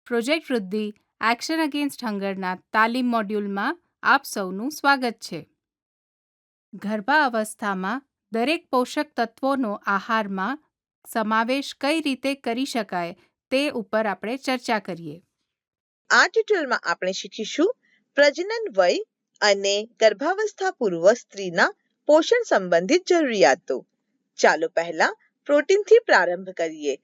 Project વૃદ્ધિ action against હંગરના તાલીમ મોડ્યુલમાં આપ સૌનું સ્વાગત છે. ગર્ભાવસ્થામાં દરેક પોષક તત્વોનો આહારમાં સમાવેશ કઈ રીતે કરી શકાય તે ઉપર આપણે ચર્ચા કરીએ. આ ટ્યુટોરિયલમાં આપણે શીખીશું પ્રજનન વય અને ગર્ભાવસ્થા પૂર્વ સ્ત્રીના પોષણ સંબંધિત જરૂરિયાતો. ચાલો પહેલા પ્રોટીનથી પ્રારંભ કરીએ.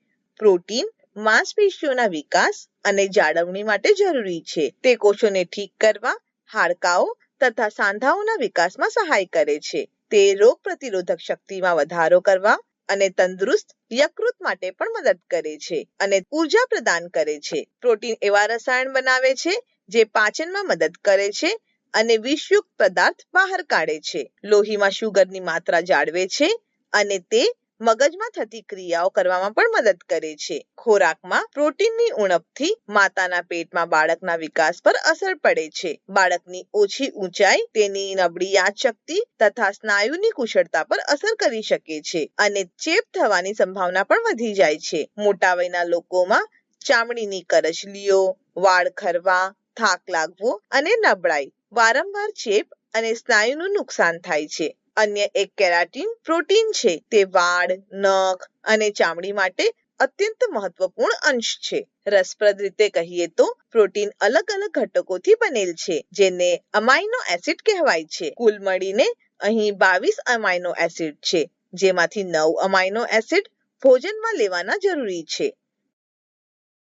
પ્રોટીન માંસપેશીઓના વિકાસ અને જાળવણી માટે જરૂરી છે. તે કોષોને ઠીક કરવા, હાડકાઓ તથા સાંધાઓના વિકાસમાં સહાય કરે છે. તે રોગ પ્રતિરોધક શક્તિમાં વધારો કરવા અને તંદુરસ્ત યકૃત માટે પણ મદદ કરે છે અને ઉર્જા પ્રદાન કરે છે. પ્રોટીન એવા રસાયણ બનાવે છે જે પાચનમાં મદદ કરે છે અને વિષયુક્ત પદાર્થ બહાર કાઢે છે. લોહીમાં શુગરની માત્રા જાળવે છે અને તે મગજમાં થતી ક્રિયાઓ કરવામાં પણ મદદ કરે છે. ખોરાકમાં પ્રોટીનની ઉણપથી માતાના પેટમાં બાળકના વિકાસ પર અસર પડે છે. બાળકની ઓછી ઊંચાઈ તેની નબળી યાદશક્તિ તથા સ્નાયુની કુશળતા પર અસર કરી શકે છે અને ચેપ થવાની સંભાવના પણ વધી જાય છે. મોટા વયના લોકોમાં ચામડીની કરચલીઓ, વાળ ખરવા, થાક લાગવો અને નબળાઈ, વારંવાર ચેપ અને સ્નાયુનું નુકસાન થાય છે. અન્ય એક કેરાટીન પ્રોટીન છે. તે વાળ, નખ અને ચામડી માટે અત્યંત મહત્વપૂર્ણ અંશ છે. રસપ્રદ રીતે કહીએ તો પ્રોટીન અલગ અલગ ઘટકોથી બનેલ છે જેને અમાઇનો એસિડ કહેવાય છે. કુલ મળીને અહીં 22 અમાઇનો એસિડ છે, જેમાંથી 9 અમાઇનો એસિડ ભોજનમાં લેવાના જરૂરી છે.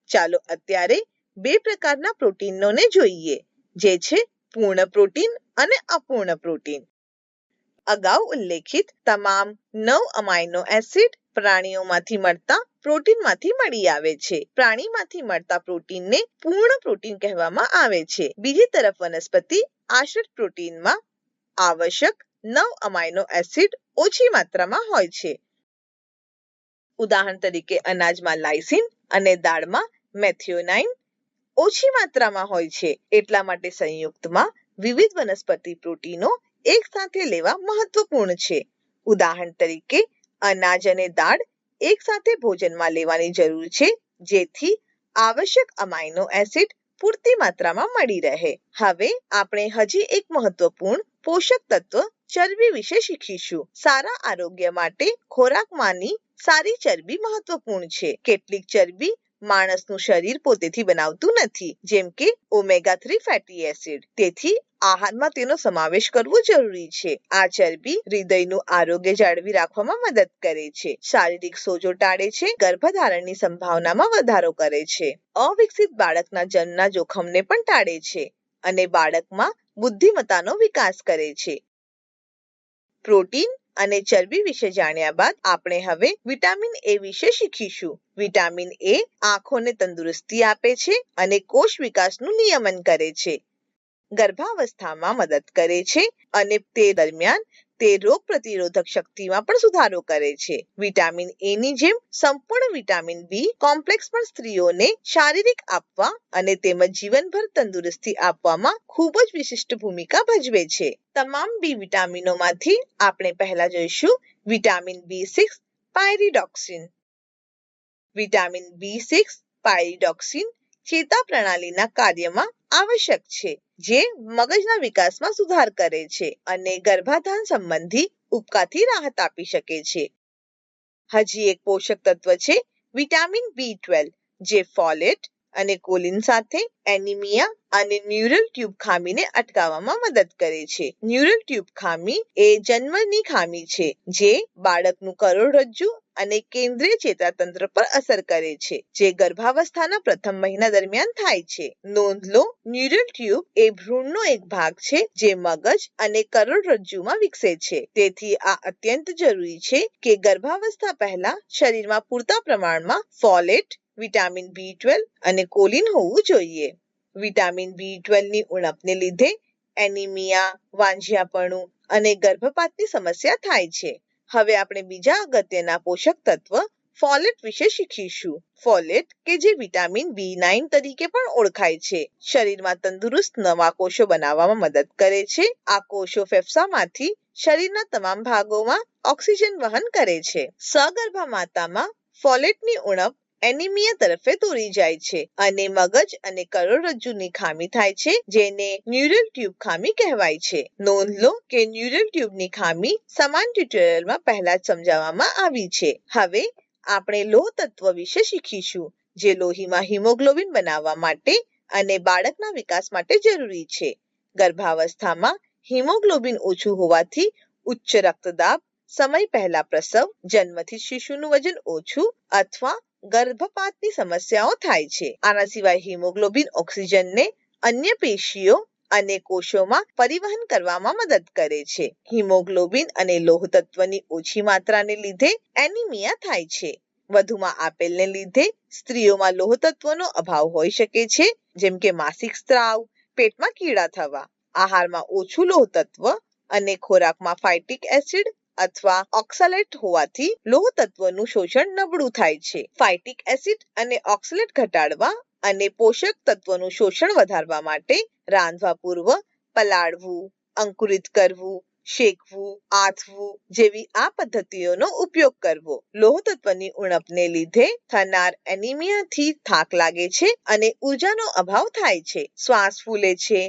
ચાલો અત્યારે બે પ્રકારના પ્રોટીનોને જોઈએ, જે છે પૂર્ણ પ્રોટીન અને અપૂર્ણ પ્રોટીન. અગાઉ ઉલ્લેખિત તમામ 9 અમાઇનો એસિડ પ્રાણીઓમાંથી મળતા પ્રોટીનમાંથી મળી આવે છે. પ્રાણીમાંથી મળતા પ્રોટીનને પૂર્ણ પ્રોટીન કહેવામાં આવે છે. બીજી તરફ વનસ્પતિ આશ્રિત પ્રોટીનમાં આવશ્યક 9 અમાઇનો એસિડ ઓછી માત્રામાં હોય છે. ઉદાહરણ તરીકે અનાજમાં લાઇસિન અને દાળમાં મેથિયોનાઇન ઓછી માત્રામાં હોય છે. એટલા માટે સંયુક્તમાં વિવિધ વનસ્પતિ પ્રોટીનો એક સાથે લેવા મહત્વપૂર્ણ છે. ઉદાહરણ તરીકે અનાજ અને દાળ એક સાથે ભોજનમાં લેવાની જરૂર છે, જેથી આવશ્યક અમાઇનો એસિડ પૂરતી માત્રામાં મળી રહે. હવે આપણે હજી એક મહત્વપૂર્ણ પોષક તત્વ ચરબી વિશે શીખીશું. સારા આરોગ્ય માટે ખોરાકમાંની સારી ચરબી મહત્વપૂર્ણ છે. કેટલીક ચરબી માણસનું શરીર પોતેથી બનાવતું નથી, જેમ કે ઓમેગા 3 ફેટી એસિડ. તેથી આહારમાં તેનો સમાવેશ કરવો જરૂરી છે. આ ચરબી હૃદયનું આરોગ્ય જાળવી રાખવામાં મદદ કરે છે, શારીરિક સોજો ટાળે છે, ગર્ભધારણની સંભાવનામાં વધારો કરે છે, અવિકસિત બાળકના જન્મના જોખમને પણ ટાળે છે અને બાળકમાં બુદ્ધિમત્તાનો વિકાસ કરે છે. પ્રોટીન અને ચરબી વિશે જાણ્યા બાદ આપણે હવે વિટામિન એ વિશે શીખીશું. વિટામિન એ આંખોને તંદુરસ્તી આપે છે અને કોષ વિકાસનું નિયમન કરે છે. ગર્ભાવસ્થામાં મદદ કરે છે અને તે દરમિયાન તે રોગ પ્રતિરોધક શક્તિમાં પણ સુધારો કરે છે. વિટામિન એ ની જેમ સંપૂર્ણ વિટામિન બી કોમ્પ્લેક્સ પણ સ્ત્રીઓને શારીરિક આપવા અને તેમજ જીવનભર તંદુરસ્તી આપવામાં ખૂબ જ વિશિષ્ટ ભૂમિકા ભજવે છે. તમામ બી વિટામિનોમાંથી આપણે પહેલા જોઈશું વિટામિન બી6 પાયરિડોક્સિન. વિટામિન બી6 પાયરિડોક્સિન ચેતા પ્રણાલીના કાર્યમાં આવશ્યક છે, જે મગજના વિકાસમાં સુધાર કરે છે અને ગર્ભાધાન સંબંધી ઉબકાથી રાહત આપી શકે છે. હજી એક પોષક તત્વ છે વિટામિન બી12, જે ફોલેટ અને કોલિન સાથે એનિમિયા અને ન્યુરલ ટ્યુબ ખામીને અટકાવવામાં મદદ કરે છે. ન્યુરલ ટ્યુબ ખામી એ જન્મની ખામી છે, જે બાળકનું કરોડરજ્જુ અને કેન્દ્રીય ચેતાતંત્ર પર અસર કરે છે, જે ગર્ભાવસ્થાના પ્રથમ મહિના દરમિયાન થાય છે. નોંધ લો, ન્યુરલ ટ્યુબ એ ભ્રૂણનો એક ભાગ છે જે મગજ અને કરોડરજ્જુમાં વિકસે છે. તેથી આ અત્યંત જરૂરી છે કે ગર્ભાવસ્થા પહેલા શરીરમાં પૂરતા પ્રમાણમાં ફોલેટ, વિટામિન બી12 અને કોલિન હોવું જોઈએ. વિટામિન બી12 ની ઉણપને લીધે એનિમિયા, વાંઝિયાપણું અને ગર્ભપાતની સમસ્યા થાય છે. હવે આપણે બીજા અગત્યના પોષક તત્વ ફોલેટ વિશે શીખીશું. ફોલેટ, કે જે વિટામિન બી9 તરીકે પણ ઓળખાય છે, શરીરમાં તંદુરસ્ત નવા કોષો બનાવવામાં મદદ કરે છે. આ કોષો ફેફસામાંથી શરીરના તમામ ભાગોમાં ઓક્સિજન વહન કરે છે. સગર્ભા માતામાં ફોલેટની ઉણપ એનિમિયા તરફે દોરી જાય છે અને મગજ અને કરોડરજ્જુની ખામી થાય છે, જેને ન્યુરલ ટ્યુબ ખામી કહેવાય છે. નોંધ લો કે ન્યુરલ ટ્યુબની ખામી સમાન ટ્યુટોરિયલમાં પહેલા જ સમજાવવામાં આવી છે. હવે આપણે લોહ તત્વ વિશે શીખીશું, જે લોહીમાં હિમોગ્લોબિન બનાવવા માટે અને બાળકના વિકાસ માટે જરૂરી છે. ગર્ભાવસ્થામાં હિમોગ્લોબિન ઓછું હોવાથી ઉચ્ચ રક્તદાબ, સમય પહેલા પ્રસવ, જન્મથી શિશુનું વજન ઓછું અથવા ગર્ભપાતની સમસ્યાઓ થાય છે. આના સિવાય હિમોગ્લોબિન ઓક્સિજનને અન્ય પેશીઓ અને કોષોમાં પરિવહન કરવામાં મદદ કરે છે. હિમોગ્લોબિન અને લોહ તત્વની ઓછી માત્રાને લીધે એનિમિયા થાય છે. વધુમાં આપેલને લીધે સ્ત્રીઓમાં લોહ તત્વનો અભાવ હોઈ શકે છે, જેમ કે માસિક સ્ત્રાવ, પેટમાં કીડા થવા, આહારમાં ઓછું લોહ તત્વ અને ખોરાકમાં ફાઇટિક એસિડ અથવા ઓક્સાલેટ હોવાથી લોહ તત્વનું શોષણ નબળું થાય છે. ફાઇટિક એસિડ અને ઓક્સાલેટ ઘટાડવા અને પોષક તત્વોનું શોષણ વધારવા માટે રાંધવા પૂર્વ પલાળવું, અંકુરિત કરવું, શેકવું, આથવું જેવી આ પદ્ધતિઓનો ઉપયોગ કરવો. લોહ તત્વની ઉણપને લીધે થનાર એનિમિયાથી થાક લાગે છે અને ઉર્જાનો અભાવ થાય છે. શ્વાસ ફૂલે છે,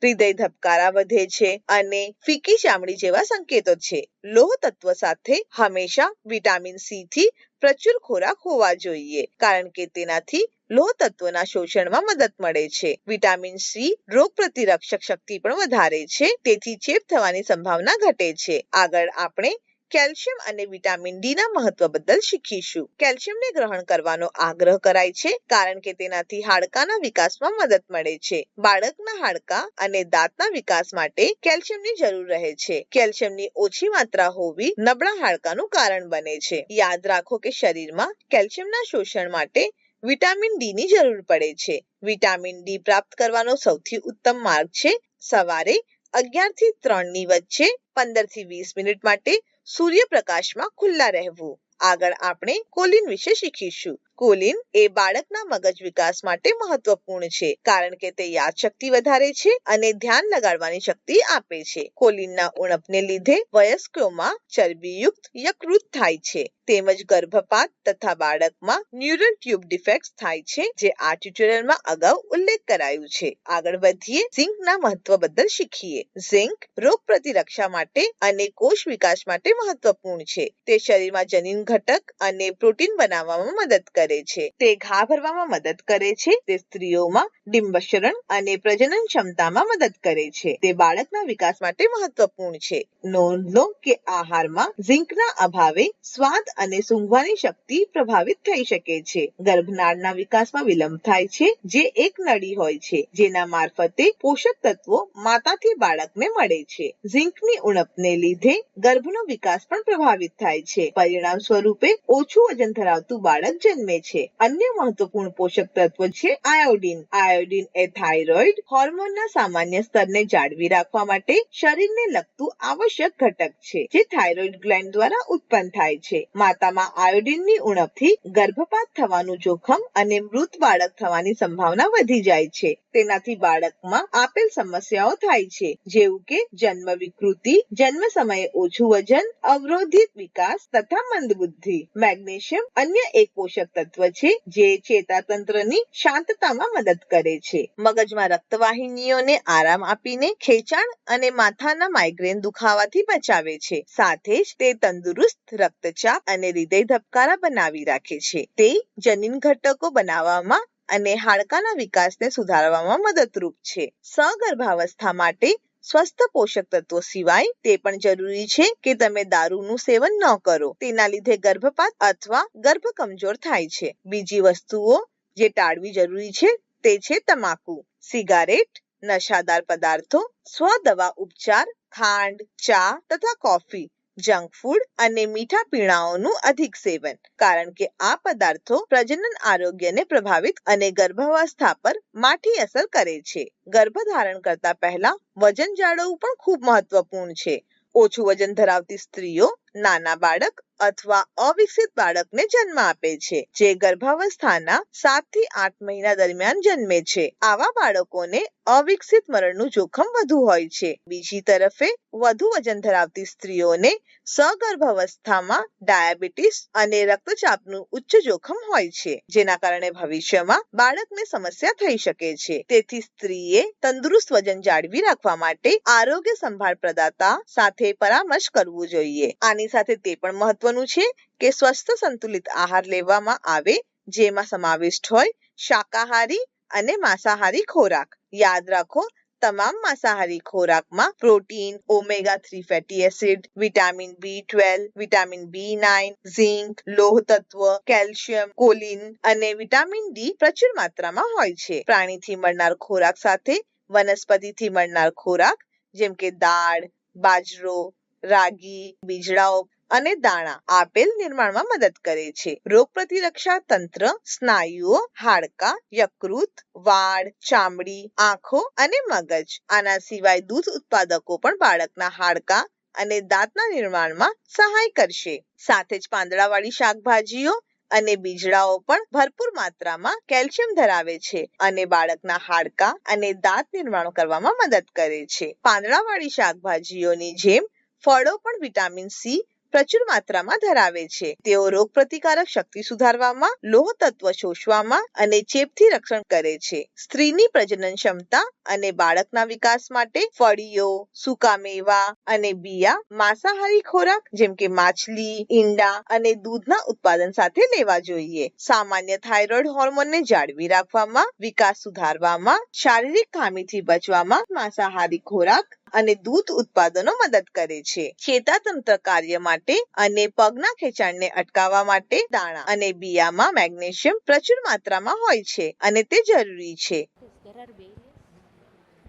હૃદય ધબકારા વધે છે અને ફીકી ચામડી જેવા સંકેતો છે. લોહ તત્વ સાથે હંમેશા વિટામિન સી થી પ્રચુર ખોરાક હોવા જોઈએ, કારણ કે તેનાથી લોહ તત્વના શોષણમાં મદદ મળે છે. વિટામિન સી રોગ પ્રતિરક્ષક શક્તિ પણ વધારે છે, તેથી ચેપ થવાની સંભાવના ઘટે છે. આગળ આપણે કેલ્શિયમ અને વિટામિન ડી ના મહત્વ બદ્દલ શીખીશું. કેલ્શિયમને ગ્રહણ કરવાનો આગ્રહ કરાય છે, કારણ કે તેનાથી હાડકાના વિકાસમાં મદદ મળે છે. બાળકના હાડકા અને દાંતના વિકાસ માટે કેલ્શિયમની જરૂર રહે છે. કેલ્શિયમની ઓછી માત્રા હોવી નબળા હાડકાનું કારણ બને છે. યાદ રાખો કે શરીરમાં કેલ્શિયમના શોષણ માટે વિટામિન ડી ની જરૂર પડે છે. વિટામિન ડી પ્રાપ્ત કરવાનો સૌથી ઉત્તમ માર્ગ છે સવારે 11 થી 3 ની વચ્ચે 15 થી 20 મિનિટ માટે સૂર્યપ્રકાશમાં ખુલ્લા રહેવું. આગળ આપણે કોલિન વિશે શીખીશું. કોલિન એ બાળકના મગજ વિકાસ માટે મહત્વપૂર્ણ છે, કારણ કે તે યાદશક્તિ વધારે છે અને ધ્યાન લગાડવાની શક્તિ આપે છે. કોલિનના ઉણપને લીધે વયસ્કોમાં ચરબીયુક્ત યકૃત થાય છે, તેમજ ગર્ભપાત તથા બાળકમાં ન્યુરલ ટ્યુબ ડિફેક્ટ્સ થાય છે, જે આ ટ્યુટોરિયલમાં અગાઉ ઉલ્લેખ કરાયું છે. આગળ વધીએ, ઝિંકના મહત્વ બદ્દલ શીખીએ. ઝિંક રોગ પ્રતિરક્ષા માટે અને કોષ વિકાસ માટે મહત્વપૂર્ણ છે. તે શરીરમાં જનીન ઘટક અને પ્રોટીન બનાવવામાં મદદ કરે છે. તે ઘા ભરવામાં મદદ કરે છે. તે સ્ત્રીઓમાં ડિંબશરણ અને પ્રજનન ક્ષમતામાં મદદ કરે છે. તે બાળકના વિકાસ માટે મહત્વપૂર્ણ છે. નોંધ લો કે આહારમાં ઝિંકના અભાવે સ્વાદ અને સૂંઘવાની શક્તિ પ્રભાવિત થઈ શકે છે. ગર્ભનાળના વિકાસમાં વિલંબ થાય છે, જે એક નળી હોય છે, જેના મારફતે પોષક તત્વો માતાથી બાળકને મળે છે. ઝિંકની ઉણપને લીધે ગર્ભનો વિકાસ પણ પ્રભાવિત થાય છે. પરિણામ સ્વરૂપે ઓછું વજન ધરાવતું બાળક જન્મે છે. અન્ય મહત્વપૂર્ણ પોષક તત્વ છે આયોડીન. આયોડીન એ થાઇરોઇડ હોર્મોનના સામાન્ય સ્તરને જાળવી રાખવા માટે શરીરને લગતું આવશ્યક ઘટક છે, જે થાઇરોઇડ ગ્લેન્ડ દ્વારા ઉત્પન્ન થાય છે. માતામાં આયોડીનની ઉણપથી ગર્ભપાત થવાનું જોખમ અને મૃત બાળક થવાની સંભાવના વધી જાય છે. તેનાથી બાળકમાં આપેલ સમસ્યાઓ થાય છે, જેવું કે જન્મ વિકૃતિ, જન્મ સમયે ઓછું વજન, અવરોધિત વિકાસ તથા મંદબુદ્ધિ. મેગ્નેશિયમ અન્ય એક પોષક તત્વ છે, જે ચેતાતંત્રની શાંતતામાં મદદ કરે છે. મગજમાં રક્તવાહિનીઓને આરામ આપીને ખેંચાણ અને માથાના માઇગ્રેન દુખાવાથી બચાવે છે. સાથે જ તે તંદુરસ્ત રક્તચાપ અને હૃદય ધબકારા બનાવી રાખે છે. તે જનીન ઘટકો બનાવવામાં અને હાડકાના વિકાસને સુધારવામાં મદદરૂપ છે. સગર્ભાવસ્થા માટે સ્વસ્થ પોષક તત્વો સિવાય તે પણ જરૂરી છે કે તમે દારૂનું સેવન ન કરો. તેના લીધે ગર્ભપાત અથવા ગર્ભ કમજોર થાય છે. બીજી વસ્તુઓ જે ટાળવી જરૂરી છે તે છે તમાકુ, સિગારેટ, નશાદાર પદાર્થો, સ્વદવા ઉપચાર, ખાંડ, ચા તથા કોફી, જંક ફૂડ અને મીઠા પીણાઓનું અધિક સેવન, કારણ કે આ પદાર્થો પ્રજનન આરોગ્યને પ્રભાવિત અને ગર્ભાવસ્થા પર માઠી અસર કરે છે. ગર્ભધારણ કરતા પહેલા વજન જાળવવું પણ ખૂબ મહત્વપૂર્ણ છે. ઓછું વજન ધરાવતી સ્ત્રીઓ નાના બાળક અથવા અવિકસિત બાળકને જન્મ આપે છે, જે ગર્ભાવસ્થાના 7 થી 8 મહિના દરમિયાન જન્મે છે. આવા બાળકોને અવિકસિત મરણનું જોખમ વધુ હોય છે. બીજી તરફે વધુ વજન ધરાવતી સ્ત્રીઓને સગર્ભાવસ્થામાં ડાયાબિટીસ અને રક્તચાપનું ઉચ્ચ જોખમ હોય છે, જેના કારણે ભવિષ્યમાં બાળકને સમસ્યા થઈ શકે છે. તેથી સ્ત્રીએ તંદુરસ્ત વજન જાળવી રાખવા માટે આરોગ્ય સંભાળ પ્રદાતા સાથે પરામર્શ કરવું જોઈએ. આની સાથે તે પણ મહત્વનું છે કે સ્વસ્થ સંતુલિત આહાર લેવામાં આવે, જેમાં સમાવિષ્ટ હોય શાકાહારી અને માંસાહારી ખોરાક. યાદ રાખો, તમામ માંસાહારી ખોરાકમાં પ્રોટીન, ઓમેગા-3 fatty acid, vitamin B12, vitamin B9, zinc, લોહ તત્વ, કેલ્શિયમ, કોલિન અને વિટામિન ડી પ્રચુર માત્રામાં હોય છે. પ્રાણીથી મળનાર ખોરાક સાથે વનસ્પતિથી મળનાર ખોરાક જેમ કે દાળ, બાજરો, રાગી, બીજડાઓ અને દાણા આપેલ નિર્માણમાં મદદ કરે છે. રોગ પ્રતિરક્ષા તંત્ર, સ્નાયુઓ, હાડકાં, યકૃત, વાળ, ચામડી, આંખો અને મગજ. આના સિવાય દૂધ ઉત્પાદકો પણ બાળકના હાડકાં અને દાંતના નિર્માણમાં સહાય કરશે. સાથે જ પાંદડાવાળી શાકભાજીઓ અને બીજડાઓ પણ ભરપૂર માત્રામાં કેલ્શિયમ ધરાવે છે અને બાળકના હાડકાં અને દાંત નિર્માણ કરવામાં મદદ કરે છે. પાંદડાવાળી શાકભાજીઓની જેમ ફળો પણ વિટામિન સી પ્રચુર માત્રામાં ધરાવે છે. તેઓ રોગ પ્રતિકારક શક્તિ સુધારવામાં, લોહ તત્વ શોષવામાં અને ચેપથી રક્ષણ કરે છે. સ્ત્રીની પ્રજનન ક્ષમતા અને બાળકના વિકાસ માટે ફળીઓ, સૂકા મેવા અને બિયા માંસાહારી ખોરાક જેમ કે માછલી, ઈંડા અને દૂધના ઉત્પાદન સાથે લેવા જોઈએ. સામાન્ય થાઇરોઇડ હોર્મોનને જાળવી રાખવામાં, વિકાસ સુધારવામાં, શારીરિક ખામીથી બચવામાં માંસાહારી ખોરાક અને દૂધ ઉત્પાદનો મદદ કરે છે. ચેતાતંત્ર કાર્ય માટે અને પગના ખેંચાણને અટકાવવા માટે દાણા અને બિયામાં મેગ્નેશિયમ પ્રચુર માત્રામાં હોય છે અને તે જરૂરી છે.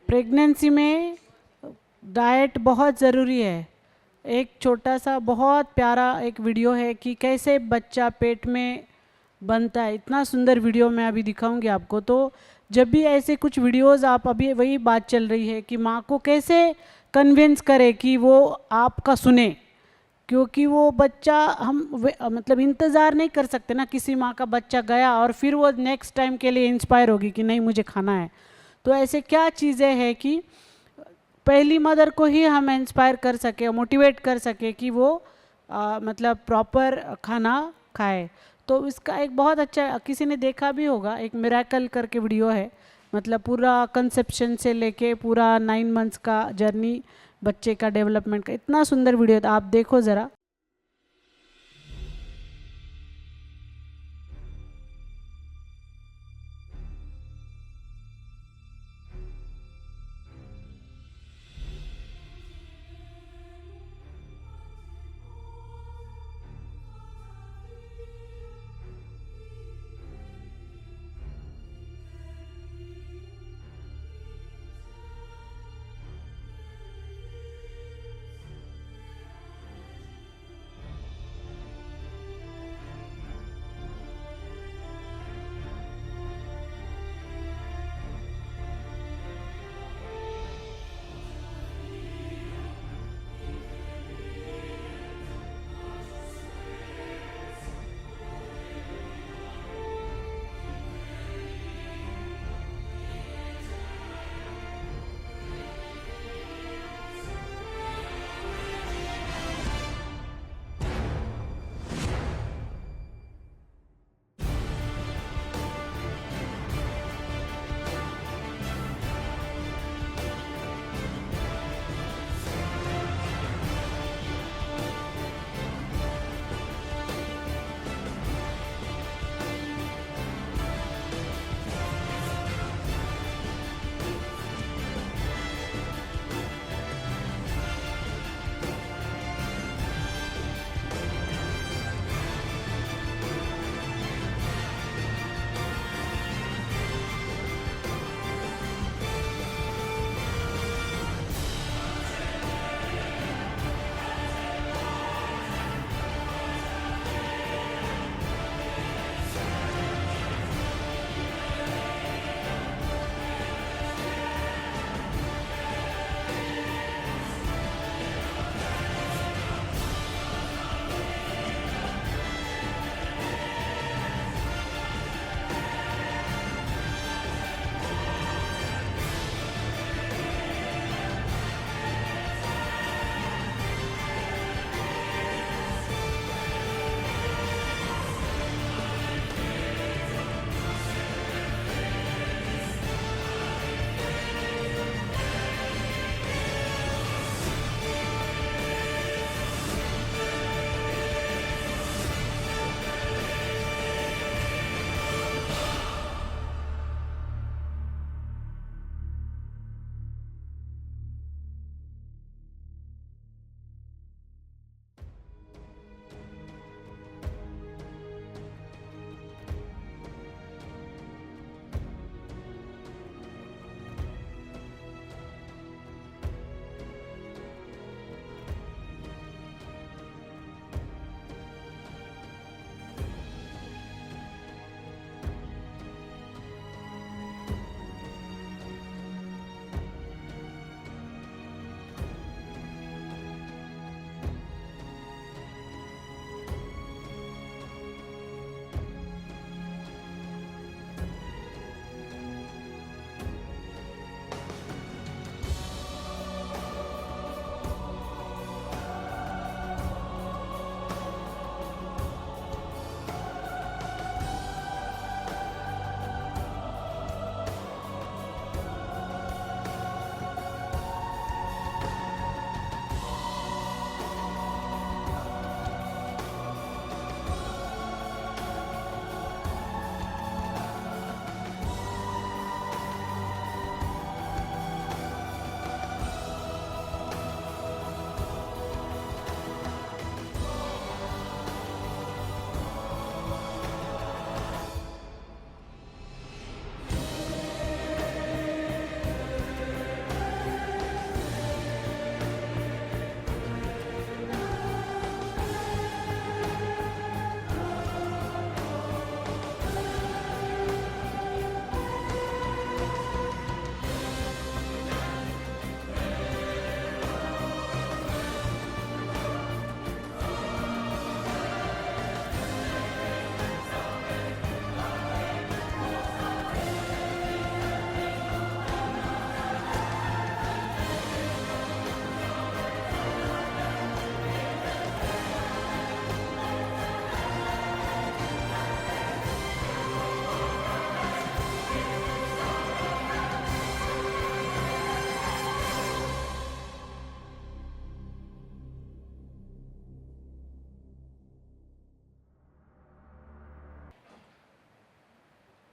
प्रेगनेंसी में डाइट बहुत ज़रूरी है. एक छोटा सा बहुत प्यारा एक वीडियो है कि कैसे बच्चा पेट में बनता है. इतना सुंदर वीडियो मैं अभी दिखाऊंगी आपको. तो जब भी ऐसे कुछ वीडियोस आप, अभी वही बात चल रही है कि माँ को कैसे कन्विंस करे कि वो आपका सुने, क्योंकि वो बच्चा मतलब इंतज़ार नहीं कर सकते ना. किसी माँ का बच्चा गया और फिर वो नेक्स्ट टाइम के लिए इंस्पायर होगी कि नहीं मुझे खाना है. तो ऐसे क्या चीज़ें हैं कि पहली मदर को ही हम इंस्पायर कर सके, मोटिवेट कर सके कि वो मतलब प्रॉपर खाना खाए. तो इसका एक बहुत अच्छा, किसी ने देखा भी होगा, एक मिरेकल करके वीडियो है. मतलब पूरा कंसेप्शन से लेके पूरा 9 मंथ्स का जर्नी बच्चे का डेवलपमेंट का, इतना सुंदर वीडियो था. आप देखो ज़रा.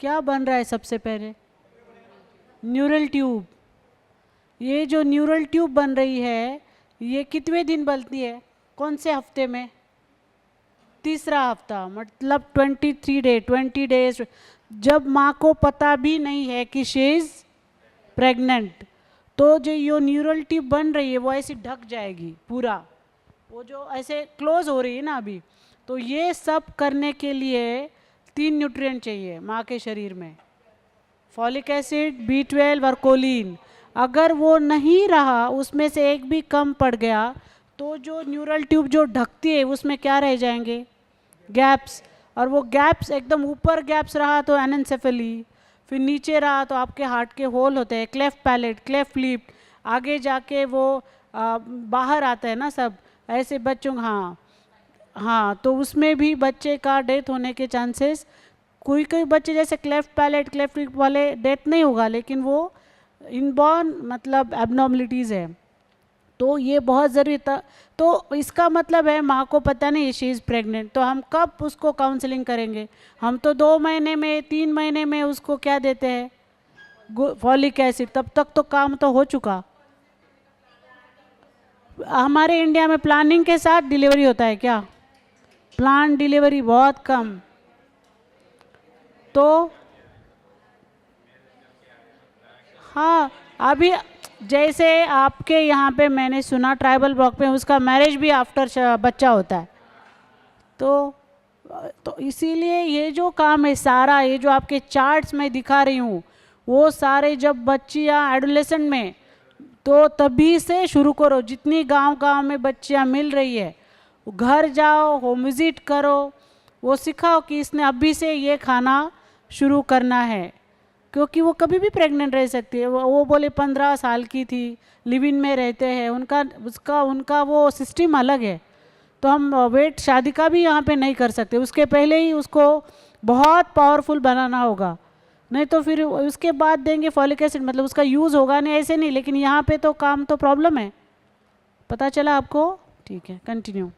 क्या बन रहा है सबसे पहले? Neural tube. ये जो न्यूरल ट्यूब बन रही है ये कितने दिन बनती है, कौन से हफ्ते में? तीसरा हफ्ता, मतलब 20 डेज, जब माँ को पता भी नहीं है कि शी इज प्रेग्नेंट, तो जो ये न्यूरल ट्यूब बन रही है वो ऐसी ढक जाएगी पूरा, वो जो ऐसे क्लोज हो रही है ना अभी। तो ये सब करने के लिए 3 न्यूट्रिएंट चाहिए माँ के शरीर में, फॉलिक एसिड, B12 और कोलिन। अगर वो नहीं रहा, उसमें से एक भी कम पड़ गया, तो जो न्यूरल ट्यूब जो ढकती है उसमें क्या रह जाएंगे? गैप्स। और वो गैप्स एकदम ऊपर गैप्स रहा तो एनेंसेफेली, फिर नीचे रहा तो आपके हार्ट के होल होते हैं, क्लेफ्ट पैलेट, क्लेफ्ट लिप, आगे जाके वो बाहर आता है ना सब ऐसे बच्चों। हाँ हाँ, तो उसमें भी बच्चे का डेथ होने के चांसेस, कोई कोई बच्चे जैसे क्लेफ्ट पैलेट, क्लेफ्ट लिप वाले डेथ नहीं होगा, लेकिन वो इनबॉर्न मतलब एबनॉर्मलिटीज़ है। तो ये बहुत ज़रूरी था। तो इसका मतलब है माँ को पता नहीं शी इज़ प्रेग्नेंट, तो हम कब उसको काउंसलिंग करेंगे? हम तो 2 महीने में, 3 महीने में उसको क्या देते हैं? Folic acid. तब तक तो काम तो हो चुका। हमारे इंडिया में प्लानिंग के साथ डिलीवरी होता है क्या? प्लान डिलीवरी बहुत कम। तो हाँ, अभी जैसे आपके यहाँ पे मैंने सुना ट्राइबल ब्लॉक में उसका मैरिज भी आफ्टर बच्चा होता है। तो इसीलिए ये जो काम है सारा, ये जो आपके चार्ट्स में दिखा रही हूँ, वो सारे जब बच्चियाँ एडोलेसेंट में, तो तभी से शुरू करो। जितनी गांव-गांव में बच्चियाँ मिल रही है, घर जाओ, होम विजिट करो, वो सिखाओ कि इसने अभी से ये खाना शुरू करना है, क्योंकि वो कभी भी प्रेग्नेंट रह सकती है। वो बोले 15 साल की थी, लिव इन में रहते हैं, उनका वो सिस्टम अलग है। तो हम वेट शादी का भी यहाँ पे नहीं कर सकते, उसके पहले ही उसको बहुत पावरफुल बनाना होगा, नहीं तो फिर उसके बाद देंगे फॉलिक एसिड, मतलब उसका यूज़ होगा नहीं, ऐसे नहीं। लेकिन यहाँ पे तो काम तो प्रॉब्लम है। पता चला आपको? ठीक है, कंटिन्यू।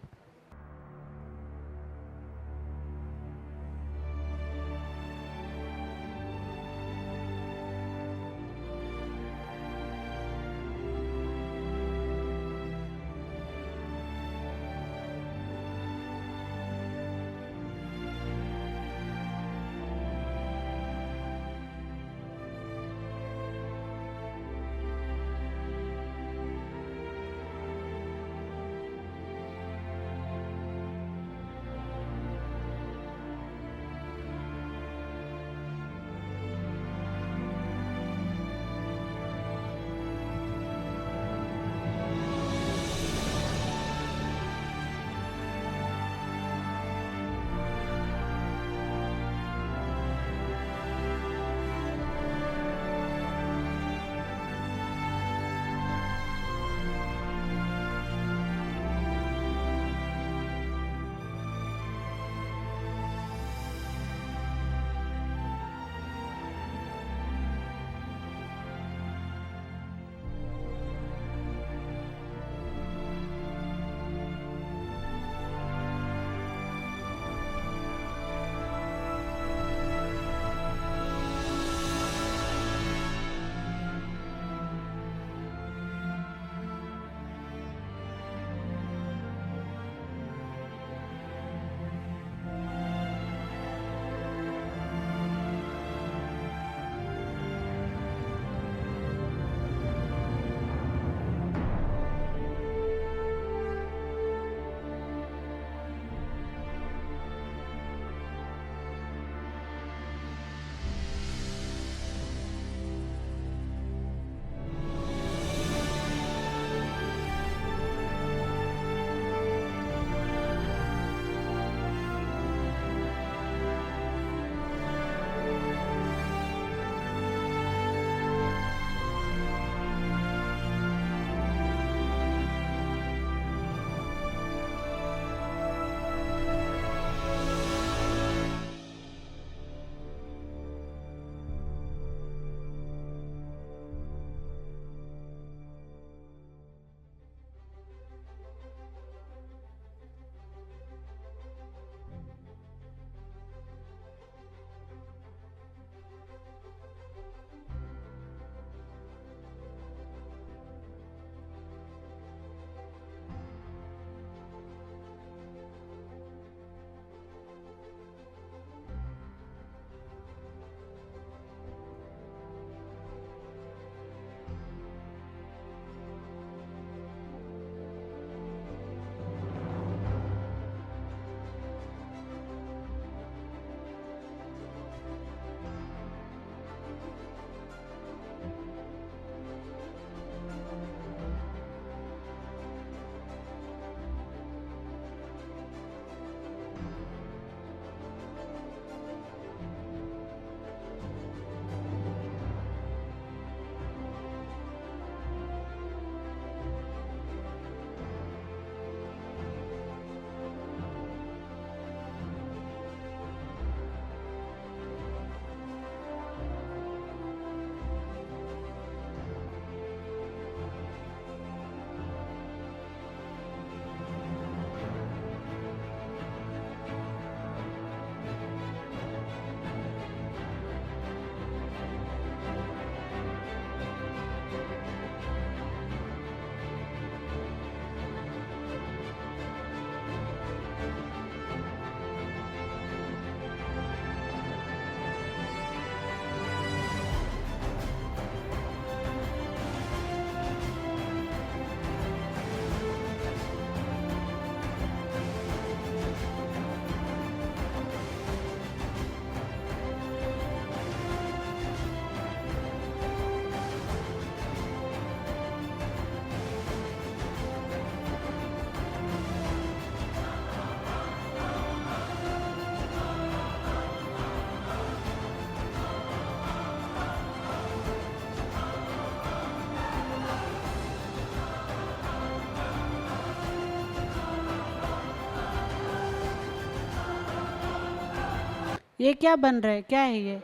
ये क्या बन रहा है, क्या है ये?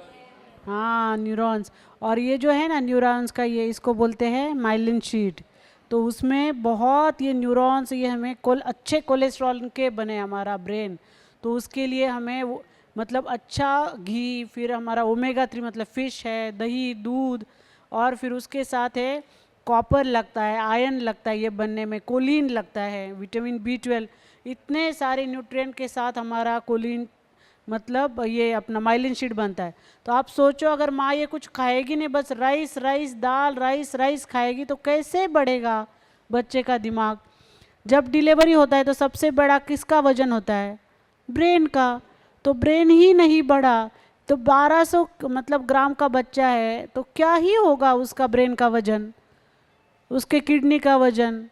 हाँ, न्यूरॉन्स। और ये जो है ना न्यूरॉन्स का, ये इसको बोलते हैं माइलिन शीट। तो उसमें बहुत ये न्यूरॉन्स, ये हमें अच्छे कोलेस्ट्रॉल के बने हमारा ब्रेन। तो उसके लिए हमें मतलब अच्छा घी, फिर हमारा ओमेगा 3 मतलब फिश है, दही, दूध, और फिर उसके साथ है कॉपर लगता है, आयरन लगता है ये बनने में, कोलिन लगता है, विटामिन B12, इतने सारे न्यूट्रिएंट के साथ हमारा कोलिन मतलब ये अपना माइलिन शीट बनता है। तो आप सोचो अगर माँ ये कुछ खाएगी नहीं, बस राइस राइस दाल राइस राइस खाएगी, तो कैसे बढ़ेगा बच्चे का दिमाग? जब डिलीवरी होता है तो सबसे बड़ा किसका वजन होता है? ब्रेन का। तो ब्रेन ही नहीं बढ़ा तो 1200 मतलब ग्राम का बच्चा है, तो क्या ही होगा उसका ब्रेन का वजन, उसके किडनी का वजन?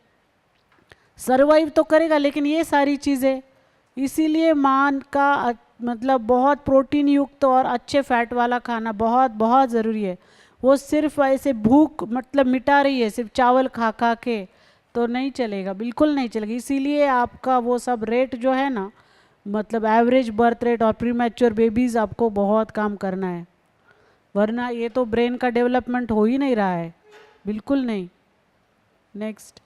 सरवाइव तो करेगा लेकिन ये सारी चीज़ें, इसीलिए माँ का मतलब बहुत प्रोटीन युक्त और अच्छे फैट वाला खाना बहुत बहुत ज़रूरी है। वो सिर्फ ऐसे भूख मतलब मिटा रही है सिर्फ चावल खा खा के, तो नहीं चलेगा, बिल्कुल नहीं चलेगा। इसीलिए आपका वो सब रेट जो है ना, मतलब एवरेज बर्थ रेट और प्री मैच्योर बेबीज़, आपको बहुत काम करना है, वरना ये तो ब्रेन का डेवलपमेंट हो ही नहीं रहा है, बिल्कुल नहीं। नेक्स्ट।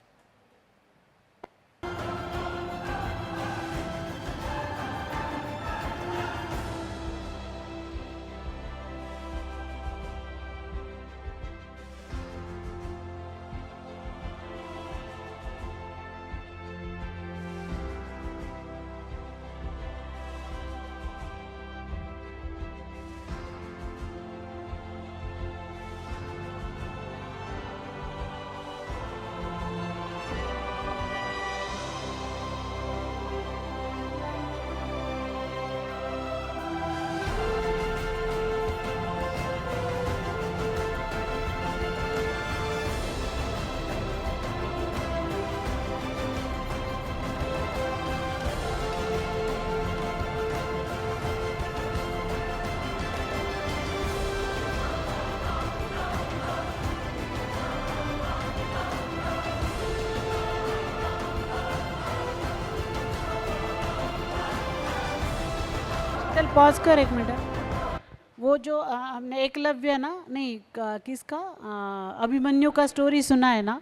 चल पॉज कर एक मिनट। वो जो हमने एकलव्य ना, नहीं किसका, अभिमन्यु का स्टोरी सुना है ना,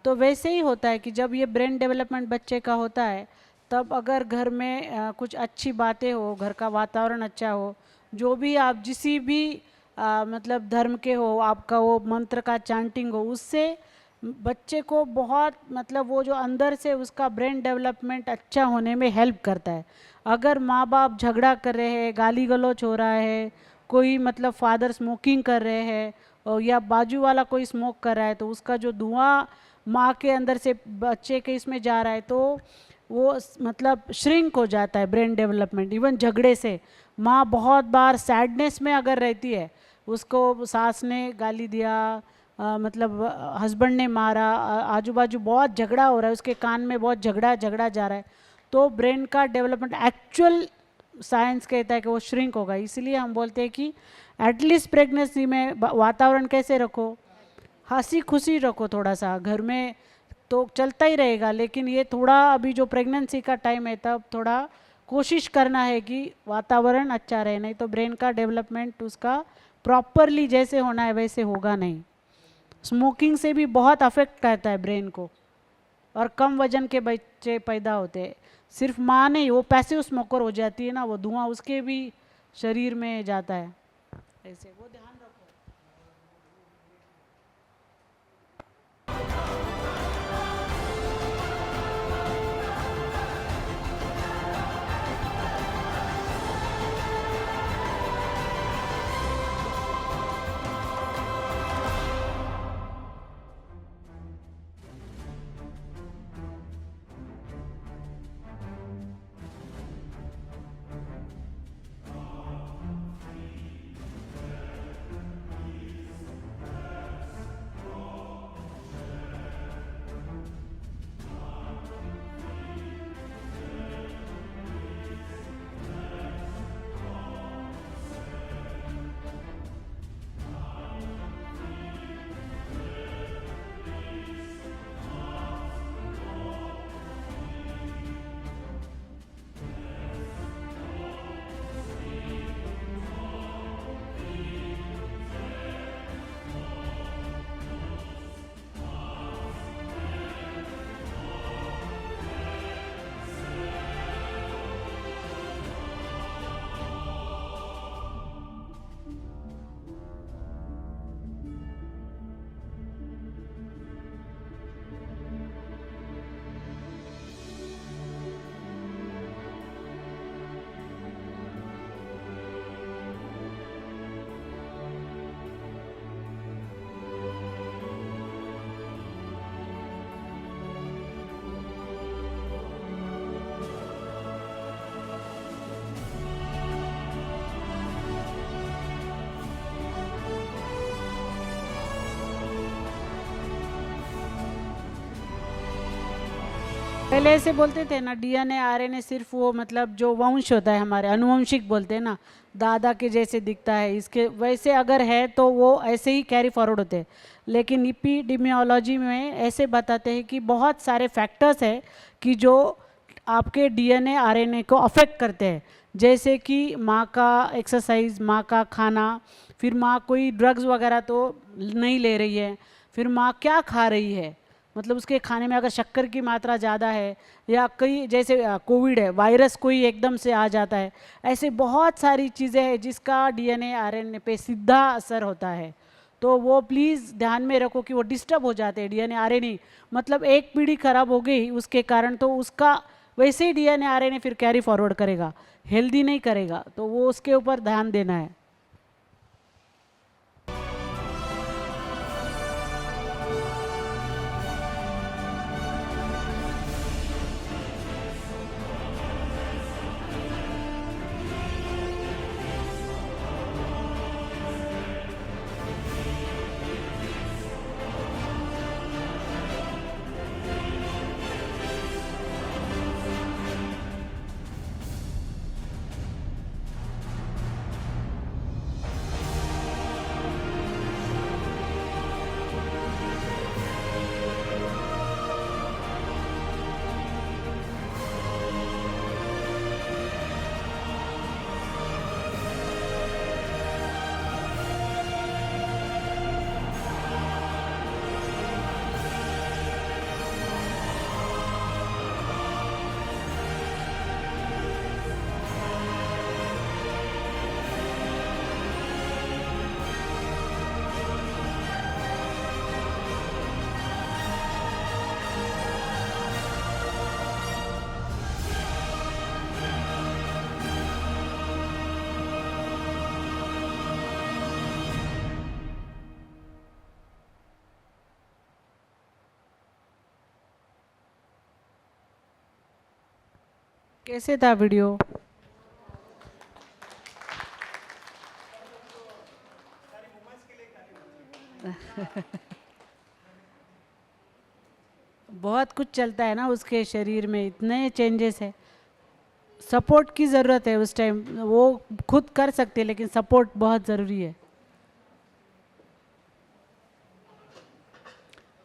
तो वैसे ही होता है कि जब ये ब्रेन डेवलपमेंट बच्चे का होता है, तब अगर घर में कुछ अच्छी बातें हो, घर का वातावरण अच्छा हो, जो भी आप जिसी भी मतलब धर्म के हो, आपका वो मंत्र का चैंटिंग हो, उससे बच्चे को बहुत मतलब वो जो अंदर से उसका ब्रेन डेवलपमेंट अच्छा होने में हेल्प करता है। अगर माँ बाप झगड़ा कर रहे हैं, गाली गलौज हो रहा है, कोई मतलब फादर स्मोकिंग कर रहे हैं, और या बाजू वाला कोई स्मोक कर रहा है, तो उसका जो धुआं माँ के अंदर से बच्चे के इसमें जा रहा है, तो वो मतलब श्रिंक हो जाता है ब्रेन डेवलपमेंट। इवन झगड़े से माँ बहुत बार सैडनेस में अगर रहती है, उसको सास ने गाली दिया, मतलब हस्बैंड ने मारा, आजू बाजू बहुत झगड़ा हो रहा है, उसके कान में बहुत झगड़ा झगड़ा जा रहा है, तो ब्रेन का डेवलपमेंट एक्चुअल साइंस कहता है कि वो श्रिंक होगा। इसीलिए हम बोलते हैं कि एटलीस्ट प्रेगनेंसी में वातावरण कैसे रखो, हंसी खुशी रखो थोड़ा सा घर में, तो चलता ही रहेगा। लेकिन ये थोड़ा अभी जो प्रेगनेंसी का टाइम है, तब थोड़ा कोशिश करना है कि वातावरण अच्छा रहे, नहीं तो ब्रेन का डेवलपमेंट उसका प्रॉपरली जैसे होना है वैसे होगा नहीं। स्मोकिंग से भी बहुत अफेक्ट करता है ब्रेन को, और कम वजन के बच्चे पैदा होते हैं। सिर्फ माँ नहीं, वो पैसिव स्मोकर हो जाती है ना, वो धुआं उसके भी शरीर में जाता है, ऐसे वो ध्यान रखो। पहले ऐसे बोलते थे ना, डीएनए आरएनए सिर्फ वो मतलब जो वंश होता है हमारे, अनुवंशिक बोलते हैं ना, दादा के जैसे दिखता है, इसके वैसे अगर है तो वो ऐसे ही कैरी फॉरवर्ड होते हैं। लेकिन एपिडेमियोलॉजी में ऐसे बताते हैं कि बहुत सारे फैक्टर्स है कि जो आपके डीएनए आरएनए को अफेक्ट करते हैं, जैसे कि माँ का एक्सरसाइज, माँ का खाना, फिर माँ कोई ड्रग्स वगैरह तो नहीं ले रही है, फिर माँ क्या खा रही है, मतलब उसके खाने में अगर शक्कर की मात्रा ज़्यादा है, या कई जैसे कोविड है, वायरस कोई एकदम से आ जाता है, ऐसे बहुत सारी चीज़ें हैं जिसका डीएनए आरएनए पे सीधा असर होता है। तो वो प्लीज़ ध्यान में रखो कि वो डिस्टर्ब हो जाते हैं डीएनए आरएनए, मतलब एक पीढ़ी खराब हो गई उसके कारण, तो उसका वैसे ही डीएनए आरएनए फिर कैरी फॉरवर्ड करेगा, हेल्दी नहीं करेगा, तो वो उसके ऊपर ध्यान देना है। कैसे था वीडियो? बहुत कुछ चलता है ना उसके शरीर में, इतने चेंजेस है, सपोर्ट की ज़रूरत है उस टाइम, वो खुद कर सकते हैं लेकिन सपोर्ट बहुत ज़रूरी है।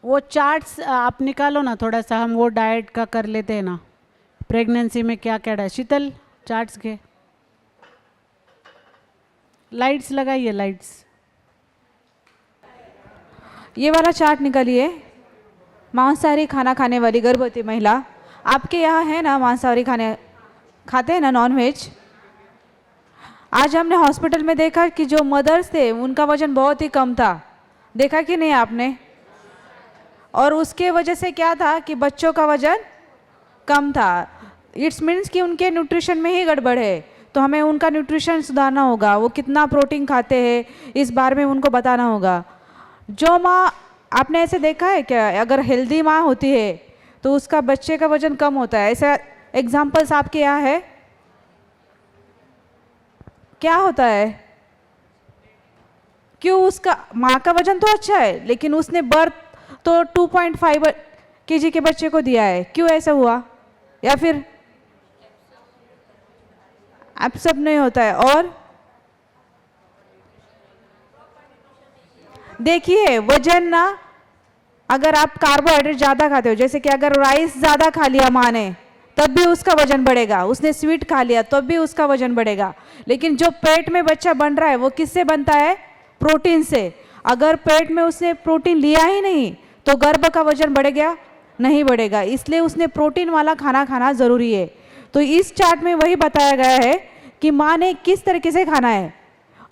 वो चार्ट्स आप निकालो ना थोड़ा सा, हम वो डाइट का कर लेते हैं ना, प्रेगनेंसी में क्या क्या डाइट, शीतल चार्ट्स के लाइट्स लगाइए, लाइट्स। ये वाला चार्ट निकालिए, मांसाहारी खाना खाने वाली गर्भवती महिला। आपके यहाँ है ना मांसाहारी खाने खाते हैं ना, नॉन वेज? आज हमने हॉस्पिटल में देखा कि जो मदर्स थे उनका वजन बहुत ही कम था, देखा कि नहीं आपने? और उसके वजह से क्या था कि बच्चों का वजन कम था। इट्स मीन्स कि उनके न्यूट्रिशन में ही गड़बड़ है, तो हमें उनका न्यूट्रिशन सुधारना होगा, वो कितना प्रोटीन खाते हैं इस बारे में उनको बताना होगा। जो माँ, आपने ऐसे देखा है क्या, अगर हेल्दी माँ होती है तो उसका बच्चे का वजन कम होता है, ऐसा एग्जाम्पल्स आपके यहाँ है? क्या होता है? क्यों? उसका माँ का वजन तो अच्छा है लेकिन उसने बर्थ तो 2.5 kg के बच्चे को दिया है, क्यों ऐसा हुआ? या फिर अब सब नहीं होता है। और देखिए वजन ना, अगर आप कार्बोहाइड्रेट ज़्यादा खाते हो, जैसे कि अगर राइस ज़्यादा खा लिया माँ ने तब भी उसका वजन बढ़ेगा, उसने स्वीट खा लिया तब भी उसका वजन बढ़ेगा। लेकिन जो पेट में बच्चा बन रहा है वो किससे बनता है? प्रोटीन से। अगर पेट में उसने प्रोटीन लिया ही नहीं तो गर्भ का वजन बढ़ेगा? नहीं बढ़ेगा। इसलिए उसने प्रोटीन वाला खाना खाना ज़रूरी है। तो इस चार्ट में वही बताया गया है कि माँ ने किस तरीके से खाना है,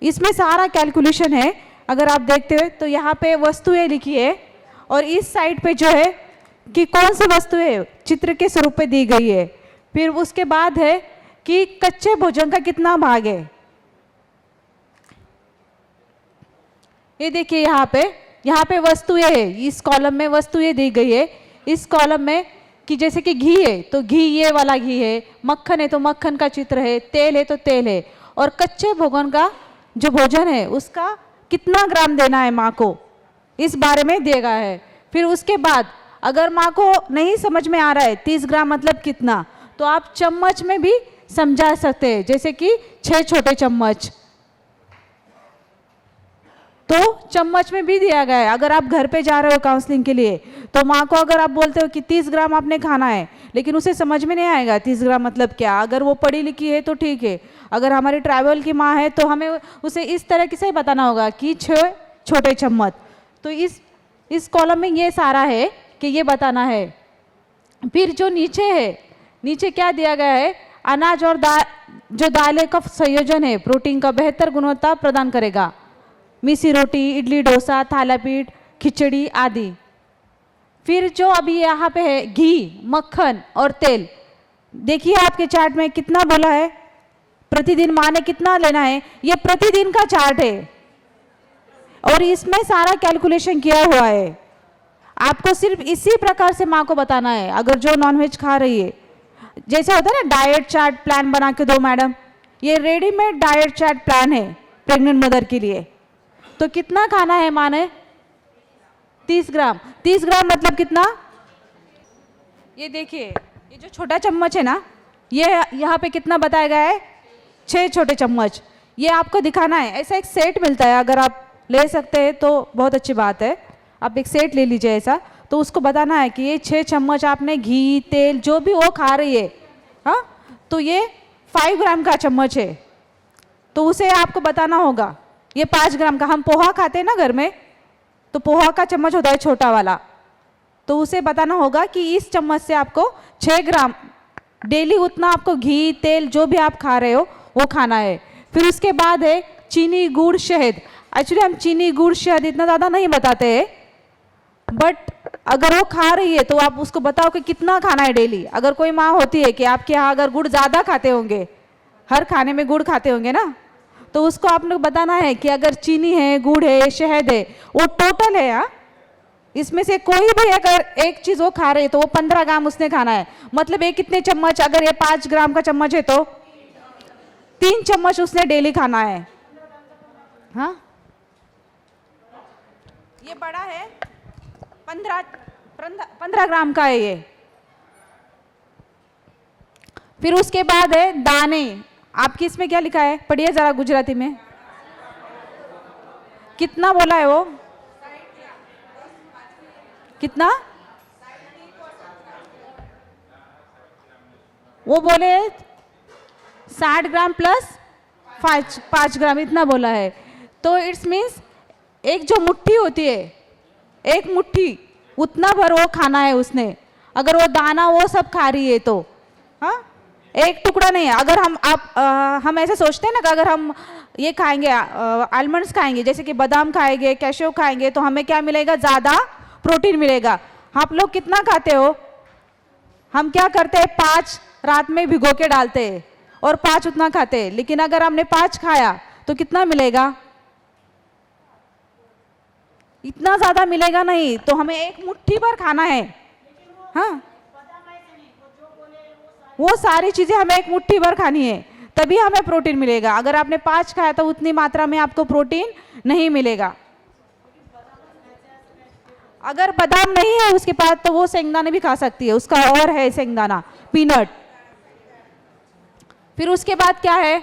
इसमें सारा कैलकुलेशन है। अगर आप देखते हो तो यहाँ पे वस्तुएं लिखी है और इस साइड पे जो है कि कौन सी वस्तुएं चित्र के स्वरूप पे दी गई है। फिर उसके बाद है कि कच्चे भोजन का कितना भाग है। ये देखिए यहाँ पे वस्तुएं है, इस कॉलम में वस्तुएं दी गई है। इस कॉलम में कि जैसे कि घी है तो घी, ये वाला घी है, मक्खन है तो मक्खन का चित्र है, तेल है तो तेल है, और कच्चे भोजन का जो भोजन है उसका कितना ग्राम देना है माँ को, इस बारे में दिया गया है। फिर उसके बाद अगर माँ को नहीं समझ में आ रहा है 30 ग्राम मतलब कितना, तो आप चम्मच में भी समझा सकते हैं, जैसे कि 6 छोटे चम्मच, तो चम्मच में भी दिया गया है। अगर आप घर पे जा रहे हो काउंसलिंग के लिए, तो माँ को अगर आप बोलते हो कि 30 ग्राम आपने खाना है, लेकिन उसे समझ में नहीं आएगा 30 ग्राम मतलब क्या। अगर वो पढ़ी लिखी है तो ठीक है, अगर हमारी ट्राइबल की माँ है तो हमें उसे इस तरह से बताना होगा कि 6 छोटे चम्मच। तो इस कॉलम में ये सारा है कि ये बताना है। फिर जो नीचे है, नीचे क्या दिया गया है, अनाज और जो दालें का संयोजन है प्रोटीन का बेहतर गुणवत्ता प्रदान करेगा। मिसी रोटी, इडली, डोसा, थालापीठ, खिचड़ी आदि। फिर जो अभी यहाँ पे है घी, मक्खन और तेल, देखिए आपके चार्ट में कितना बोला है, प्रतिदिन माँ ने कितना लेना है, ये प्रतिदिन का चार्ट है और इसमें सारा कैलकुलेशन किया हुआ है। आपको सिर्फ इसी प्रकार से माँ को बताना है। अगर जो नॉनवेज खा रही है, जैसे होता है ना डाइट चार्ट प्लान बना के दो मैडम, ये रेडीमेड डाइट चार्ट प्लान है प्रेग्नेंट मदर के लिए। तो कितना खाना है माँ ने, 30 ग्राम। 30 ग्राम मतलब कितना, ये देखिए ये जो छोटा चम्मच है ना, ये यहाँ पे कितना बताया गया है, 6 छोटे चम्मच। ये आपको दिखाना है। ऐसा एक सेट मिलता है, अगर आप ले सकते हैं तो बहुत अच्छी बात है, आप एक सेट ले लीजिए ऐसा। तो उसको बताना है कि ये 6 चम्मच आपने घी, तेल जो भी वो खा रही है, हाँ, तो ये 5 ग्राम का चम्मच है। तो उसे आपको बताना होगा ये 5 ग्राम का। हम पोहा खाते हैं ना घर में, तो पोहा का चम्मच होता है छोटा वाला, तो उसे बताना होगा कि इस चम्मच से आपको 6 ग्राम डेली उतना आपको घी, तेल जो भी आप खा रहे हो वो खाना है। फिर उसके बाद है चीनी, गुड़, शहद। एक्चुअली हम चीनी, गुड़, शहद इतना ज़्यादा नहीं बताते हैं, बट अगर वो खा रही है तो आप उसको बताओ कि कितना खाना है डेली। अगर कोई माँ होती है कि आपके यहाँ अगर गुड़ ज़्यादा खाते होंगे, हर खाने में गुड़ खाते होंगे ना, तो उसको आपने बताना है कि अगर चीनी है, गुड़ है, शहद है, वो टोटल है, हाँ, इसमें से कोई भी अगर एक चीज़ वो खा रहे तो वो 15 ग्राम उसने खाना है। मतलब ये कितने चम्मच, अगर ये 5 ग्राम का चम्मच है तो 3 चम्मच उसने डेली खाना है। हाँ, ये बड़ा है, 15 ग्राम का है ये। फिर उसके बाद है दाने। आपकी इसमें क्या लिखा है, पढ़िए जरा गुजराती में, कितना बोला है वो, कितना, वो बोले 60 ग्राम प्लस 5 ग्राम, इतना बोला है। तो इट्स मीन्स एक जो मुट्ठी होती है, एक मुट्ठी उतना भर वो खाना है उसने। अगर वो दाना वो सब खा रही है तो, हाँ, एक टुकड़ा नहीं है। अगर हम ऐसे सोचते हैं ना कि अगर हम ये खाएंगे, आलमंड्स खाएंगे, जैसे कि बादाम खाएंगे, कैशू खाएंगे, तो हमें क्या मिलेगा, ज़्यादा प्रोटीन मिलेगा। आप लोग कितना खाते हो, हम क्या करते हैं, 5 रात में भिगो के डालते हैं और 5 उतना खाते हैं। लेकिन अगर हमने 5 खाया तो कितना मिलेगा, इतना ज़्यादा मिलेगा नहीं। तो हमें एक मुट्ठी भर खाना है, हाँ, वो सारी चीज़ें हमें एक मुट्ठी भर खानी है, तभी हमें प्रोटीन मिलेगा। अगर आपने 5 खाया तो उतनी मात्रा में आपको प्रोटीन नहीं मिलेगा। अगर बादाम नहीं है उसके पास तो वो सेंगदाने भी खा सकती है, उसका और है सेंगदाना, पीनट। फिर उसके बाद क्या है,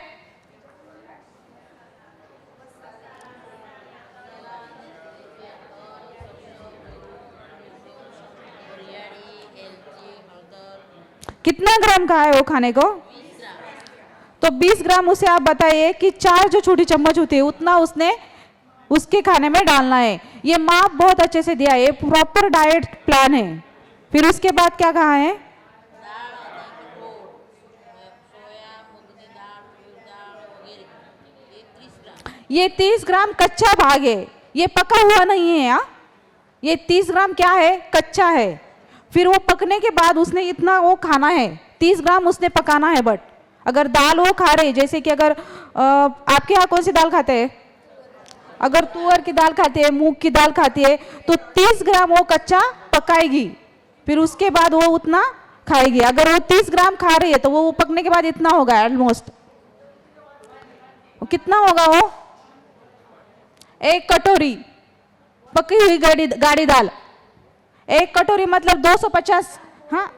कितना ग्राम का है वो खाने को, तो 20 ग्राम उसे आप बताइए कि 4 जो छोटी चम्मच होती है उतना उसने उसके खाने में डालना है। ये माप बहुत अच्छे से दिया है, ये प्रॉपर डाइट प्लान है। फिर उसके बाद क्या कहा है, ये 30 ग्राम कच्चा भाग है, ये पका हुआ नहीं है। यहाँ ये 30 ग्राम क्या है, कच्चा है। फिर वो पकने के बाद उसने इतना वो खाना है, 30 ग्राम उसने पकाना है। बट अगर दाल वो खा रहे, जैसे कि अगर आपके यहाँ कौन सी दाल खाते हैं, अगर तुअर की दाल खाती है, मूंग की दाल खाती है, तो 30 ग्राम वो कच्चा पकाएगी, फिर उसके बाद वो उतना खाएगी। अगर वो 30 ग्राम खा रही है तो वो पकने के बाद इतना होगा ऑलमोस्ट, कितना होगा वो, 1 कटोरी पकी हुई गाढ़ी दाल, एक कटोरी मतलब 250, हाँ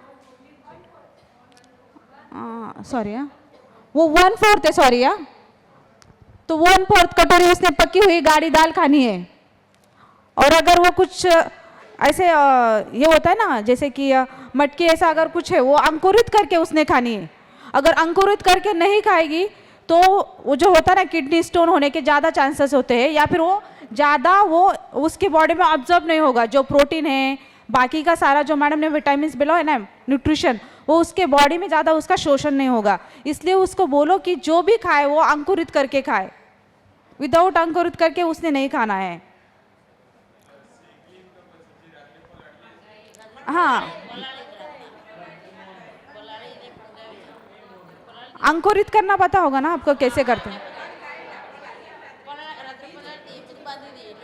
सॉरी, हाँ वो 1/4 है, सॉरी, हाँ तो 1/4 कटोरी उसने पकी हुई गाढ़ी दाल खानी है। और अगर वो कुछ ऐसे ये होता है ना, जैसे कि मटकी ऐसा अगर कुछ है, वो अंकुरित करके उसने खानी है। अगर अंकुरित करके नहीं खाएगी तो वो जो होता है ना, किडनी स्टोन होने के ज़्यादा चांसेस होते हैं, या फिर वो ज़्यादा वो उसके बॉडी में ऑब्जर्व नहीं होगा। जो प्रोटीन है, बाकी का सारा जो मैडम ने विटामिन बिलो है ना, न्यूट्रिशन, वो उसके बॉडी में ज़्यादा उसका शोषण नहीं होगा। इसलिए उसको बोलो कि जो भी खाए वो अंकुरित करके खाए, विदाउट अंकुरित करके उसने नहीं खाना है। हाँ, अंकुरित करना पता होगा ना आपको कैसे करते हैं।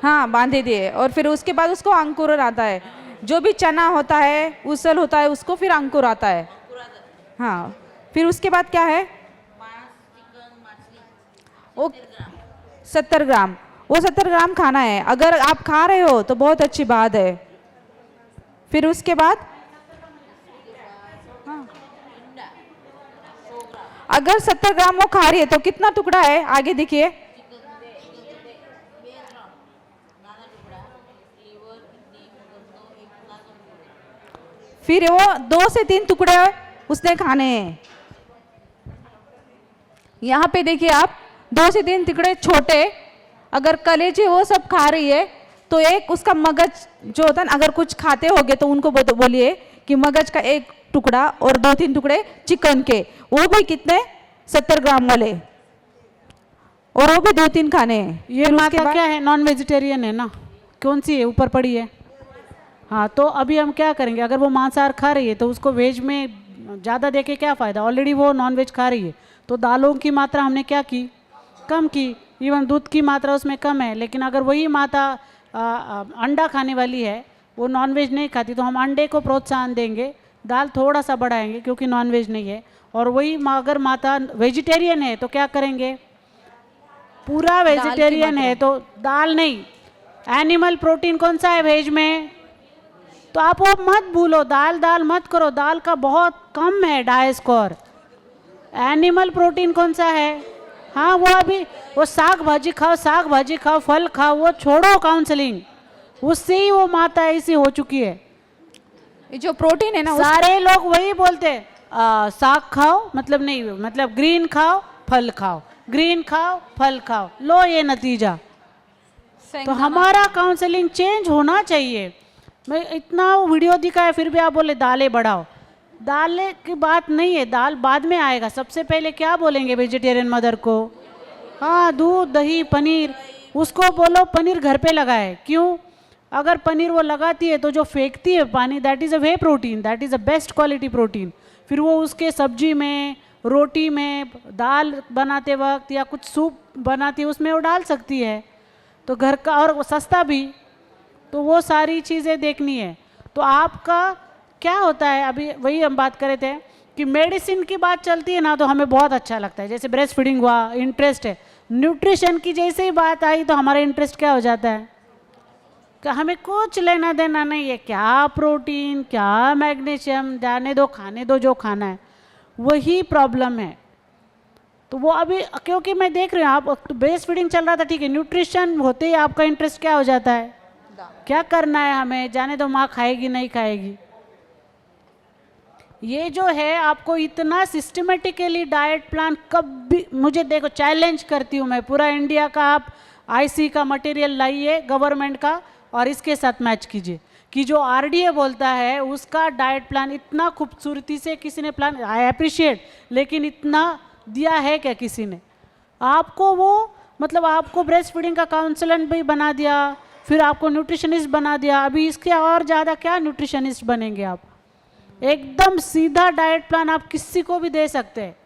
हाँ, बांधे दिए और फिर उसके बाद उसको अंकुर आता है। जो भी चना होता है, उसल होता है, उसको फिर अंकुर आता है। हाँ, फिर उसके बाद क्या है, वो 70 ग्राम, वो 70 ग्राम खाना है। अगर आप खा रहे हो तो बहुत अच्छी बात है। फिर उसके बाद हाँ, अगर 70 ग्राम वो खा रही है तो कितना टुकड़ा है, आगे देखिए। फिर वो 2 से 3 टुकड़े उसने खाने हैं। यहाँ पे देखिए आप, 2 से 3 टुकड़े छोटे। अगर कलेजे वो सब खा रही है तो एक उसका मगज जो होता है ना, अगर कुछ खाते होगे तो उनको बोलिए कि मगज का एक टुकड़ा और 2-3 टुकड़े चिकन के, वो भी कितने, 70 ग्राम वाले, और वो भी 2-3 खाने हैं। ये माता क्या है, नॉन वेजिटेरियन है ना, कौन सी है, ऊपर पड़ी है। हाँ, तो अभी हम क्या करेंगे, अगर वो मांसाहार खा रही है तो उसको वेज में ज़्यादा देके क्या फ़ायदा, ऑलरेडी वो नॉन वेज खा रही है। तो दालों की मात्रा हमने क्या की, कम की। इवन दूध की मात्रा उसमें कम है। लेकिन अगर वही माता अंडा खाने वाली है, वो नॉन वेज नहीं खाती, तो हम अंडे को प्रोत्साहन देंगे, दाल थोड़ा सा बढ़ाएंगे क्योंकि नॉन वेज नहीं है। और वही अगर माता वेजिटेरियन है तो क्या करेंगे, पूरा वेजिटेरियन है तो दाल नहीं, एनिमल प्रोटीन कौन सा है वेज में, तो आप वो मत भूलो, दाल दाल मत करो, दाल का बहुत कम है डाई स्कोर। एनिमल प्रोटीन कौन सा है, हाँ वो अभी वो साग भाजी खाओ, साग भाजी खाओ, फल खाओ, वो छोड़ो काउंसलिंग, उससे ही वो माता ऐसी हो चुकी है। ये जो प्रोटीन है ना, सारे लोग वही बोलते हैं, साग खाओ, मतलब नहीं, मतलब ग्रीन खाओ फल खाओ, ग्रीन खाओ फल खाओ, लो ये नतीजा। तो हमारा काउंसलिंग चेंज होना चाहिए। मैं इतना वीडियो दिखाया फिर भी आप बोले दालें बढ़ाओ, दालें की बात नहीं है, दाल बाद में आएगा। सबसे पहले क्या बोलेंगे वेजिटेरियन मदर को, हाँ दूध दही पनीर, उसको बोलो पनीर घर पे लगाए। क्यों, अगर पनीर वो लगाती है तो जो फेंकती है पानी, that is a way protein, that is a best quality protein. फिर वो उसके सब्जी में, रोटी में, दाल बनाते वक्त या कुछ सूप बनाती है उसमें वो डाल सकती है, तो घर का, और सस्ता भी। तो वो सारी चीज़ें देखनी है। तो आपका क्या होता है, अभी वही हम बात कर रहे थे कि मेडिसिन की बात चलती है ना तो हमें बहुत अच्छा लगता है, जैसे ब्रेस्ट फीडिंग हुआ, इंटरेस्ट है। न्यूट्रिशन की जैसे ही बात आई तो हमारा इंटरेस्ट क्या हो जाता है कि हमें कुछ लेना देना नहीं है, क्या प्रोटीन क्या मैग्नीशियम, जाने दो, खाने दो जो खाना है। वही प्रॉब्लम है। तो वो अभी क्योंकि मैं देख रही हूँ आप ब्रेस्ट फीडिंग चल रहा था, ठीक है, न्यूट्रिशन होते ही आपका इंटरेस्ट क्या हो जाता है, क्या करना है हमें, जाने दो माँ खाएगी नहीं खाएगी। ये जो है आपको इतना सिस्टमेटिकली डाइट प्लान कभी, मुझे देखो चैलेंज करती हूँ मैं, पूरा इंडिया का आप आईसी का मटेरियल लाइए गवर्नमेंट का और इसके साथ मैच कीजिए कि जो आरडीए बोलता है उसका डाइट प्लान इतना खूबसूरती से किसी ने प्लान, आई अप्रिशिएट, लेकिन इतना दिया है क्या किसी ने आपको, वो मतलब आपको ब्रेस्ट फीडिंग का काउंसलेंट भी बना दिया, फिर आपको न्यूट्रिशनिस्ट बना दिया, अभी इसके और ज़्यादा क्या न्यूट्रिशनिस्ट बनेंगे आप। एकदम सीधा डाइट प्लान आप किसी को भी दे सकते हैं।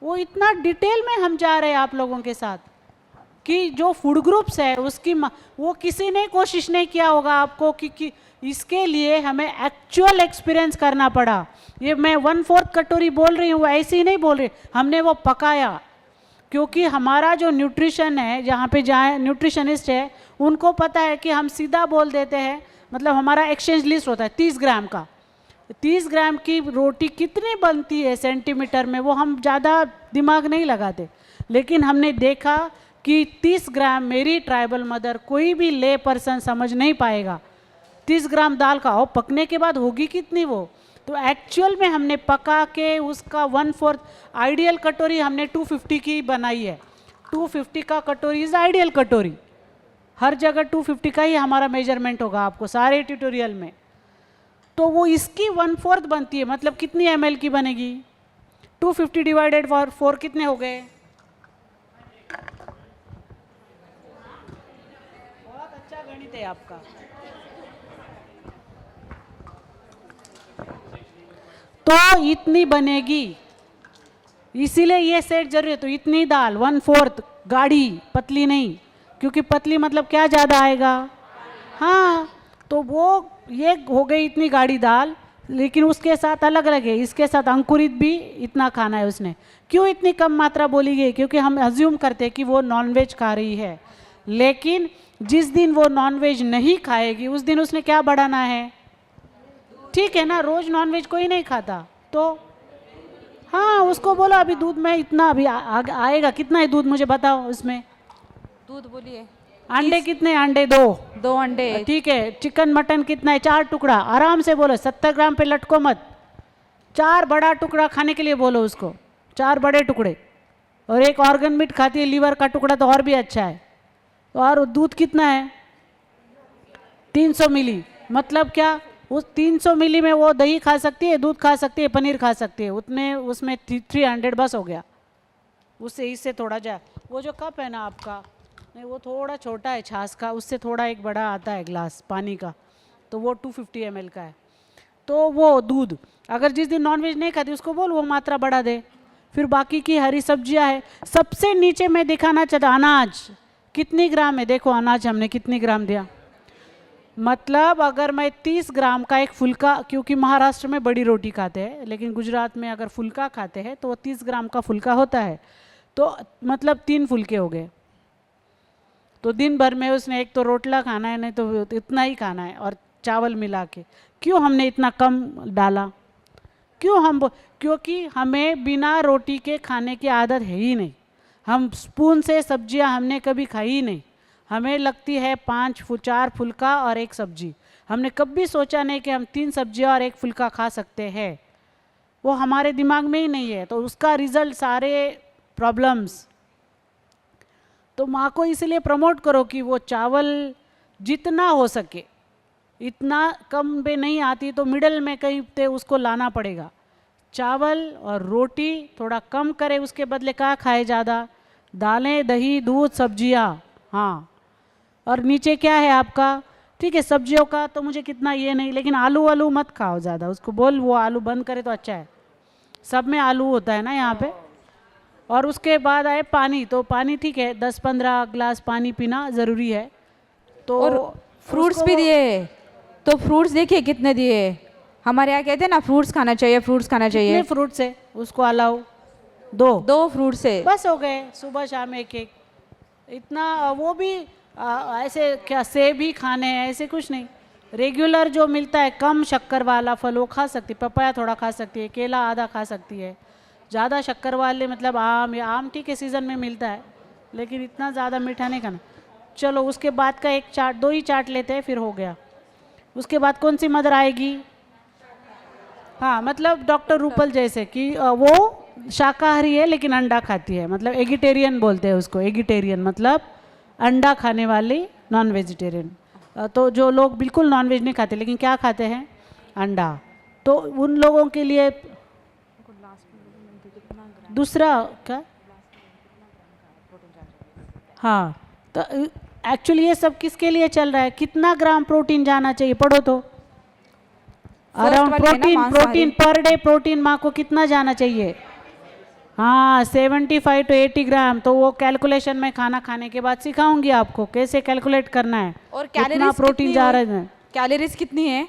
वो इतना डिटेल में हम जा रहे हैं आप लोगों के साथ कि जो फूड ग्रुप्स है उसकी वो किसी ने कोशिश नहीं किया होगा आपको कि इसके लिए हमें एक्चुअल एक्सपीरियंस करना पड़ा। ये मैं 1/4 कटोरी बोल रही हूँ, ऐसे ही नहीं बोल रही, हमने वो पकाया, क्योंकि हमारा जो न्यूट्रिशन है, जहाँ पे जहाँ न्यूट्रिशनिस्ट है उनको पता है कि हम सीधा बोल देते हैं, मतलब हमारा एक्सचेंज लिस्ट होता है 30 ग्राम का। 30 ग्राम की रोटी कितनी बनती है सेंटीमीटर में, वो हम ज़्यादा दिमाग नहीं लगाते। लेकिन हमने देखा कि 30 ग्राम मेरी ट्राइबल मदर, कोई भी ले पर्सन समझ नहीं पाएगा। 30 ग्राम दाल खाओ, पकने के बाद होगी कितनी वो। तो एक्चुअल में हमने पका के उसका 1/4 आइडियल कटोरी हमने 250 की बनाई है। 250 का कटोरी इज़ आइडियल कटोरी। हर जगह 250 का ही हमारा मेजरमेंट होगा आपको सारे ट्यूटोरियल में। तो वो इसकी 1/4 बनती है, मतलब कितनी ml की बनेगी। 250 डिवाइडेड 4 कितने हो गए। बहुत अच्छा गणित है आपका। तो इतनी बनेगी, इसीलिए ये सेट जरूरी है। तो इतनी दाल 1/4 गाढ़ी, पतली नहीं, क्योंकि पतली मतलब क्या ज़्यादा आएगा। हाँ, तो वो ये हो गई इतनी गाढ़ी दाल, लेकिन उसके साथ अलग अलग है। इसके साथ अंकुरित भी इतना खाना है उसने। क्यों इतनी कम मात्रा बोली गई, क्योंकि हम अज्यूम करते हैं कि वो नॉनवेज खा रही है। लेकिन जिस दिन वो नॉनवेज नहीं खाएगी उस दिन उसने क्या बढ़ाना है। ठीक है ना, रोज नॉनवेज कोई नहीं खाता, तो हाँ उसको बोलो अभी दूध में इतना अभी आएगा। कितना है दूध मुझे बताओ उसमें। दूध बोलिए। अंडे कितने, अंडे 2 अंडे। ठीक है। चिकन मटन कितना है, 4 टुकड़ा। आराम से बोलो, 70 ग्राम पे लटको मत। 4 बड़ा टुकड़ा खाने के लिए बोलो उसको, 4 बड़े टुकड़े। और एक ऑर्गन मीट खाती है, लीवर का टुकड़ा, तो और भी अच्छा है। और दूध कितना है, 300 मिली। मतलब क्या, उस 300 मिली में वो दही खा सकती है, दूध खा सकती है, पनीर खा सकती है। उतने उसमें 300 बस हो गया। उससे इससे थोड़ा जा, वो जो कप है ना आपका, नहीं वो थोड़ा छोटा है छाछ का, उससे थोड़ा एक बड़ा आता है ग्लास पानी का, तो वो 250 ml का है। तो वो दूध, अगर जिस दिन नॉनवेज नहीं खाती उसको बोल वो मात्रा बढ़ा दे। फिर बाकी की हरी सब्जियां है। सबसे नीचे मैं दिखाना चाहता, अनाज कितनी ग्राम है। देखो अनाज हमने कितनी ग्राम दिया। मतलब अगर मैं 30 ग्राम का एक फुल्का, क्योंकि महाराष्ट्र में बड़ी रोटी खाते हैं, लेकिन गुजरात में अगर फुल्का खाते हैं तो वो 30 ग्राम का फुल्का होता है। तो मतलब 3 फुल्के हो गए। तो दिन भर में उसने एक तो रोटला खाना है, नहीं तो इतना ही खाना है, और चावल मिला के। क्यों हमने इतना कम डाला, क्योंकि हमें बिना रोटी के खाने की आदत है ही नहीं। हम स्पून से सब्जियां हमने कभी खाई ही नहीं। हमें लगती है 4 फुल्का और 1 सब्जी। हमने कभी सोचा नहीं कि हम 3 सब्जियां और 1 फुल्का खा सकते हैं। वो हमारे दिमाग में ही नहीं है। तो उसका रिजल्ट सारे प्रॉब्लम्स। तो माँ को इसलिए प्रमोट करो कि वो चावल जितना हो सके, इतना कम में नहीं आती तो मिडल में कहीं पे उसको लाना पड़ेगा। चावल और रोटी थोड़ा कम करे, उसके बदले क्या खाए ज़्यादा, दालें, दही, दूध, सब्जियाँ। हाँ, और नीचे क्या है आपका, ठीक है सब्जियों का तो मुझे कितना ये नहीं, लेकिन आलू मत खाओ ज़्यादा। उसको बोल वो आलू बंद करे तो अच्छा है। सब में आलू होता है ना यहाँ पे। और उसके बाद आए पानी, तो पानी ठीक है 10-15 ग्लास पानी पीना ज़रूरी है। तो और फ्रूट्स भी दिए, तो फ्रूट्स देखिए कितने दिए। हमारे यहाँ कहते हैं ना फ्रूट्स खाना चाहिए, फ्रूट्स खाना चाहिए। कितने फ्रूट्स है उसको अलाउ, 2 फ्रूट्स है बस हो गए, सुबह शाम एक इतना। वो भी ऐसे क्या सेब ही खाने हैं ऐसे कुछ नहीं। रेगुलर जो मिलता है कम शक्कर वाला फल वो खा सकती है, पपाया थोड़ा खा सकती है, केला आधा खा सकती है। ज़्यादा शक्कर वाले मतलब आम ठीक है सीज़न में मिलता है, लेकिन इतना ज़्यादा मीठा नहीं खाना। चलो उसके बाद का एक चाट, 2 ही चाट लेते हैं फिर हो गया। उसके बाद कौन सी मदर आएगी, हाँ मतलब डॉक्टर रूपल जैसे कि वो शाकाहारी है लेकिन अंडा खाती है, मतलब एगिटेरियन बोलते हैं उसको। एगिटेरियन मतलब अंडा खाने वाली, नॉन वेजिटेरियन। तो जो लोग बिल्कुल नॉन वेज नहीं खाते लेकिन क्या खाते हैं, अंडा, तो उन लोगों के लिए दूसरा क्या, हाँ। तो एक्चुअली ये सब किसके लिए चल रहा है, कितना ग्राम प्रोटीन जाना चाहिए, पढ़ो तो। Around protein per day protein माँ को कितना जाना चाहिए, हाँ 75 to 80 ग्राम। तो वो कैलकुलेशन में खाना खाने के बाद सिखाऊंगी आपको कैसे कैलकुलेट करना है और कितना प्रोटीन जा रहा है। कैलोरीज कितनी है,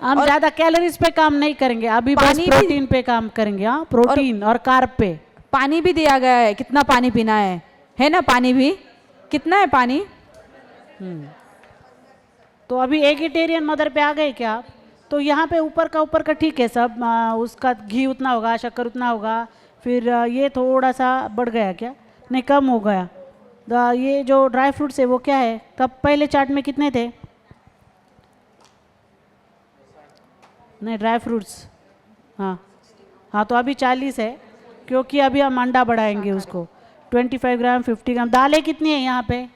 हम ज़्यादा कैलोरीज पे काम नहीं करेंगे अभी, बस प्रोटीन पे काम करेंगे। हाँ प्रोटीन और कार्ब पे। पानी भी दिया गया है, कितना पानी पीना है ना, पानी भी कितना है पानी। तो अभी एगिटेरियन मदर पे आ गए क्या आप? तो यहाँ पे ऊपर का ठीक है सब, उसका घी उतना होगा, शक्कर उतना होगा, फिर ये थोड़ा सा बढ़ गया क्या? नहीं, कम हो गया। ये जो ड्राई फ्रूट्स है वो क्या है? तब पहले चार्ट में कितने थे? नहीं, ड्राई फ्रूट्स, हाँ हाँ, तो अभी 40 है, क्योंकि अभी हम अंडा बढ़ाएंगे उसको। 25 ग्राम, 50 ग्राम। दालें कितनी है यहाँ पे?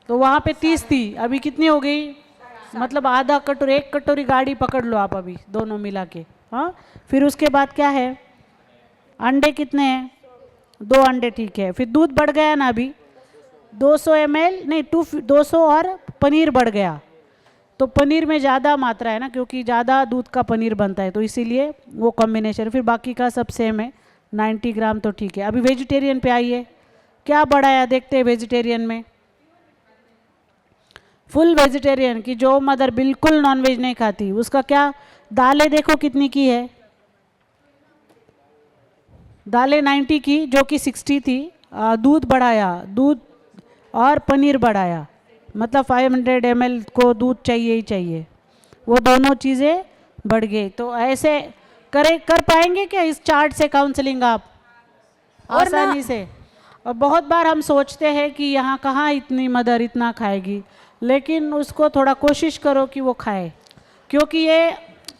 तो वहाँ पे 30 थी, अभी कितनी हो गई? मतलब आधा कटोरी, 1 कटोरी गाड़ी पकड़ लो आप अभी दोनों मिला के। हाँ, फिर उसके बाद क्या है? अंडे कितने हैं? 2 अंडे, ठीक है। फिर दूध बढ़ गया ना अभी 200 ml, नहीं 200, और पनीर बढ़ गया। तो पनीर में ज़्यादा मात्रा है ना, क्योंकि ज़्यादा दूध का पनीर बनता है, तो इसीलिए वो कॉम्बिनेशन। फिर बाकी का सब सेम है, 90 ग्राम, तो ठीक है। अभी वेजिटेरियन पे आइए, क्या बढ़ाया देखते हैं वेजिटेरियन में। फुल वेजिटेरियन की जो मदर बिल्कुल नॉनवेज नहीं खाती, उसका क्या? दालें देखो कितनी की है, दालें 90 की, जो कि 60 थी। दूध बढ़ाया, दूध और पनीर बढ़ाया, मतलब 500 ml को दूध चाहिए ही चाहिए, वो दोनों चीज़ें बढ़ गई। तो ऐसे कर पाएंगे क्या इस चार्ट से काउंसलिंग आप और ना- आसानी से? और बहुत बार हम सोचते हैं कि यहाँ कहाँ इतनी मदर इतना खाएगी, लेकिन उसको थोड़ा कोशिश करो कि वो खाए, क्योंकि ये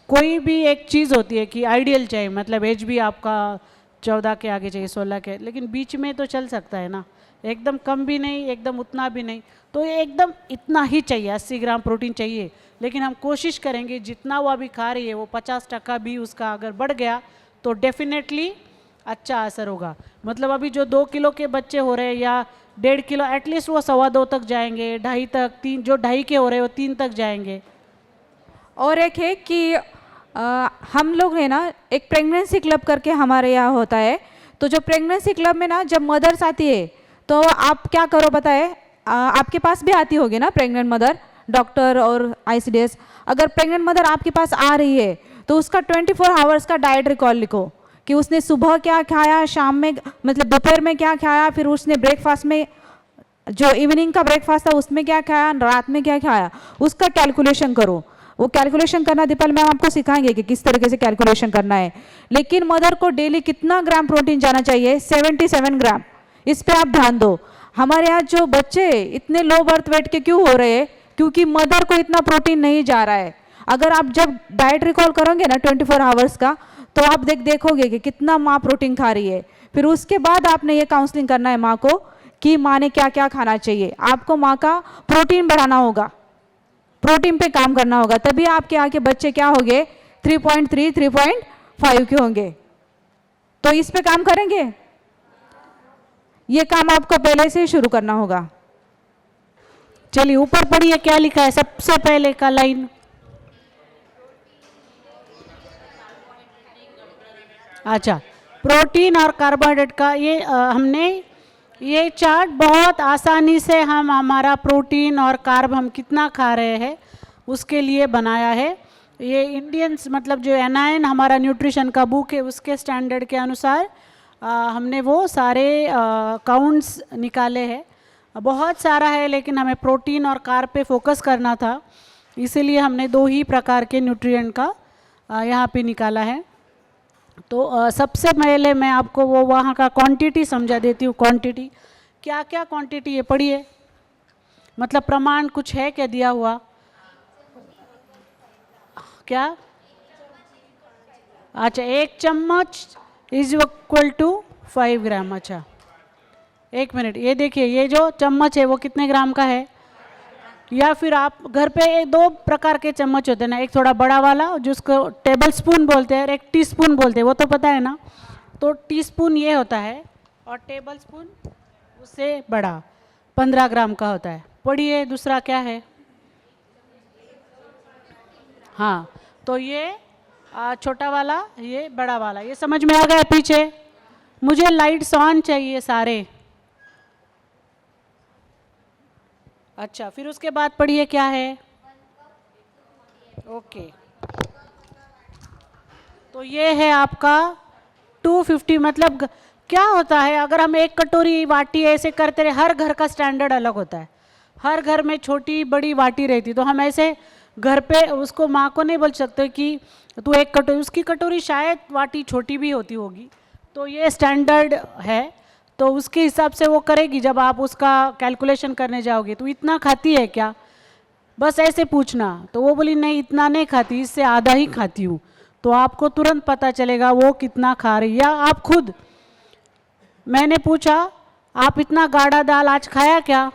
कोई भी एक चीज़ होती है कि आइडियल चाहिए, मतलब एज भी आपका 14 के आगे चाहिए, 16 के, लेकिन बीच में तो चल सकता है ना, एकदम कम भी नहीं, एकदम उतना भी नहीं। तो ये एकदम इतना ही चाहिए, 80 ग्राम प्रोटीन चाहिए, लेकिन हम कोशिश करेंगे जितना वो अभी खा रही है वो 50% भी उसका अगर बढ़ गया तो डेफिनेटली अच्छा असर होगा। मतलब अभी जो 2 किलो के बच्चे हो रहे हैं या 1.5 किलो, एटलीस्ट वो 2.25 तक जाएंगे, 2.5 तक, 3 जो 2.5 के हो रहे हैं वो 3 तक जाएंगे। और एक है कि हम लोग है ना, एक प्रेगनेंसी क्लब करके हमारे यहाँ होता है। तो जो प्रेगनेंसी क्लब में ना जब मदर्स आती है तो आप क्या करो बताए, आपके पास भी आती होगी ना प्रेग्नेंट मदर, डॉक्टर और ICDS। अगर प्रेग्नेंट मदर आपके पास आ रही है तो उसका 24 आवर्स का डाइट रिकॉर्ड लिखो कि उसने सुबह क्या खाया, शाम में मतलब दोपहर में क्या खाया, फिर उसने ब्रेकफास्ट में जो इवनिंग का ब्रेकफास्ट था उसमें क्या खाया, रात में क्या खाया, उसका कैलकुलेशन करो। वो कैलकुलेशन करना दीपल मैम आपको सिखाएंगे कि किस तरीके से कैलकुलेशन करना है। लेकिन मदर को डेली कितना ग्राम प्रोटीन जाना चाहिए? 77 ग्राम। इस पे आप ध्यान दो। हमारे यहाँ जो बच्चे इतने लो बर्थ वेट के क्यों हो रहे हैं? क्योंकि मदर को इतना प्रोटीन नहीं जा रहा है। अगर आप जब डाइट रिकॉल करोगे ना 24 आवर्स का, तो आप देखोगे कि कितना माँ प्रोटीन खा रही है। फिर उसके बाद आपने ये काउंसलिंग करना है माँ को कि माँ ने क्या क्या खाना चाहिए। आपको माँ का प्रोटीन बढ़ाना होगा, प्रोटीन पे काम करना होगा, तभी आपके यहाँ के बच्चे क्या होंगे? 3.3, 3.5 के होंगे। तो इस पे काम करेंगे, ये काम आपको पहले से ही शुरू करना होगा। चलिए ऊपर पढ़िए क्या लिखा है सबसे पहले का लाइन। अच्छा, प्रोटीन और कार्बोहाइड्रेट का ये हमने ये चार्ट बहुत आसानी से हम हमारा प्रोटीन और कार्ब हम कितना खा रहे हैं उसके लिए बनाया है। ये इंडियंस मतलब जो NIN हमारा न्यूट्रिशन का बुक है उसके स्टैंडर्ड के अनुसार हमने वो सारे काउंट्स निकाले हैं। बहुत सारा है लेकिन हमें प्रोटीन और कार्ब पे फोकस करना था, इसीलिए हमने 2 ही प्रकार के न्यूट्रिएंट का यहाँ पे निकाला है। तो सबसे पहले मैं आपको वो वहाँ का क्वांटिटी समझा देती हूँ। क्वांटिटी क्या क्या क्वांटिटी है पढ़िए, मतलब प्रमाण कुछ है क्या दिया हुआ? क्या? अच्छा, 1 चम्मच इज इक्वल टू 5 ग्राम। अच्छा, 1 मिनट, ये देखिए ये जो चम्मच है वो कितने ग्राम का है? या फिर आप घर पे 2 प्रकार के चम्मच होते हैं ना, एक थोड़ा बड़ा वाला जिसको टेबल स्पून बोलते हैं और एक टीस्पून बोलते हैं, वो तो पता है ना। तो टीस्पून ये होता है और टेबल स्पून उससे बड़ा 15 ग्राम का होता है। पढ़िए दूसरा क्या है? हाँ, तो ये छोटा वाला, ये बड़ा वाला, ये समझ में आ गया पीछे? मुझे लाइट्स ऑन चाहिए सारे। अच्छा, फिर उसके बाद पढ़िए क्या है? ओके, तो ये है आपका 250, मतलब क्या होता है, अगर हम एक कटोरी वाटी ऐसे करते रहे, हर घर का स्टैंडर्ड अलग होता है, हर घर में छोटी बड़ी वाटी रहती, तो हम ऐसे घर पे उसको माँ को नहीं बोल सकते कि तू एक कटोरी, उसकी कटोरी शायद वाटी छोटी भी होती होगी, तो ये स्टैंडर्ड है, तो उसके हिसाब से वो करेगी। जब आप उसका कैलकुलेशन करने जाओगे तो इतना खाती है क्या, बस ऐसे पूछना, तो वो बोली नहीं इतना नहीं खाती, इससे आधा ही खाती हूँ, तो आपको तुरंत पता चलेगा वो कितना खा रही है। या आप खुद, मैंने पूछा आप इतना गाढ़ा दाल आज खाया क्या,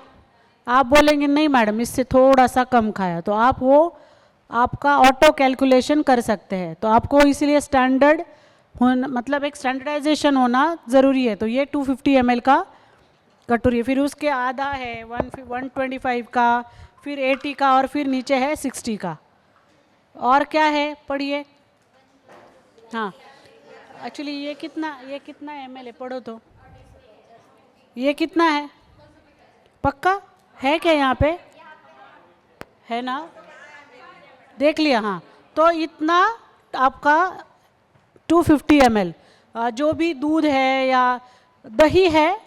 आप बोलेंगे नहीं मैडम इससे थोड़ा सा कम खाया, तो आप वो आपका ऑटो कैलकुलेशन कर सकते हैं। तो आपको इसलिए स्टैंडर्ड होना, मतलब एक स्टैंडर्डाइजेशन होना ज़रूरी है। तो ये 250 ml का कटोरी है, फिर उसके आधा है 125 का, फिर 80 का, और फिर नीचे है 60 का। और क्या है पढ़िए। हाँ एक्चुअली ये कितना ml है, पढ़ो तो, ये कितना है, पक्का है क्या यहाँ पे, है ना, देख लिया। हाँ तो इतना आपका 250 ml। जो भी दूध है या दही है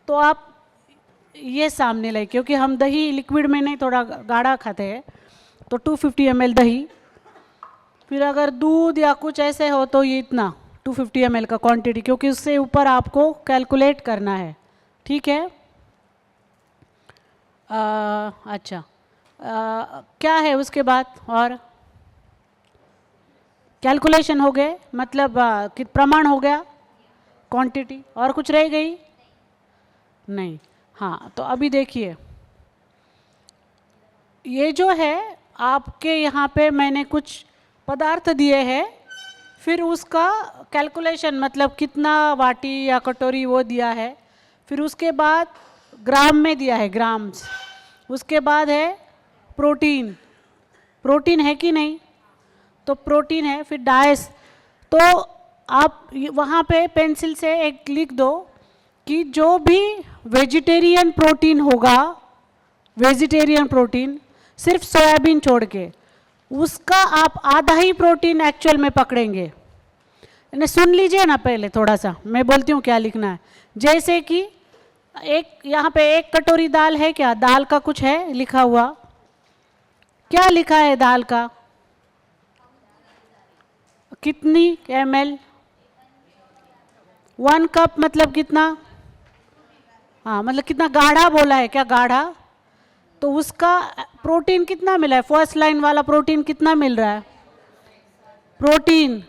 तो आप ये सामने लाइए, क्योंकि हम दही लिक्विड में नहीं, थोड़ा गाढ़ा खाते हैं, तो 250 ml दही। फिर अगर दूध या कुछ ऐसे हो तो ये इतना 250 ml का क्वांटिटी, क्योंकि उससे ऊपर आपको कैलकुलेट करना है, ठीक है। अच्छा, क्या है उसके बाद, और कैलकुलेशन हो गए, मतलब कि प्रमाण हो गया, क्वांटिटी, और कुछ रह गई नहीं। हाँ तो अभी देखिए, ये जो है आपके यहाँ पे मैंने कुछ पदार्थ दिए हैं, फिर उसका कैलकुलेशन मतलब कितना वाटी या कटोरी वो दिया है, फिर उसके बाद ग्राम में दिया है, ग्राम्स, उसके बाद है प्रोटीन, प्रोटीन है कि नहीं, तो प्रोटीन है, फिर डाइस। तो आप वहाँ पे पेंसिल से एक लिख दो कि जो भी वेजिटेरियन प्रोटीन होगा, वेजिटेरियन प्रोटीन सिर्फ सोयाबीन छोड़ के, उसका आप आधा ही प्रोटीन एक्चुअल में पकड़ेंगे। इन्हें सुन लीजिए ना पहले थोड़ा सा, मैं बोलती हूँ क्या लिखना है। जैसे कि एक यहाँ पे एक कटोरी दाल है, क्या दाल का कुछ है लिखा हुआ, क्या लिखा है दाल का, कितनी ml, 1 कप मतलब कितना, हाँ मतलब कितना गाढ़ा बोला है क्या, गाढ़ा, तो उसका प्रोटीन कितना मिला है, फर्स्ट लाइन वाला प्रोटीन कितना मिल रहा है, प्रोटीन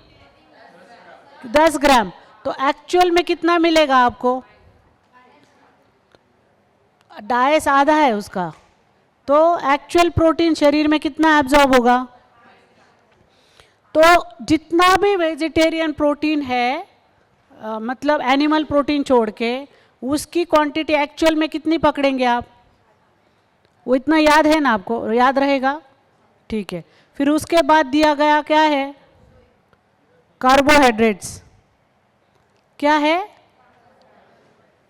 10 ग्राम, तो एक्चुअल में कितना मिलेगा आपको, डाइस आधा है उसका, तो एक्चुअल प्रोटीन शरीर में कितना एब्जॉर्ब होगा। तो जितना भी वेजिटेरियन प्रोटीन है, मतलब एनिमल प्रोटीन छोड़ के, उसकी क्वांटिटी एक्चुअल में कितनी पकड़ेंगे आप, वो इतना याद है ना, आपको याद रहेगा, ठीक है। फिर उसके बाद दिया गया क्या है, कार्बोहाइड्रेट्स, क्या है,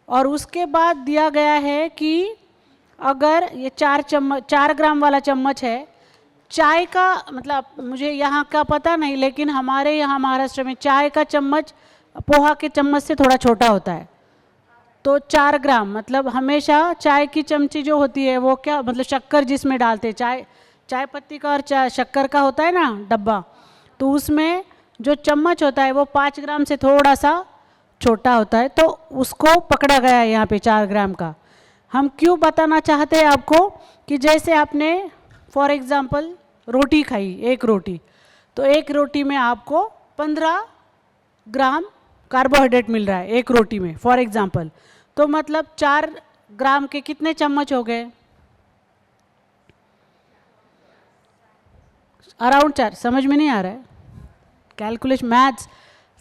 और उसके बाद दिया गया है कि अगर ये 4 ग्राम वाला चम्मच है, चाय का मतलब मुझे यहाँ का पता नहीं, लेकिन हमारे यहाँ महाराष्ट्र में चाय का चम्मच पोहा के चम्मच से थोड़ा छोटा होता है, तो 4 ग्राम मतलब हमेशा चाय की चमची जो होती है वो क्या मतलब शक्कर जिसमें डालते हैं, चाय पत्ती का और शक्कर का होता है ना डब्बा, तो उसमें जो चम्मच होता है वो 5 ग्राम से थोड़ा सा छोटा होता है, तो उसको पकड़ा गया है यहाँ पे 4 ग्राम का। हम क्यों बताना चाहते हैं आपको कि जैसे आपने फॉर एग्जांपल रोटी खाई, एक रोटी, तो एक रोटी में आपको 15 ग्राम कार्बोहाइड्रेट मिल रहा है एक रोटी में फॉर एग्जांपल, तो मतलब 4 ग्राम के कितने चम्मच हो गए, अराउंड 4, समझ में नहीं आ रहा है कैलकुलेशन मैथ्स,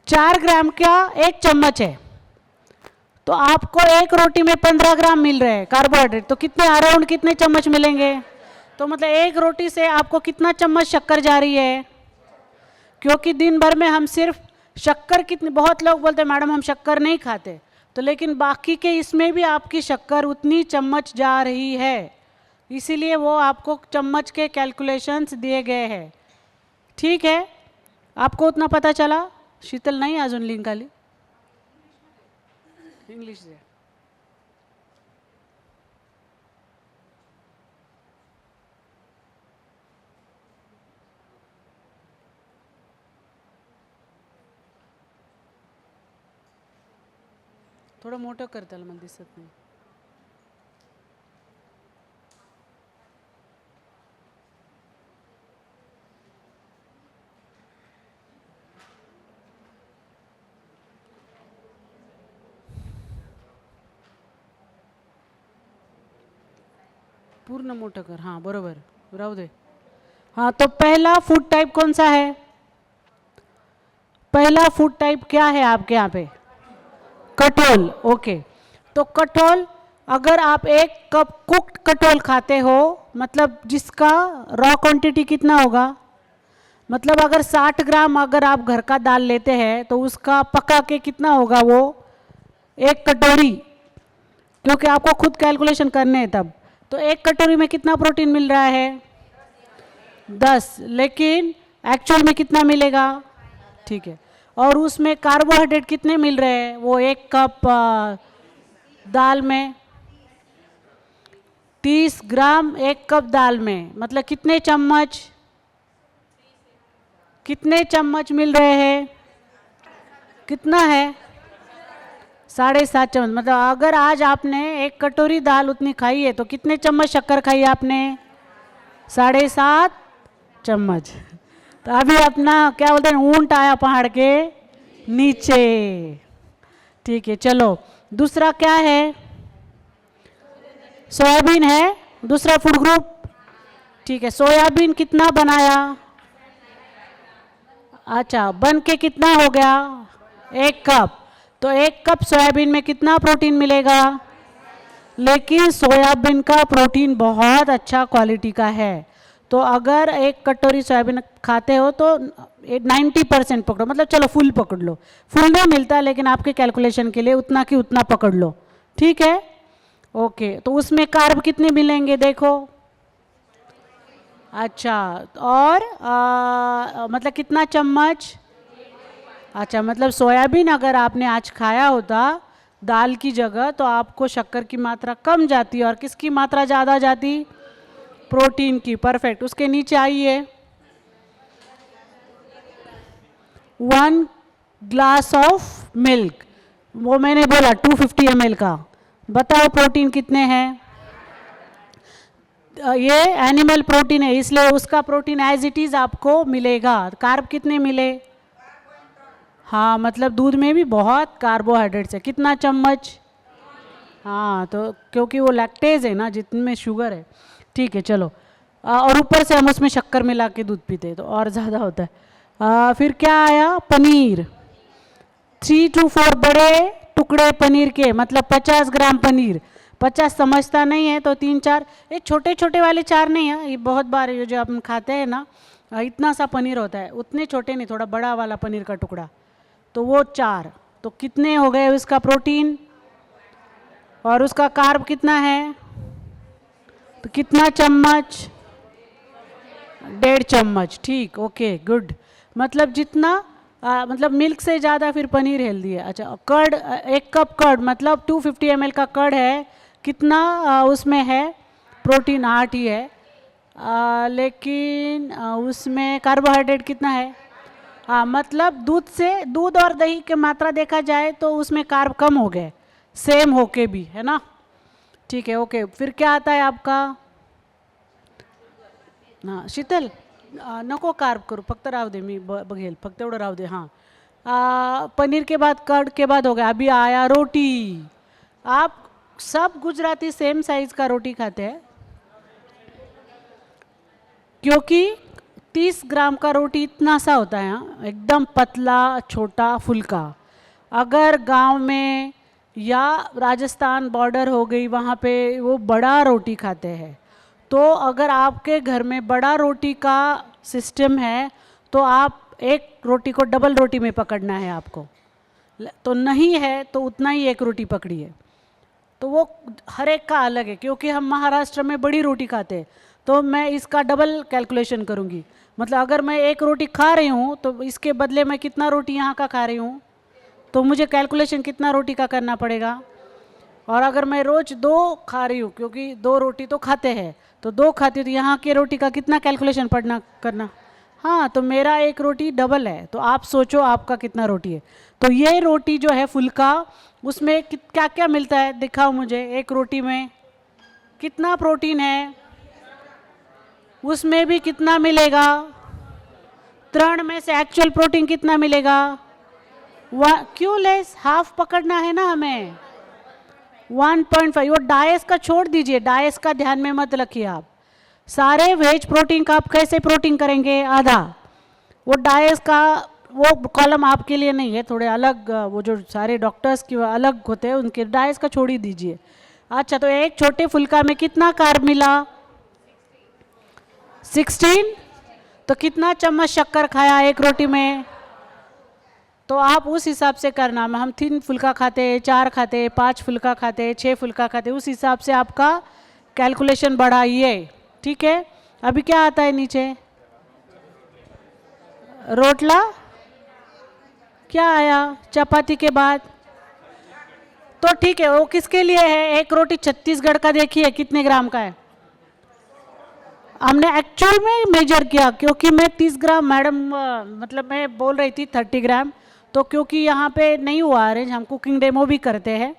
4 ग्राम का एक चम्मच है, तो आपको एक रोटी में 15 ग्राम मिल रहे हैं कार्बोहाइड्रेट, तो कितने अराउंड कितने चम्मच मिलेंगे, तो मतलब एक रोटी से आपको कितना चम्मच शक्कर जा रही है, क्योंकि दिन भर में हम सिर्फ शक्कर कितनी, बहुत लोग बोलते हैं मैडम हम शक्कर नहीं खाते, तो लेकिन बाकी के इसमें भी आपकी शक्कर उतनी चम्मच जा रही है, इसीलिए वो आपको चम्मच के कैलकुलेशंस दिए गए हैं, ठीक है। आपको उतना पता चला, शीतल नहीं अजून लिंक आली, इंग्लिश से। थोडं मोठं कर, त्याला मला दिसत नाही. पूर्ण मोठं कर. हाँ बरोबर, राहू दे. हाँ, तो पहला फूड टाइप कौन सा है? पहला फूड टाइप क्या है आपके यहाँ पे? कटोल. ओके, तो कटोल, अगर आप 1 कप कुक्ड कटोल खाते हो, मतलब जिसका रॉ क्वांटिटी कितना होगा? मतलब अगर 60 ग्राम अगर आप घर का दाल लेते हैं तो उसका पका के कितना होगा वो? 1 कटोरी, क्योंकि आपको खुद कैलकुलेशन करने हैं तब. तो 1 कटोरी में कितना प्रोटीन मिल रहा है? 10. लेकिन एक्चुअल में कितना मिलेगा? ठीक है. और उसमें कार्बोहाइड्रेट कितने मिल रहे हैं? वो 1 कप दाल में 30 ग्राम 1 कप दाल में, मतलब कितने चम्मच? कितने चम्मच मिल रहे हैं? कितना है? 7.5 चम्मच. मतलब अगर आज आपने 1 कटोरी दाल उतनी खाई है तो कितने चम्मच शक्कर खाई आपने? 7.5 चम्मच. तो अभी अपना क्या बोलते हैं, ऊंट आया पहाड़ के नीचे. ठीक है, चलो दूसरा क्या है? सोयाबीन है दूसरा फूड ग्रुप. ठीक है, सोयाबीन कितना बनाया? अच्छा, बन के कितना हो गया? 1 कप. तो 1 कप सोयाबीन में कितना प्रोटीन मिलेगा? लेकिन सोयाबीन का प्रोटीन बहुत अच्छा क्वालिटी का है. तो अगर 1 कटोरी सोयाबीन खाते हो तो 90% पकड़ो, मतलब चलो फुल पकड़ लो. फुल नहीं मिलता लेकिन आपके कैलकुलेशन के लिए उतना की उतना पकड़ लो. ठीक है, ओके. तो उसमें कार्ब कितने मिलेंगे देखो? अच्छा, और मतलब कितना चम्मच? अच्छा, मतलब सोयाबीन अगर आपने आज खाया होता दाल की जगह तो आपको शक्कर की मात्रा कम जाती और किसकी मात्रा ज़्यादा जाती? प्रोटीन की. परफेक्ट. उसके नीचे आइए. 1 ग्लास ऑफ मिल्क, वो मैंने बोला 250 ml का. बताओ प्रोटीन कितने हैं? ये एनिमल प्रोटीन है इसलिए उसका प्रोटीन एज इट इज आपको मिलेगा. कार्ब कितने मिले? हाँ, मतलब दूध में भी बहुत कार्बोहाइड्रेट्स है. कितना चम्मच? हाँ, तो क्योंकि वो लैक्टेज है ना, जितने शुगर है. ठीक है, चलो. और ऊपर से हम उसमें शक्कर मिला के दूध पीते हैं तो और ज़्यादा होता है. फिर क्या आया? पनीर. 3 to 4 बड़े टुकड़े पनीर के, मतलब 50 ग्राम पनीर. 50 समझता नहीं है तो 3-4, ये छोटे छोटे वाले 4 नहीं है, ये बहुत बार ये जो हम खाते हैं ना, इतना सा पनीर होता है, उतने छोटे नहीं, थोड़ा बड़ा वाला पनीर का टुकड़ा. तो वो 4. तो कितने हो गए उसका प्रोटीन? और उसका कार्ब कितना है? तो कितना चम्मच? 1.5 चम्मच. ठीक, ओके, गुड. मतलब जितना मतलब मिल्क से ज़्यादा फिर पनीर हेल्दी है. अच्छा, कर्ड, 1 कप कर्ड मतलब 250 ml का कर्ड है. कितना उसमें है प्रोटीन? 8 ही है. लेकिन उसमें कार्बोहाइड्रेट कितना है? हाँ, मतलब दूध और दही की मात्रा देखा जाए तो उसमें कार्ब कम हो गए, सेम होके भी, है ना. ठीक है, ओके. फिर क्या आता है आपका? हां, शीतल, नको कार्ब करू, फक्त राहू दे, मी बघेल, फक्त एवढं राहू दे. हां, पनीर के बाद कर्ड के बाद हो गया. अभी आया रोटी. आप सब गुजराती सेम साइज का रोटी खाते हैं क्योंकि 30 ग्राम का रोटी इतना सा होता है. हाँ, एकदम पतला छोटा फुल्का. अगर गांव में या राजस्थान बॉर्डर हो गई वहाँ पे वो बड़ा रोटी खाते हैं. तो अगर आपके घर में बड़ा रोटी का सिस्टम है तो आप एक रोटी को डबल रोटी में पकड़ना है आपको. तो नहीं है तो उतना ही एक रोटी पकड़िए. तो वो हर एक का अलग है, क्योंकि हम महाराष्ट्र में बड़ी रोटी खाते हैं तो मैं इसका डबल कैलकुलेशन करूँगी. मतलब अगर मैं एक रोटी खा रही हूँ तो इसके बदले मैं कितना रोटी यहाँ का खा रही हूँ? तो मुझे कैलकुलेशन कितना रोटी का करना पड़ेगा। और अगर मैं रोज 2 खा रही हूँ, क्योंकि 2 रोटी तो खाते हैं, तो 2 खाती हूँ, तो यहाँ की रोटी का कितना कैलकुलेशन पढ़ना करना। हाँ, तो मेरा 1 रोटी डबल है, तो आप सोचो आपका कितना रोटी है। तो ये रोटी जो है फुल्का, उसमें क्या क्या मिलता है दिखाओ मुझे। एक रोटी में कितना प्रोटीन है, उसमें भी कितना मिलेगा, 3 में से एक्चुअल प्रोटीन कितना मिलेगा, क्यों लेस, हाफ पकड़ना है ना हमें, 1.5। वो डाइस का छोड़ दीजिए, डाइस का ध्यान में मत रखिए आप। सारे वेज प्रोटीन का आप कैसे प्रोटीन करेंगे, आधा। वो डाइस का वो कॉलम आपके लिए नहीं है, थोड़े अलग, वो जो सारे डॉक्टर्स की अलग होते हैं, उनके डाइस का छोड़ ही दीजिए। अच्छा, तो एक छोटे फुल्का में कितना कार्ब मिला, 16। तो कितना चम्मच शक्कर खाया एक रोटी में, तो आप उस हिसाब से करना। हम 3 फुल्का खाते, 4 खाते, 5 फुल्का खाते, 6 फुल्का खाते, उस हिसाब से आपका कैलकुलेशन बढ़ाइए, ठीक है। अभी क्या आता है नीचे, रोटला, क्या आया चपाती के बाद, तो ठीक है। वो किसके लिए है, एक रोटी छत्तीसगढ़ का देखिए कितने ग्राम का है। हमने एक्चुअल में मेजर किया, क्योंकि मैं 30 ग्राम, मैडम मतलब मैं बोल रही थी 30 ग्राम, तो क्योंकि यहाँ पे नहीं हुआ अरेंज, हम कुकिंग डेमो भी करते हैं,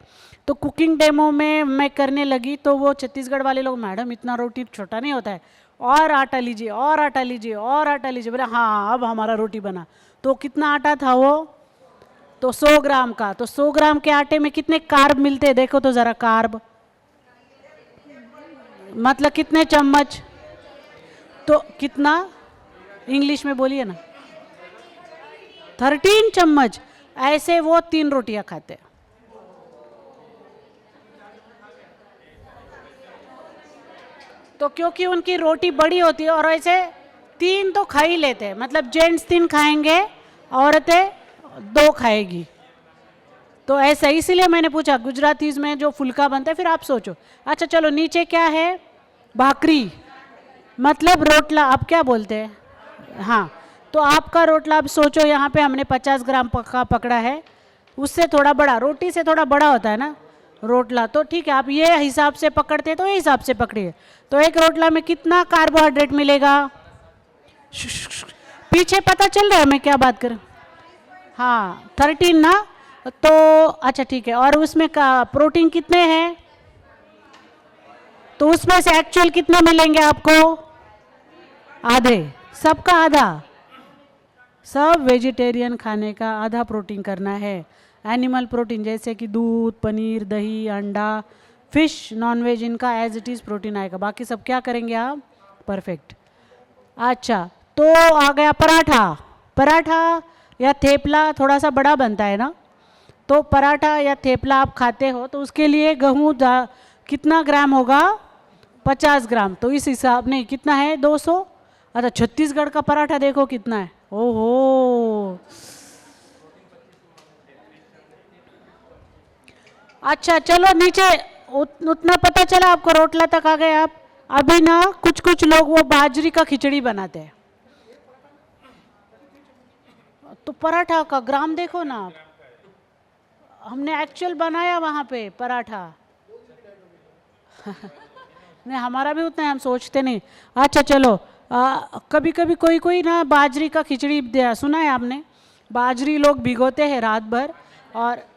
तो कुकिंग डेमो में मैं करने लगी, तो वो छत्तीसगढ़ वाले लोग, मैडम इतना रोटी छोटा नहीं होता है, और आटा लीजिए, और आटा लीजिए, और आटा लीजिए। बोले हाँ, अब हमारा रोटी बना। तो कितना आटा था वो, तो 100 ग्राम का। तो 100 ग्राम के आटे में कितने कार्ब मिलते हैं, देखो तो ज़रा, कार्ब मतलब कितने चम्मच, तो कितना, इंग्लिश में बोलिए ना, 13 चम्मच। ऐसे वो 3 रोटियां खाते हैं। तो क्योंकि उनकी रोटी बड़ी होती है, और ऐसे 3 तो खा ही लेते हैं, मतलब जेंट्स 3 खाएंगे, औरतें 2 खाएगी। तो ऐसा, इसीलिए मैंने पूछा गुजरातीज में जो फुल्का बनता है, फिर आप सोचो। अच्छा चलो, नीचे क्या है, भाकरी, मतलब रोटला, आप क्या बोलते हैं, हाँ। तो आपका रोटला, आप सोचो, यहाँ पे हमने 50 ग्राम का पकड़ा है, उससे थोड़ा बड़ा, रोटी से थोड़ा बड़ा होता है ना रोटला, तो ठीक है, आप ये हिसाब से पकड़ते हैं तो ये हिसाब से पकड़िए। तो एक रोटला में कितना कार्बोहाइड्रेट मिलेगा, पीछे पता चल रहा है मैं क्या बात कर, हाँ 13 ना, तो अच्छा ठीक है। और उसमें का प्रोटीन कितने हैं, तो उसमें से एक्चुअल कितने मिलेंगे आपको, आधे, सबका आधा। सब वेजिटेरियन खाने का आधा प्रोटीन करना है। एनिमल प्रोटीन जैसे कि दूध, पनीर, दही, अंडा, फिश, नॉनवेज, इनका एज इट इज़ प्रोटीन आएगा। बाकी सब क्या करेंगे आप, परफेक्ट। अच्छा, तो आ गया पराठा। पराठा या थेपला थोड़ा सा बड़ा बनता है ना, तो पराठा या थेपला आप खाते हो, तो उसके लिए गेहूँ कितना ग्राम होगा, 50 ग्राम। तो इस हिसाब, नहीं कितना है, 200। अच्छा, छत्तीसगढ़ का पराठा देखो कितना है, ओहो। अच्छा चलो, नीचे उतना पता चला आपको, रोटला तक आ गए आप। अभी ना कुछ कुछ लोग वो बाजरी का खिचड़ी बनाते हैं, तो पराठा का ग्राम देखो ना आप, हमने एक्चुअल बनाया वहाँ पे पराठा नहीं, हमारा भी उतना है, हम सोचते नहीं। अच्छा चलो, कभी कभी कोई कोई ना बाजरी का खिचड़ी सुना है आपने, बाजरी लोग भिगोते हैं रात भर, और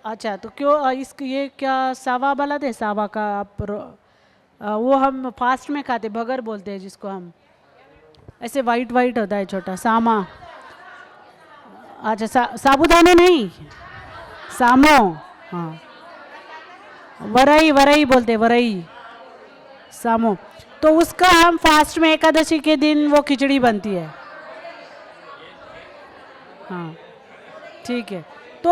अच्छा तो क्यों इसके, ये क्या सावा वाला थे, सावा का आप वो हम फास्ट में खाते, बगर बोलते हैं जिसको हम, ऐसे वाइट वाइट होता है छोटा सामा। अच्छा, साबुदाना नहीं, सामो, हाँ, वरई, वरई बोलते, वरई, सामो। तो उसका हम फास्ट में एकादशी के दिन वो खिचड़ी बनती है, हाँ ठीक है। तो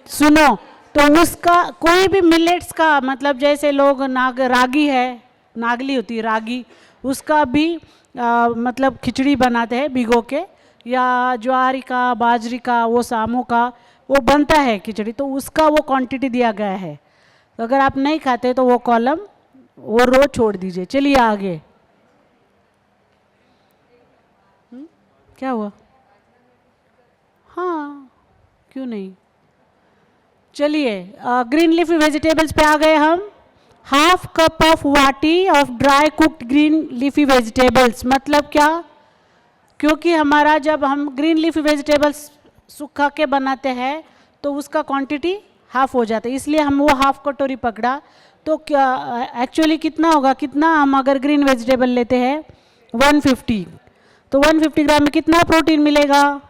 सुनो, तो उसका कोई भी मिलेट्स का, मतलब जैसे लोग रागी है, नागली होती है रागी, उसका भी मतलब खिचड़ी बनाते हैं भिगो के, या ज्वारी का, बाजरी का, वो सामों का वो बनता है खिचड़ी, तो उसका वो क्वांटिटी दिया गया है। तो अगर आप नहीं खाते तो वो कॉलम, वो रो छोड़ दीजिए। चलिए आगे, क्या हुआ, हाँ क्यों नहीं? चलिए ग्रीन लीफी वेजिटेबल्स पे आ गए हम। हाफ कप ऑफ वाटी of dry cooked green leafy vegetables, मतलब क्या? क्योंकि हमारा जब हम ग्रीन लीफी वेजिटेबल्स सूखा के बनाते हैं तो उसका क्वांटिटी हाफ हो जाता है, इसलिए हम वो हाफ कटोरी पकड़ा। तो क्या एक्चुअली कितना होगा, कितना हम अगर ग्रीन वेजिटेबल लेते हैं 150, तो 150 ग्राम में कितना प्रोटीन मिलेगा?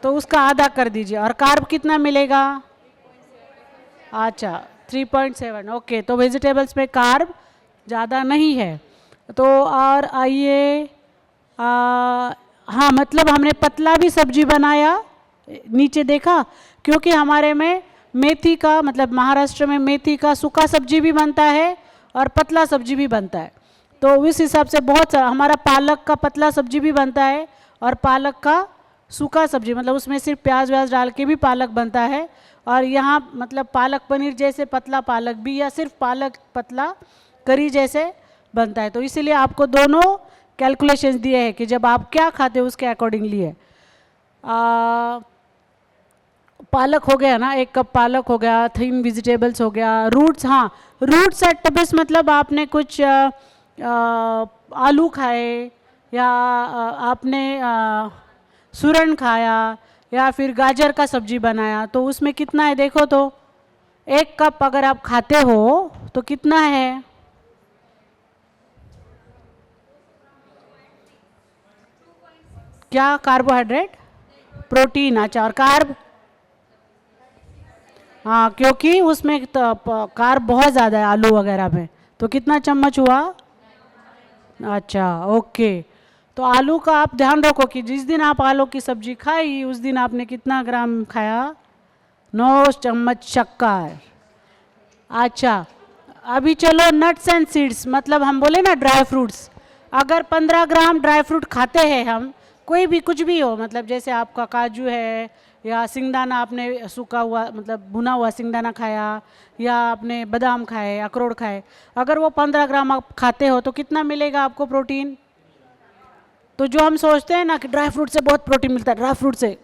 तो उसका आधा कर दीजिए। और कार्ब कितना मिलेगा? अच्छा 3.7। ओके, तो वेजिटेबल्स में कार्ब ज़्यादा नहीं है। तो और आइए हाँ, मतलब हमने पतला भी सब्जी बनाया, नीचे देखा, क्योंकि हमारे में मेथी का, मतलब महाराष्ट्र में मेथी का सूखा सब्जी भी बनता है और पतला सब्जी भी बनता है। तो उस हिसाब से बहुत सारा, हमारा पालक का पतला सब्जी भी बनता है और पालक का सूखा सब्जी, मतलब उसमें सिर्फ प्याज व्याज डाल के भी पालक बनता है। और यहाँ मतलब पालक पनीर जैसे पतला पालक भी, या सिर्फ पालक पतला करी जैसे बनता है। तो इसीलिए आपको दोनों कैलकुलेशंस दिए हैं कि जब आप क्या खाते हो उसके अकॉर्डिंगली है। पालक हो गया ना, 1 कप पालक हो गया, 3 वेजिटेबल्स हो गया। रूट्स, हाँ रूट्स एट टिप्स, मतलब आपने कुछ आलू खाए, या आपने सूरन खाया, या फिर गाजर का सब्जी बनाया, तो उसमें कितना है देखो तो। 1 कप अगर आप खाते हो तो कितना है? क्या कार्बोहाइड्रेट? प्रोटीन। अच्छा, और कार्ब? हाँ, क्योंकि उसमें कार्ब बहुत ज़्यादा है आलू वगैरह में। तो कितना चम्मच हुआ? अच्छा ओके। तो आलू का आप ध्यान रखो कि जिस दिन आप आलू की सब्जी खाई उस दिन आपने कितना ग्राम खाया? 9 चम्मच शक्कर। अच्छा, अभी चलो नट्स एंड सीड्स, मतलब हम बोले ना ड्राई फ्रूट्स। अगर 15 ग्राम ड्राई फ्रूट खाते हैं हम, कोई भी कुछ भी हो, मतलब जैसे आपका काजू है, या सिंगदाना आपने सूखा हुआ मतलब भुना हुआ सिंगदाना खाया, या आपने बादाम खाए, अखरोट खाए, अगर वो 15 ग्राम आप खाते हो तो कितना मिलेगा आपको प्रोटीन? तो जो हम सोचते हैं ना कि ड्राई फ्रूट से बहुत प्रोटीन मिलता है, ड्राई फ्रूट से,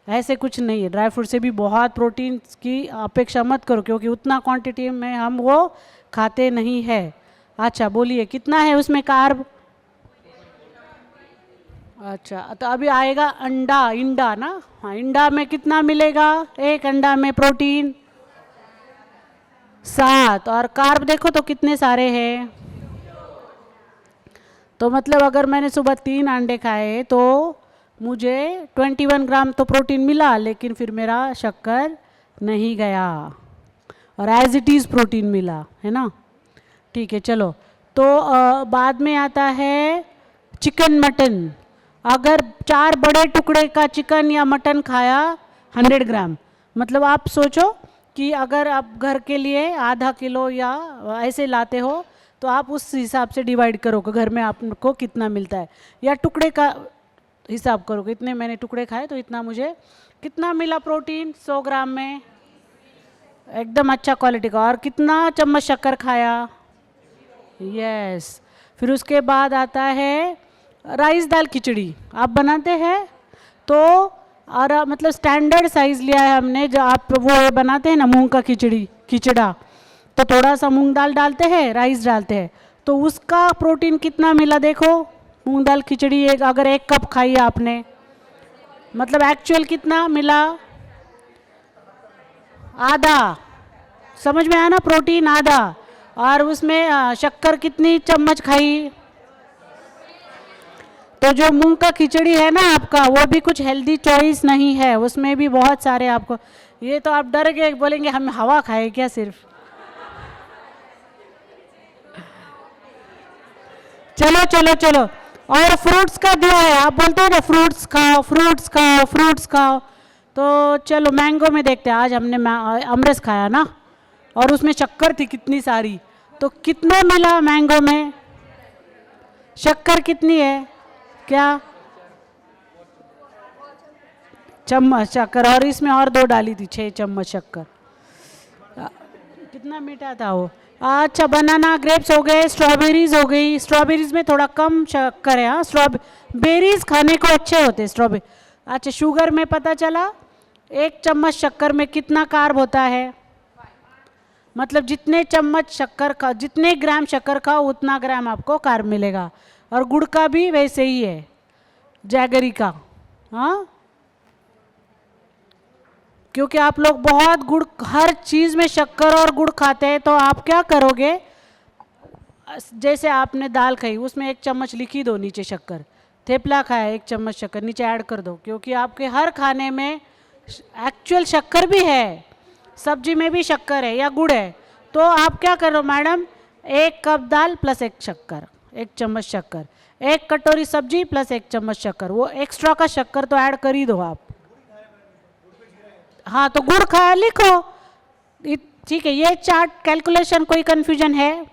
ऐसे कुछ नहीं है। ड्राई फ्रूट से भी बहुत प्रोटीन की अपेक्षा मत करो, क्योंकि उतना क्वांटिटी में हम वो खाते नहीं है। अच्छा बोलिए कितना है उसमें कार्ब? अच्छा, तो अभी आएगा अंडा, इंडा ना, हाँ इंडा में कितना मिलेगा? 1 अंडा में प्रोटीन 7, और कार्ब देखो तो कितने सारे हैं। तो मतलब अगर मैंने सुबह 3 अंडे खाए तो मुझे 21 ग्राम तो प्रोटीन मिला, लेकिन फिर मेरा शक्कर नहीं गया और एज इट इज़ प्रोटीन मिला, है ना। ठीक है, चलो तो बाद में आता है चिकन मटन। अगर 4 बड़े टुकड़े का चिकन या मटन खाया 100 ग्राम, मतलब आप सोचो कि अगर आप घर के लिए आधा किलो या ऐसे लाते हो तो आप उस हिसाब से डिवाइड करो कि घर में आपको कितना मिलता है, या टुकड़े का हिसाब करो कि इतने मैंने टुकड़े खाए तो इतना मुझे कितना मिला प्रोटीन 100 ग्राम में, एकदम अच्छा क्वालिटी का। और कितना चम्मच शक्कर खाया? यस। फिर उसके बाद आता है राइस दाल खिचड़ी। आप बनाते हैं तो, और मतलब स्टैंडर्ड साइज़ लिया है हमने, जो आप वो बनाते हैं ना मूंग का खिचड़ा, तो थोड़ा सा मूंग दाल डालते हैं, राइस डालते हैं, तो उसका प्रोटीन कितना मिला देखो। मूंग दाल खिचड़ी अगर 1 कप खाई आपने, मतलब एक्चुअल कितना मिला? आधा। समझ में आया ना, प्रोटीन आधा। और उसमें शक्कर कितनी चम्मच खाई? तो जो मूंग का खिचड़ी है ना आपका, वो भी कुछ हेल्दी चॉइस नहीं है, उसमें भी बहुत सारे आपको, ये तो आप डर गए, बोलेंगे हम हवा खाए क्या सिर्फ। चलो चलो चलो, और फ्रूट्स का दिया है, आप बोलते हो ना फ्रूट्स खाओ फ्रूट्स खाओ फ्रूट्स खाओ, तो चलो मैंगो में देखते हैं। आज हमने अमरस खाया ना, और उसमें शक्कर थी कितनी सारी, तो कितना मिला मैंगो में? शक्कर कितनी है क्या? चम्मच शक्कर, और इसमें और 2 डाली थी, 6 चम्मच शक्कर। कितना मीठा था वो। अच्छा, बनाना ग्रेप्स हो गए, स्ट्रॉबेरीज हो गई। स्ट्रॉबेरीज में थोड़ा कम शक्कर है। हाँ, स्ट्रॉबेरीज खाने को अच्छे होते हैं स्ट्रॉबेरी। अच्छा, शुगर में पता चला एक चम्मच शक्कर में कितना कार्ब होता है? मतलब जितने चम्मच शक्कर का, जितने ग्राम शक्कर खाओ उतना ग्राम आपको कार्ब मिलेगा। और गुड़ का भी वैसे ही है, जैगरी का। हाँ, क्योंकि आप लोग बहुत गुड़, हर चीज़ में शक्कर और गुड़ खाते हैं, तो आप क्या करोगे, जैसे आपने दाल खाई उसमें 1 चम्मच लिखी दो नीचे शक्कर, थेपला खाया 1 चम्मच शक्कर नीचे ऐड कर दो, क्योंकि आपके हर खाने में एक्चुअल शक्कर भी है, सब्जी में भी शक्कर है या गुड़ है। तो आप क्या करो मैडम, 1 कप दाल प्लस 1 शक्कर, 1 चम्मच शक्कर, 1 कटोरी सब्जी प्लस 1 चम्मच शक्कर, वो एक्स्ट्रा का शक्कर तो ऐड कर ही दो आप। हाँ, तो गुड़ खाया लिखो, ठीक है। ये चार्ट कैलकुलेशन, कोई कंफ्यूजन है?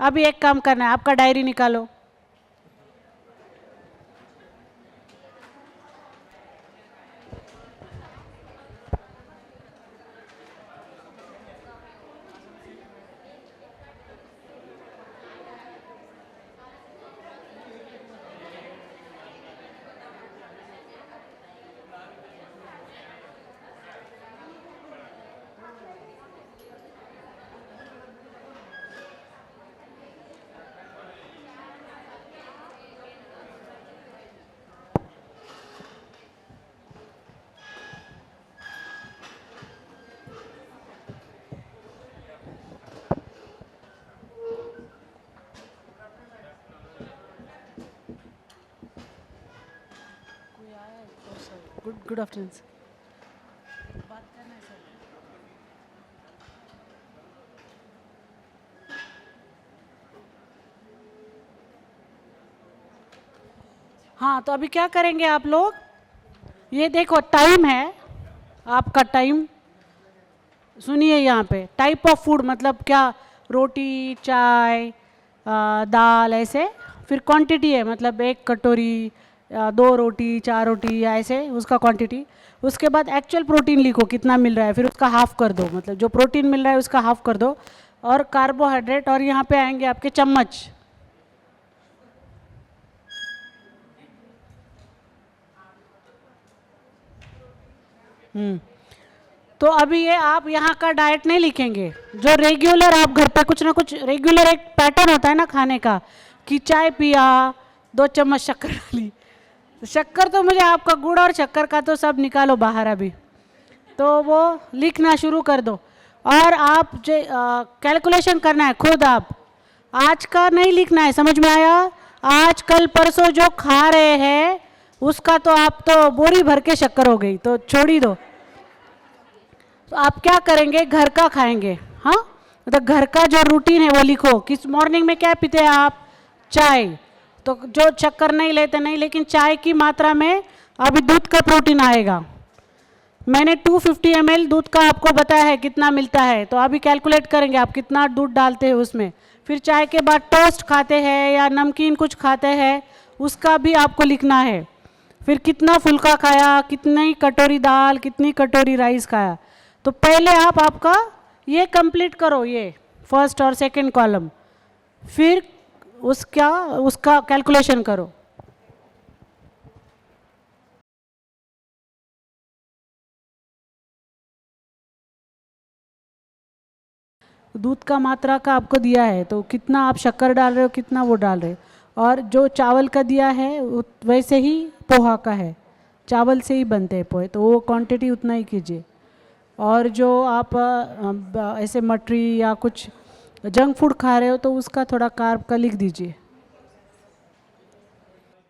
अभी एक काम करना है, आपका डायरी निकालो। Good afternoon. हाँ, तो अभी क्या करेंगे आप लोग, ये देखो टाइम है आपका, टाइम सुनिए यहाँ पे, टाइप ऑफ फूड मतलब क्या, रोटी, चाय, दाल, ऐसे। फिर क्वांटिटी है, मतलब 1 कटोरी, 2 रोटी, 4 रोटी, या ऐसे उसका क्वांटिटी। उसके बाद एक्चुअल प्रोटीन लिखो कितना मिल रहा है, फिर उसका हाफ कर दो, मतलब जो प्रोटीन मिल रहा है उसका हाफ कर दो। और कार्बोहाइड्रेट, और यहाँ पे आएंगे आपके चम्मच। तो अभी ये आप यहाँ का डाइट नहीं लिखेंगे, जो रेगुलर आप घर पे कुछ ना कुछ रेगुलर एक पैटर्न होता है ना खाने का, कि चाय पिया, 2 चम्मच शक्कर डाली। शक्कर तो मुझे आपका, गुड़ और शक्कर का तो सब निकालो बाहर अभी, तो वो लिखना शुरू कर दो। और आप जो कैलकुलेशन करना है खुद, आप आज का नहीं लिखना है, समझ में आया? आज कल परसों जो खा रहे हैं उसका तो आप तो बोरी भर के शक्कर हो गई, तो छोड़ ही दो। तो आप क्या करेंगे, घर का खाएंगे। हाँ, मतलब घर का जो रूटीन है वो लिखो। किस मॉर्निंग में क्या पीते हैं आप? चाय। तो जो शक्कर नहीं लेते नहीं, लेकिन चाय की मात्रा में अभी दूध का प्रोटीन आएगा। मैंने 250 ml दूध का आपको बताया है कितना मिलता है, तो अभी कैलकुलेट करेंगे आप कितना दूध डालते हैं उसमें। फिर चाय के बाद टोस्ट खाते हैं या नमकीन कुछ खाते हैं, उसका भी आपको लिखना है। फिर कितना फुल्का खाया, कितनी कटोरी दाल, कितनी कटोरी राइस खाया। तो पहले आप आपका ये कंप्लीट करो, ये फर्स्ट और सेकंड कॉलम, फिर उसका कैलकुलेशन करो। दूध का मात्रा का आपको दिया है, तो कितना आप शक्कर डाल रहे हो, कितना वो डाल रहे हो। और जो चावल का दिया है वैसे ही पोहा का है, चावल से ही बनते हैं पोहे, तो वो क्वांटिटी उतना ही कीजिए। और जो आप ऐसे मटरी या कुछ जंक फूड खा रहे हो तो उसका थोड़ा कार्ब का लिख दीजिए।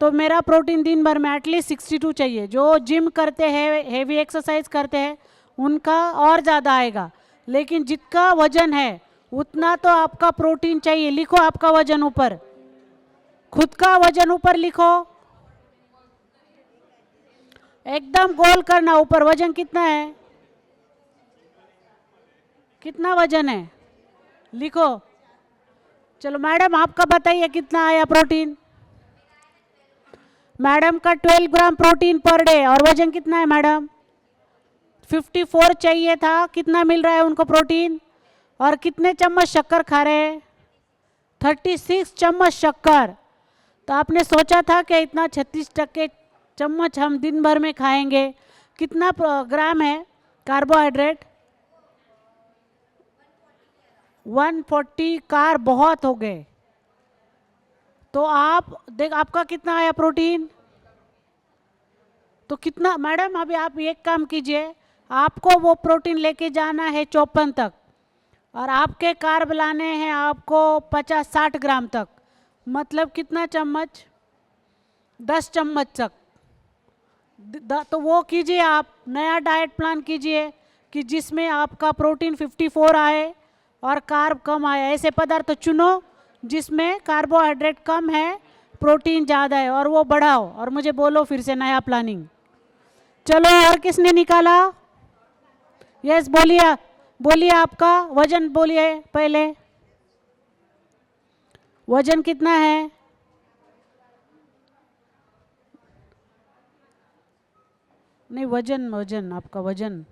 तो मेरा प्रोटीन दिन भर में एटलीस्ट 62 चाहिए। जो जिम करते हैं, हेवी एक्सरसाइज करते हैं, उनका और ज़्यादा आएगा, लेकिन जितना वजन है उतना तो आपका प्रोटीन चाहिए। लिखो आपका वजन ऊपर, खुद का वजन ऊपर लिखो, एकदम गोल करना ऊपर। वजन कितना है, कितना वजन है लिखो। चलो मैडम आपका बताइए कितना आया प्रोटीन। मैडम का 12 ग्राम प्रोटीन पर डे, और वजन कितना है मैडम? 54 चाहिए था, कितना मिल रहा है उनको प्रोटीन? और कितने चम्मच शक्कर खा रहे हैं? 36 चम्मच शक्कर। तो आपने सोचा था कि इतना 36 चम्मच हम दिन भर में खाएंगे, कितना ग्राम है कार्बोहाइड्रेट? 140 कार्ब बहुत हो गए। तो आप देख आपका कितना आया प्रोटीन? तो कितना मैडम, अभी आप एक काम कीजिए, आपको वो प्रोटीन लेके जाना है 54 तक और आपके कार्ब लाने हैं आपको 50-60 ग्राम तक। मतलब कितना चम्मच? 10 चम्मच तक। तो वो कीजिए, आप नया डाइट प्लान कीजिए कि जिसमें आपका प्रोटीन 54 आए और कार्ब कम आए। ऐसे पदार्थ चुनो जिसमें कार्बोहाइड्रेट कम है, प्रोटीन ज़्यादा है, और वो बढ़ाओ और मुझे बोलो फिर से नया प्लानिंग। चलो, और किसने निकाला? यस, बोलिए बोलिए, आपका वजन बोलिए पहले। वजन कितना है? नहीं, वजन वजन आपका वजन,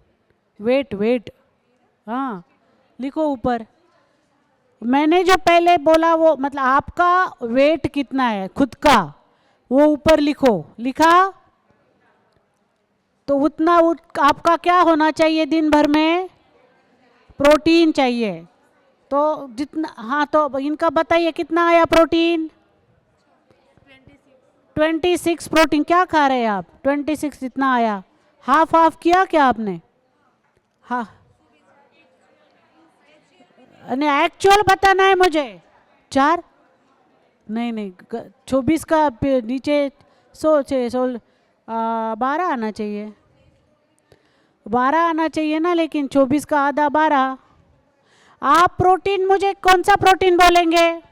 वेट वेट, हाँ लिखो ऊपर। मैंने जो पहले बोला वो मतलब आपका वेट कितना है खुद का, वो ऊपर लिखो। लिखा? तो उतना आपका क्या होना चाहिए दिन भर में? प्रोटीन चाहिए। तो जितना, हाँ तो इनका बताइए कितना आया प्रोटीन? 26 प्रोटीन। क्या खा रहे हैं आप? 26 इतना आया। हाफ हाफ किया क्या आपने? हाँ, एक्चुअल बताना है मुझे। 4 नहीं नहीं, 24 का नीचे 12 आना चाहिए। 12 आना चाहिए ना, लेकिन 24 का आधा 12। आप प्रोटीन मुझे कौन सा प्रोटीन बोलेंगे?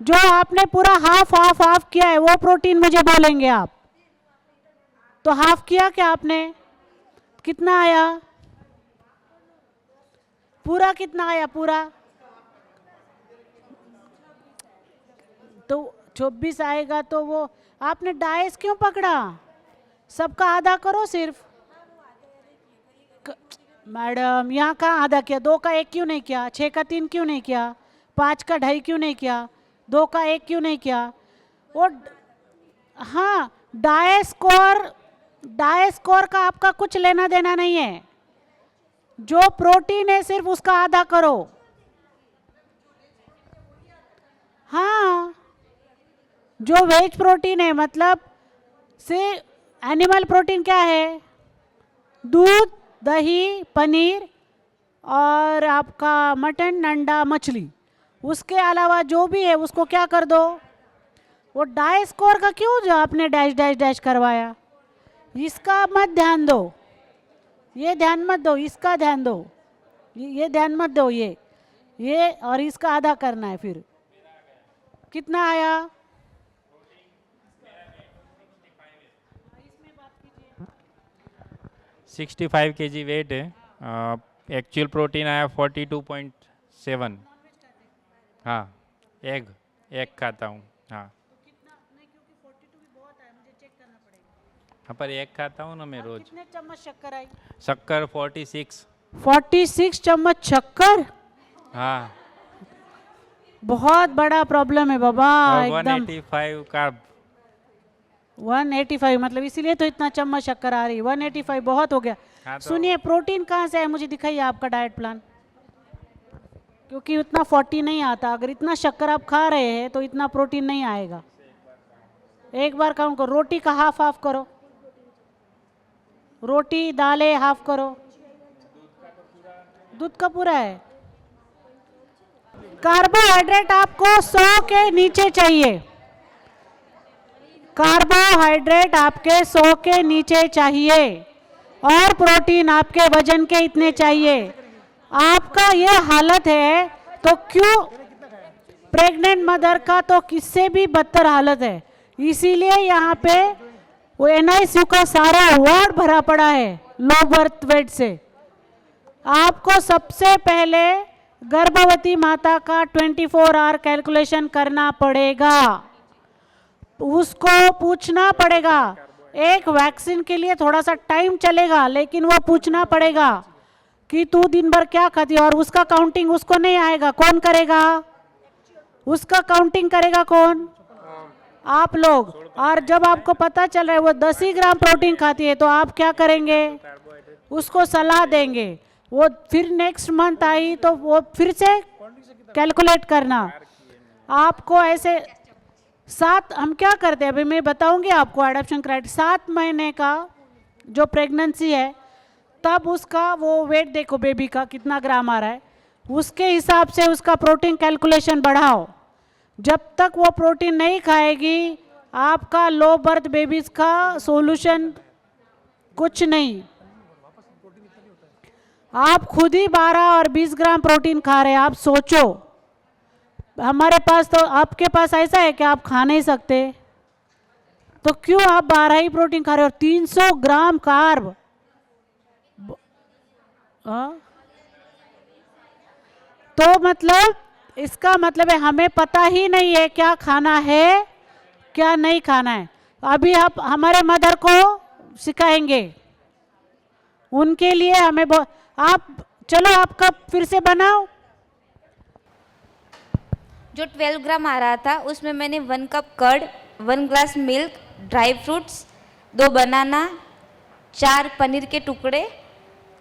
जो आपने पूरा हाफ हाफ हाफ किया है वो प्रोटीन मुझे बोलेंगे आप। तो हाफ किया क्या आपने? कितना आया? पूरा कितना आया? पूरा तो 24 आएगा। तो वो आपने डाइस क्यों पकड़ा? सबका आधा करो सिर्फ। मैडम, यहाँ कहाँ आधा किया? 2 का 1 क्यों नहीं किया? 6 का 3 क्यों नहीं किया? 5 का 2.5 क्यों नहीं किया? 2 का 1 क्यों नहीं किया? वो हाँ, डाई स्कोर का आपका कुछ लेना देना नहीं है। जो प्रोटीन है सिर्फ उसका आधा करो। हाँ, जो वेज प्रोटीन है, मतलब से एनिमल प्रोटीन क्या है? दूध, दही, पनीर और आपका मटन, अंडा, मछली। उसके अलावा जो भी है उसको क्या कर दो? वो डाई स्कोर का क्यों जो आपने डैश डैश डैश करवाया? इसका मत ध्यान दो, ये ध्यान मत दो, इसका ध्यान दो। ये ध्यान मत दो, ये और इसका आधा करना है। फिर कितना आया? 65 kg वेट है। एक्चुअल प्रोटीन आया 42.7। हाँ, एग खाता हूँ। हाँ, हाँ पर एग खाता हूँ ना मैं रोज। कितने चम्मच शक्कर आई? शक्कर 46। 46 चम्मच शक्कर? हाँ, बहुत बड़ा प्रॉब्लम है बाबा। और एकदम 185 कार्ब। 185 मतलब इसीलिए तो इतना चम्मच शक्कर आ रही। 185 बहुत हो गया। हाँ तो सुनिए, प्रोटीन कहाँ से है मुझे दिखाइए आपका डाइट प्लान, क्योंकि उतना 40 नहीं आता। अगर इतना शक्कर आप खा रहे हैं तो इतना प्रोटीन नहीं आएगा। एक बार काउंट करो। रोटी का हाफ हाफ करो, रोटी दालें हाफ करो। दूध का पूरा है। कार्बोहाइड्रेट आपको 100 के नीचे चाहिए। कार्बोहाइड्रेट आपके 100 के नीचे चाहिए और प्रोटीन आपके वजन के इतने चाहिए। आपका ये हालत है तो क्यों? प्रेग्नेंट मदर का तो किससे भी बदतर हालत है। इसीलिए यहाँ पे वो NICU का सारा वार्ड भरा पड़ा है लो बर्थ वेट से। आपको सबसे पहले गर्भवती माता का 24 आवर कैलकुलेशन करना पड़ेगा। उसको पूछना पड़ेगा। एक वैक्सीन के लिए थोड़ा सा टाइम चलेगा, लेकिन वो पूछना पड़ेगा कि तू दिन भर क्या खाती है, और उसका काउंटिंग उसको नहीं आएगा। कौन करेगा? उसका काउंटिंग करेगा कौन? आप लोग, और जब आपको पता चल रहा है वो 10 ही ग्राम प्रोटीन खाती है तो आप क्या करेंगे, उसको सलाह देंगे। वो फिर नेक्स्ट मंथ आई तो वो फिर से कैलकुलेट करना। आपको ऐसे 7, हम क्या करते हैं अभी मैं बताऊंगी आपको एडॉप्शन क्राइटेरिया। 7 महीने का जो प्रेगनेंसी है तब उसका वो वेट देखो बेबी का कितना ग्राम आ रहा है, उसके हिसाब से उसका प्रोटीन कैलकुलेशन बढ़ाओ। जब तक वो प्रोटीन नहीं खाएगी आपका लो बर्थ बेबीज का सॉल्यूशन कुछ नहीं। आप खुद ही 12 और 20 ग्राम प्रोटीन खा रहे हैं, आप सोचो। हमारे पास तो, आपके पास ऐसा है कि आप खा नहीं सकते तो क्यों आप 12 ही प्रोटीन खा रहे हो और 300 ग्राम कार्ब। तो मतलब इसका मतलब है हमें पता ही नहीं है क्या खाना है क्या नहीं खाना है। अभी आप हमारे मदर को सिखाएंगे, उनके लिए हमें आप चलो आपका फिर से बनाओ। जो 12 ग्राम आ रहा था उसमें मैंने 1 cup curd, 1 glass milk, dry fruits, 2 banana, 4 paneer के टुकड़े,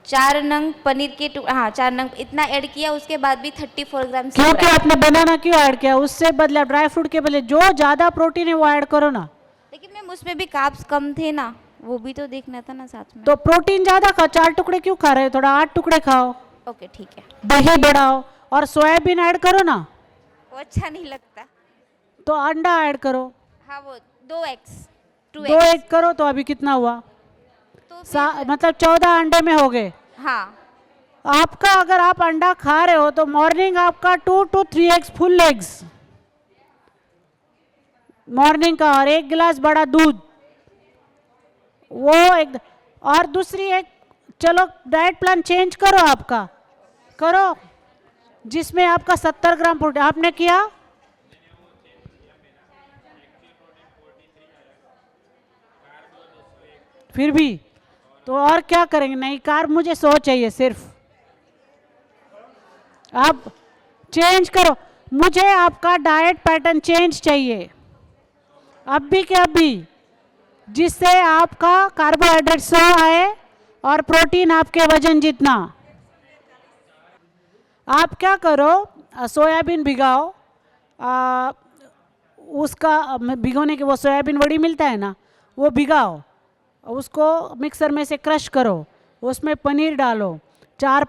4 नंग पनीर के हाँ 4 नंग इतना ऐड किया। उसके बाद भी 34 ग्राम। क्योंकि आपने बनाना क्यों ऐड किया, उससे बदला ड्राई फ्रूट के बदले जो ज़्यादा प्रोटीन है वो ऐड करो ना। लेकिन मैम उसमें भी कार्ब्स कम थे ना, वो भी तो देखना था ना साथ में। तो प्रोटीन ज़्यादा खाओ, 4 टुकड़े क्यों खा रहे हो, थोड़ा 8 टुकड़े खाओ। ओके ठीक है। दही बढ़ाओ और सोयाबीन ऐड करो ना। वो अच्छा नहीं लगता। तो अंडा ऐड करो। हाँ वो 2 एग्स, 2 2 एग करो तो अभी कितना हुआ, तो मतलब 14 अंडे में हो गए। हाँ आपका अगर आप अंडा खा रहे हो तो मॉर्निंग आपका 2 to 3 eggs full eggs morning का, और 1 गिलास बड़ा दूध वो एक। और दूसरी एक, चलो डाइट प्लान चेंज करो, आपका करो जिसमें आपका 70 ग्राम प्रोटीन आपने किया। फिर भी तो और क्या करेंगे, नहीं कार्ब मुझे 100 चाहिए सिर्फ। आप चेंज करो, मुझे आपका डाइट पैटर्न चेंज चाहिए अभी के अभी, जिससे आपका कार्बोहाइड्रेट 100 आए और प्रोटीन आपके वजन जितना। आप क्या करो, सोयाबीन भिगाओ, उसका भिगोने के वो सोयाबीन वड़ी मिलता है ना, वो भिगाओ, उसको मिक्सर में से क्रश करो, उसमें पनीर डालो, 4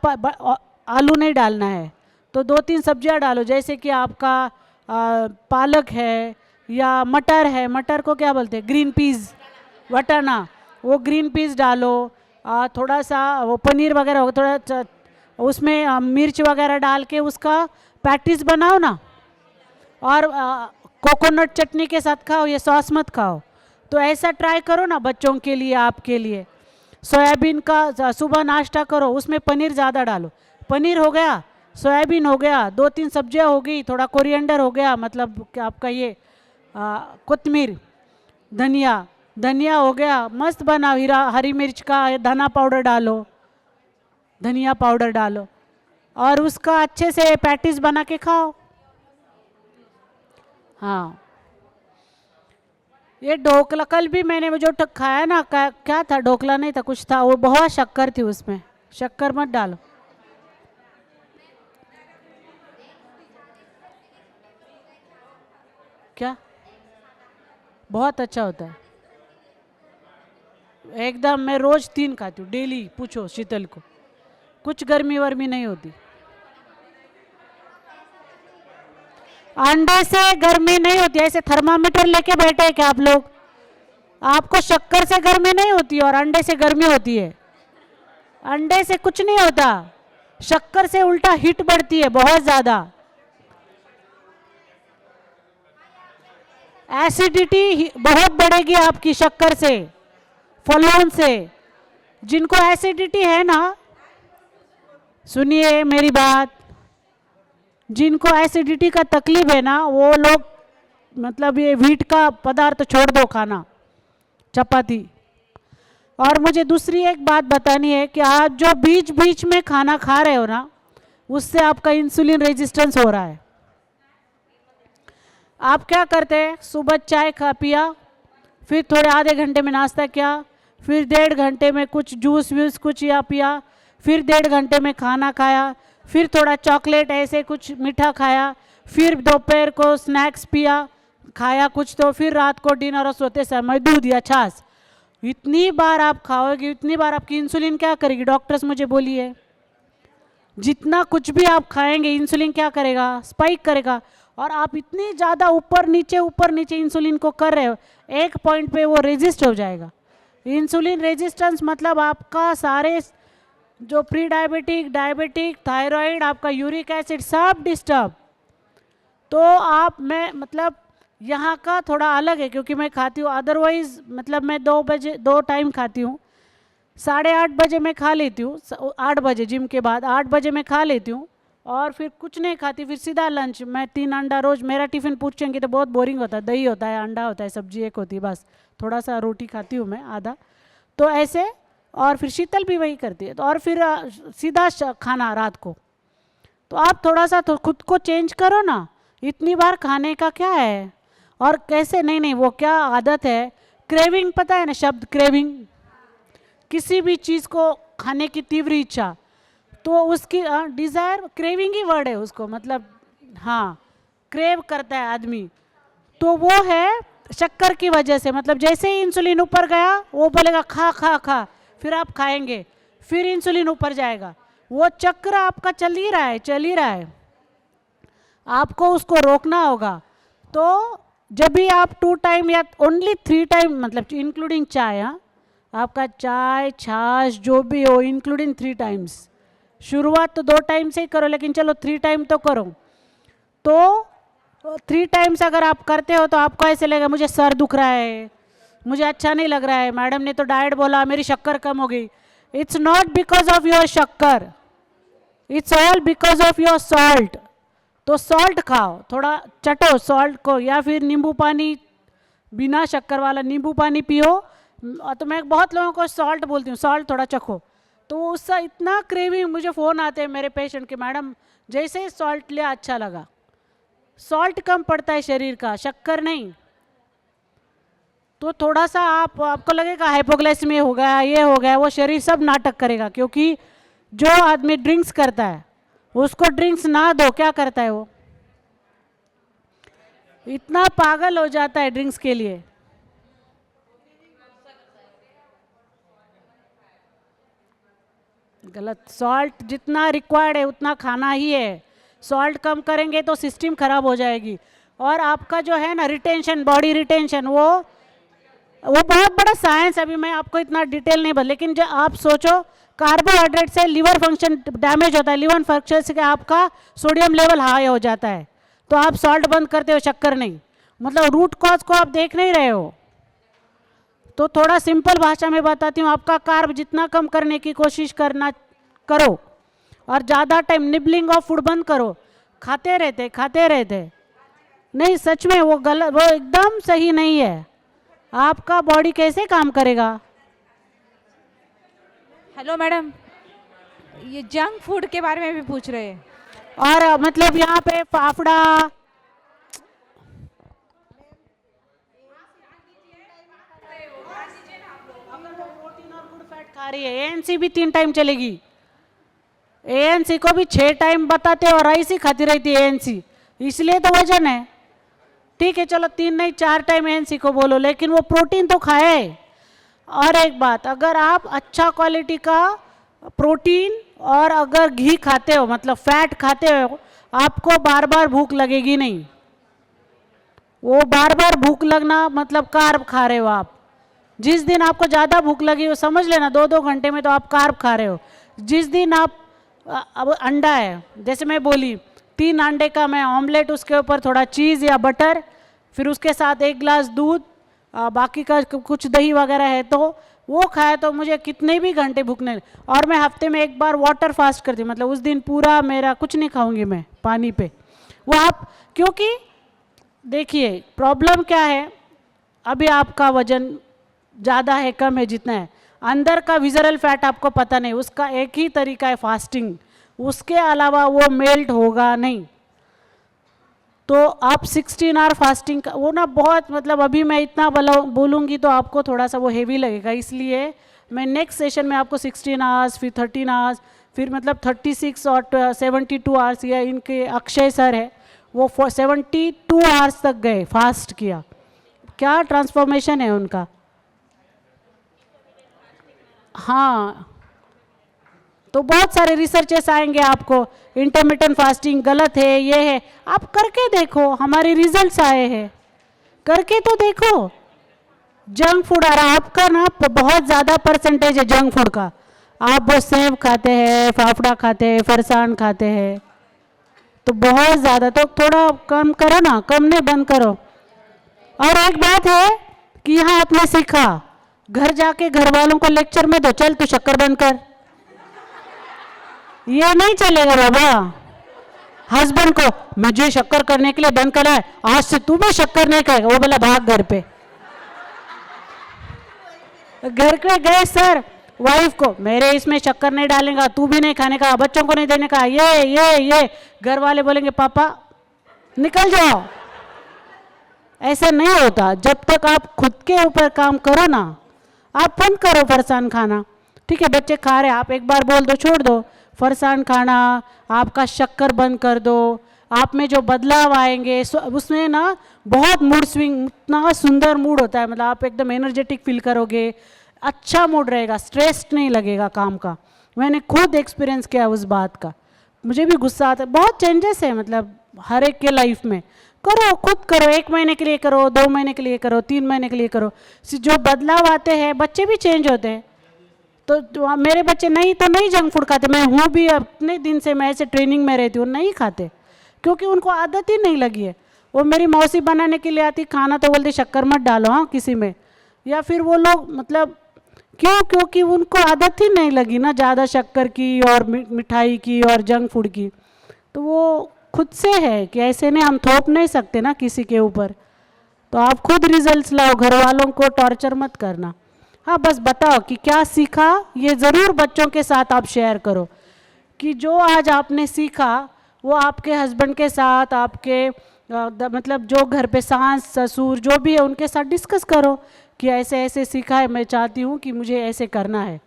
आलू नहीं डालना है तो 2-3 सब्जियां डालो, जैसे कि आपका पालक है या मटर है, मटर को क्या बोलते हैं, ग्रीन पीस, वटाना, वो ग्रीन पीस डालो, थोड़ा सा वो पनीर वगैरह हो, थोड़ा उसमें मिर्च वगैरह डाल के उसका पैटीज बनाओ ना, और कोकोनट चटनी के साथ खाओ, ये सॉस मत खाओ। तो ऐसा ट्राई करो ना बच्चों के लिए, आपके लिए। सोयाबीन का सुबह नाश्ता करो, उसमें पनीर ज़्यादा डालो, पनीर हो गया, सोयाबीन हो गया, 2-3 सब्जियां हो गई, थोड़ा कोरिएंडर हो गया, मतलब कि आपका ये कोतमीर, धनिया हो गया, मस्त बनाओ। हरी मिर्च का धना पाउडर डालो, धनिया पाउडर डालो, और उसका अच्छे से पैटीज बना के खाओ। हाँ, ये ढोकला कल भी मैंने वो जो खाया ना, क्या था, ढोकला नहीं था, कुछ था, वो बहुत शक्कर थी उसमें, शक्कर मत डालो। क्या बहुत अच्छा होता है एकदम। मैं रोज 3 खाती हूँ डेली, पूछो शीतल को, कुछ गर्मी वर्मी नहीं होती। अंडे से गर्मी नहीं होती, ऐसे थर्मामीटर लेके बैठे हैं क्या आप लोग? आपको शक्कर से गर्मी नहीं होती और अंडे से गर्मी होती है। अंडे से कुछ नहीं होता, शक्कर से उल्टा हीट बढ़ती है बहुत ज्यादा। एसिडिटी बहुत बढ़ेगी आपकी शक्कर से, फलों से। जिनको एसिडिटी है ना, सुनिए मेरी बात, जिनको एसिडिटी का तकलीफ है ना, वो लोग मतलब ये व्हीट का पदार्थ छोड़ दो खाना, चपाती। और मुझे दूसरी एक बात बतानी है कि आप जो बीच बीच में खाना खा रहे हो ना, उससे आपका इंसुलिन रेजिस्टेंस हो रहा है। आप क्या करते हैं, सुबह चाय खा पिया, फिर थोड़े आधे घंटे में नाश्ता किया, फिर 1.5 घंटे में कुछ जूस व्यूस कुछ या पिया, फिर 1.5 घंटे में खाना खाया, फिर थोड़ा चॉकलेट ऐसे कुछ मीठा खाया, फिर दोपहर को स्नैक्स पिया खाया कुछ, तो फिर रात को डिनर और सोते समय दूध या छाछ। इतनी बार आप खाओगे, इतनी बार आपकी इंसुलिन क्या करेगी, डॉक्टर्स मुझे बोलिए। जितना कुछ भी आप खाएंगे इंसुलिन क्या करेगा, स्पाइक करेगा। और आप इतनी ज़्यादा ऊपर नीचे इंसुलिन को कर रहे हो, एक पॉइंट पे वो रेजिस्ट हो जाएगा। इंसुलिन रेजिस्टेंस मतलब आपका सारे जो प्री डायबिटिक, डायबिटिक, थायराइड, आपका यूरिक एसिड सब डिस्टर्ब। तो आप मैं मतलब यहाँ का थोड़ा अलग है क्योंकि मैं खाती हूँ, अदरवाइज मतलब मैं 2 बजे 2 टाइम खाती हूँ। 8:30 बजे मैं खा लेती हूँ, 8 बजे जिम के बाद 8 बजे मैं खा लेती हूँ और फिर कुछ नहीं खाती, फिर सीधा लंच। मैं 3 अंडा रोज, मेरा टिफ़िन पूछेंगे तो बहुत बोरिंग होता है, दही होता है, अंडा होता है, सब्जी एक होती है, बस थोड़ा सा रोटी खाती हूँ मैं आधा, तो ऐसे। और फिर शीतल भी वही करती है, तो और फिर सीधा खाना रात को। तो आप थोड़ा सा तो खुद को चेंज करो ना, इतनी बार खाने का क्या है। और कैसे, नहीं वो क्या आदत है, क्रेविंग, पता है ना शब्द क्रेविंग, किसी भी चीज़ को खाने की तीव्र इच्छा, तो उसकी डिज़ायर, क्रेविंग ही वर्ड है उसको, मतलब हाँ क्रेव करता है आदमी। तो वो है शक्कर की वजह से, मतलब जैसे ही इंसुलिन ऊपर गया वो बोलेगा खा खा खा, फिर आप खाएंगे, फिर इंसुलिन ऊपर जाएगा, वो चक्र आपका चल ही रहा है। आपको उसको रोकना होगा। तो जब भी आप 2 टाइम या ओनली 3 टाइम, मतलब इंक्लूडिंग चाय, हाँ आपका चाय छाछ जो भी हो इंक्लूडिंग 3 टाइम्स, शुरुआत तो 2 टाइम से ही करो, लेकिन चलो 3 टाइम तो करो। तो 3 टाइम्स अगर आप करते हो तो आपको ऐसे लगेगा मुझे सर दुख रहा है, मुझे अच्छा नहीं लग रहा है, मैडम ने तो डाइट बोला, मेरी शक्कर कम हो गई। It's not because of your शक्कर, it's all because of your salt. तो सॉल्ट खाओ, थोड़ा चटो सॉल्ट को, या फिर नींबू पानी, बिना शक्कर वाला नींबू पानी पियो। तो मैं बहुत लोगों को सॉल्ट बोलती हूँ, सॉल्ट थोड़ा चखो, तो उससे इतना क्रेविंग, मुझे फ़ोन आते हैं मेरे पेशेंट के, मैडम जैसे ही सॉल्ट लिया अच्छा लगा। सॉल्ट कम पड़ता है शरीर का, शक्कर नहीं। तो थोड़ा सा आपको लगेगा हाइपोग्लाइसेमिया हो गया, ये हो गया, वो शरीर सब नाटक करेगा, क्योंकि जो आदमी ड्रिंक्स करता है उसको ड्रिंक्स ना दो, क्या करता है वो, इतना पागल हो जाता है ड्रिंक्स के लिए। गलत, सॉल्ट जितना रिक्वायर्ड है उतना खाना ही है। सॉल्ट कम करेंगे तो सिस्टम खराब हो जाएगी। और आपका जो है ना रिटेंशन, बॉडी रिटेंशन, वो बहुत बड़ा साइंस है, अभी मैं आपको इतना डिटेल नहीं बता, लेकिन जो आप सोचो कार्बोहाइड्रेट से लिवर फंक्शन डैमेज होता है, लिवर फंक्शन से आपका सोडियम लेवल हाई हो जाता है, तो आप सॉल्ट बंद करते हो, शक्कर नहीं, मतलब रूट कॉज को आप देख नहीं रहे हो। तो थोड़ा सिंपल भाषा में बताती हूँ, आपका कार्ब जितना कम करने की कोशिश करो, और ज़्यादा टाइम निबलिंग ऑफ फूड बंद करो, खाते रहते नहीं, सच में वो गलत, वो एकदम सही नहीं है। आपका बॉडी कैसे काम करेगा। हेलो मैडम, ये जंक फूड के बारे में भी पूछ रहे हैं। और मतलब यहाँ पे फाफड़ा, खा रही है, एएनसी भी 3 टाइम चलेगी, एएनसी को भी 6 टाइम बताते हो, राइस ही खाती रहती है एएनसी, इसलिए तो वजन है। ठीक है चलो 3 नहीं 4 टाइम एएनसी को बोलो, लेकिन वो प्रोटीन तो खाए। और एक बात, अगर आप अच्छा क्वालिटी का प्रोटीन और अगर घी खाते हो, मतलब फैट खाते हो, आपको बार बार भूख लगेगी नहीं। वो बार बार भूख लगना मतलब कार्ब खा रहे हो आप। जिस दिन आपको ज़्यादा भूख लगी हो, समझ लेना 2-2 घंटे में तो आप कार्ब खा रहे हो। जिस दिन आप अब अंडा है, जैसे मैं बोली 3 अंडे का मैं ऑमलेट, उसके ऊपर थोड़ा चीज़ या बटर, फिर उसके साथ 1 गिलास दूध, बाकी का कुछ दही वगैरह है तो वो खाया, तो मुझे कितने भी घंटे भूख नहीं। और मैं हफ्ते में 1 बार वाटर फास्ट करती हूँ, मतलब उस दिन पूरा मेरा कुछ नहीं खाऊंगी मैं, पानी पे वो आप। क्योंकि देखिए प्रॉब्लम क्या है, अभी आपका वजन ज़्यादा है कम है जितना है, अंदर का विजरल फैट आपको पता नहीं, उसका एक ही तरीका है फास्टिंग, उसके अलावा वो मेल्ट होगा नहीं। तो आप 16 आवर फास्टिंग का वो ना बहुत मतलब अभी मैं इतना बोलूँगी तो आपको थोड़ा सा वो हेवी लगेगा, इसलिए मैं नेक्स्ट सेशन में आपको 16 आवर्स फिर 13 आवर्स फिर मतलब 36 और 72 आवर्स, या इनके अक्षय सर है वो 72 आवर्स तक गए, फास्ट किया। क्या ट्रांसफॉर्मेशन है उनका। हाँ, तो बहुत सारे रिसर्चेस आएंगे आपको, इंटरमिटेंट फास्टिंग गलत है, ये है, आप करके देखो, हमारे रिजल्ट्स आए हैं, करके तो देखो। जंक फूड आ रहा आपका ना बहुत ज़्यादा परसेंटेज है जंक फूड का, आप वो सेव खाते हैं, फाफड़ा खाते हैं, फरसान खाते हैं, तो बहुत ज़्यादा, तो थोड़ा कम करो ना, कम नहीं बंद करो। और एक बात है कि यहाँ आपने सीखा, घर जाके घर वालों को लेक्चर में दो, चल तू शक्कर बंद कर, ये नहीं चलेगा बाबा। हस्बैंड को मुझे शक्कर करने के लिए बंद करा है, आज से तू भी शक्कर नहीं खाएगा, वो बोला भाग घर पे। घर पे गए सर, वाइफ को मेरे इसमें शक्कर नहीं डालेगा, तू भी नहीं खाने का, बच्चों को नहीं देने का, ये घर वाले बोलेंगे पापा निकल जाओ। ऐसा नहीं होता, जब तक आप खुद के ऊपर काम करो ना, आप बंद करो फरसान खाना, ठीक है। बच्चे खा रहे, आप एक बार बोल दो छोड़ दो, फरसान खाना, आपका शक्कर बंद कर दो, आप में जो बदलाव आएंगे उसमें ना बहुत मूड स्विंग, इतना सुंदर मूड होता है, मतलब आप एकदम एनर्जेटिक फील करोगे, अच्छा मूड रहेगा, स्ट्रेस नहीं लगेगा काम का। मैंने खुद एक्सपीरियंस किया उस बात का, मुझे भी गुस्सा आता है, बहुत चेंजेस है मतलब हर एक के लाइफ में। करो, खुद करो, 1 महीने के लिए करो, 2 महीने के लिए करो, 3 महीने के लिए करो, जो बदलाव आते हैं बच्चे भी चेंज होते हैं। तो मेरे बच्चे नहीं तो नहीं जंक फूड खाते, मैं हूँ भी अपने दिन से, मैं ऐसे ट्रेनिंग में रहती हूँ, नहीं खाते क्योंकि उनको आदत ही नहीं लगी है। वो मेरी मौसी बनाने के लिए आती खाना तो बोलते शक्कर मत डालो हाँ किसी में, या फिर वो लोग मतलब क्यों, क्योंकि उनको आदत ही नहीं लगी ना ज़्यादा शक्कर की और मिठाई की और जंक फूड की। तो वो खुद से है कि ऐसे नहीं, हम थोप नहीं सकते ना किसी के ऊपर। तो आप खुद रिजल्ट्स लाओ, घर वालों को टॉर्चर मत करना। हाँ, बस बताओ कि क्या सीखा, ये ज़रूर बच्चों के साथ आप शेयर करो कि जो आज आपने सीखा वो आपके हस्बैंड के साथ, आपके मतलब जो घर पे सास ससुर जो भी है उनके साथ डिस्कस करो कि ऐसे ऐसे सीखा है, मैं चाहती हूँ कि मुझे ऐसे करना है,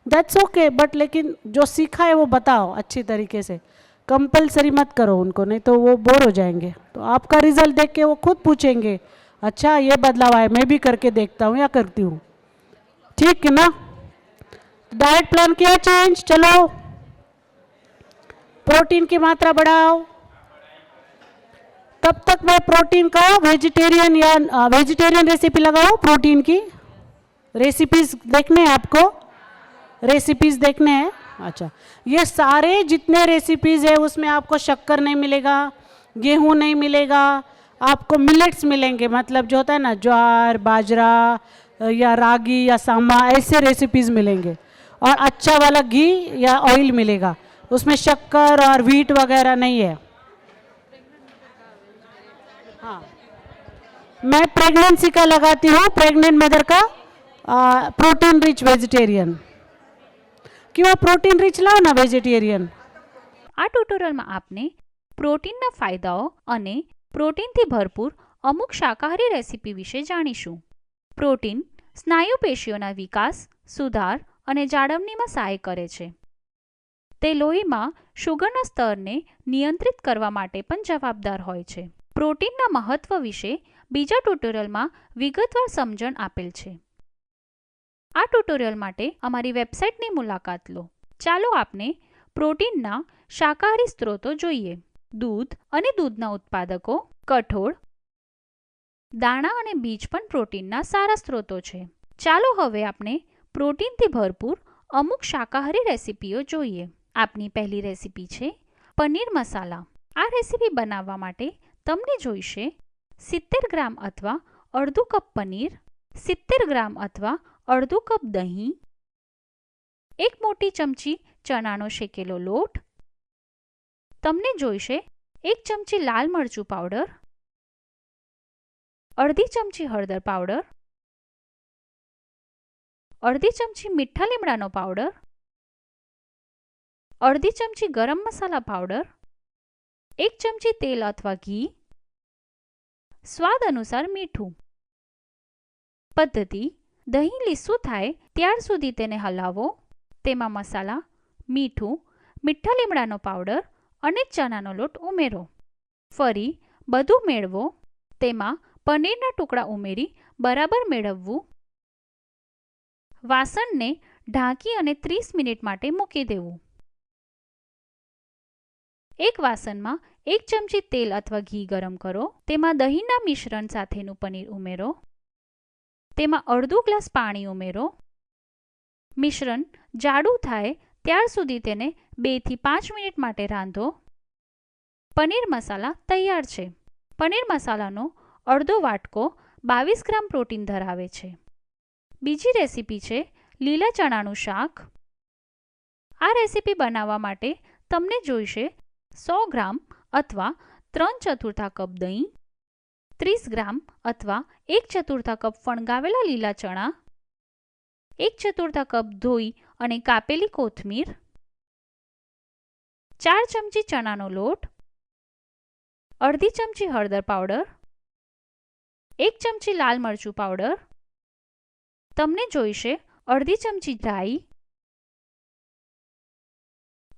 दैट्स ओके। बट लेकिन जो सीखा है वो बताओ अच्छी तरीके से, कंपलसरी मत करो उनको, नहीं तो वो बोर हो जाएंगे। तो आपका रिजल्ट देख के वो खुद पूछेंगे अच्छा ये बदलाव आया, मैं भी करके देखता हूँ या करती हूँ, ठीक है ना। डाइट प्लान किया चेंज, चलो प्रोटीन की मात्रा बढ़ाओ। तब तक मैं प्रोटीन का वेजिटेरियन या वेजिटेरियन रेसिपी लगाओ, प्रोटीन की रेसिपीज देखने हैं आपको, रेसिपीज देखने हैं। अच्छा, ये सारे जितने रेसिपीज है उसमें आपको शक्कर नहीं मिलेगा, गेहूं नहीं मिलेगा, आपको मिलेट्स मिलेंगे, मतलब जो होता है ना ज्वार बाजरा या रागी या सांबा, ऐसे रेसिपीज मिलेंगे। और अच्छा वाला घी या ऑयल मिलेगा, उसमें शक्कर और व्हीट वगैरह नहीं है। हाँ, मैं प्रेगनेंसी का लगाती हूँ, प्रेग्नेंट मदर का प्रोटीन रिच वेजिटेरियन, कि वो प्रोटीन रिच લાવો ना વેજીટેરિયન। આ ટ્યુટોરિયલમાં આપને પ્રોટીનના ફાયદાઓ અને પ્રોટીનથી ભરપૂર અમુક શાકાહારી રેસીપી વિશે જાણીશું। પ્રોટીન સ્નાયુ પેશીઓના વિકાસ, સુધાર અને જાળવણીમાં સહાય કરે છે। તે લોહીમાં શુગરના સ્તરને નિયંત્રિત કરવા માટે પણ જવાબદાર હોય છે। પ્રોટીનના મહત્વ વિશે બીજા ટ્યુટોરિયલમાં વિગતવાર સમજણ આપેલ છે। આ ટ્યુટોરિયલ માટે અમારી વેબસાઇટની મુલાકાત લો। ચાલો આપને પ્રોટીનના શાકાહારી સ્ત્રોતો જોઈએ। दूध અને दूधના ઉત્પાદકો, કઠોળ, દાણા અને બીજ પણ પ્રોટીનના સારા સ્ત્રોતો છે। ચાલો હવે આપણે પ્રોટીનથી ભરપૂર અમુક શાકાહારી રેસીપીઓ જોઈએ। આપની પહેલી રેસીપી છે પનીર મસાલા। આ રેસીપી બનાવવા માટે તમને જોઈશે 70 ગ્રામ અથવા અડધું કપ પનીર, 70 ગ્રામ અથવા અડધું કપ દહીં, 1 મોટી ચમચી ચણાનો શેકેલો લોટ, તમને જોઈશે 1 ચમચી લાલ મરચું પાવડર, અડધી ચમચી હળદર પાવડર, અડધી ચમચી મીઠા લીમડાનો પાવડર, અડધી ચમચી ગરમ મસાલા પાવડર, 1 ચમચી તેલ અથવા ઘી, સ્વાદ અનુસાર મીઠું. પદ્ધતિ: દહીં લીસું થાય ત્યાર સુધી તેને હલાવો. તેમાં મસાલા, મીઠું, મીઠા લીમડાનો પાવડર અને ચણાનો લોટ ઉમેરો. ફરી બધું મેળવો. તેમાં પનીરના ટુકડા ઉમેરી બરાબર મેળવવું. વાસણને ઢાંકી અને 30 મિનિટ માટે મૂકી દેવું. એક વાસણમાં 1 ચમચી તેલ અથવા ઘી ગરમ કરો. તેમાં દહીંના મિશ્રણ સાથેનું પનીર ઉમેરો. તેમાં અડધો ગ્લાસ પાણી ઉમેરો. મિશ્રણ જાડું થાય ત્યાર સુધી તેને 2 થી 5 મિનિટ માટે રાંધો. પનીર મસાલા તૈયાર છે. પનીર મસાલાનો અડધો વાટકો 22 ગ્રામ પ્રોટીન ધરાવે છે. બીજી રેસીપી છે લીલા ચણાનું શાક. આ રેસીપી બનાવવા માટે તમને જોઈશે 100 ગ્રામ અથવા 3/4 કપ દહીં, 30 ગ્રામ અથવા 1/4 કપ ફણગાવેલા લીલા ચણા, 1/4 કપ ધોઈ અને કાપેલી કોથમીર, 4 ચમચી ચણાનો લોટ, અડધી ચમચી હળદર પાવડર, 1 ચમચી લાલ મરચું પાવડર, તમને જોઈશે અડધી ચમચી રાઈ,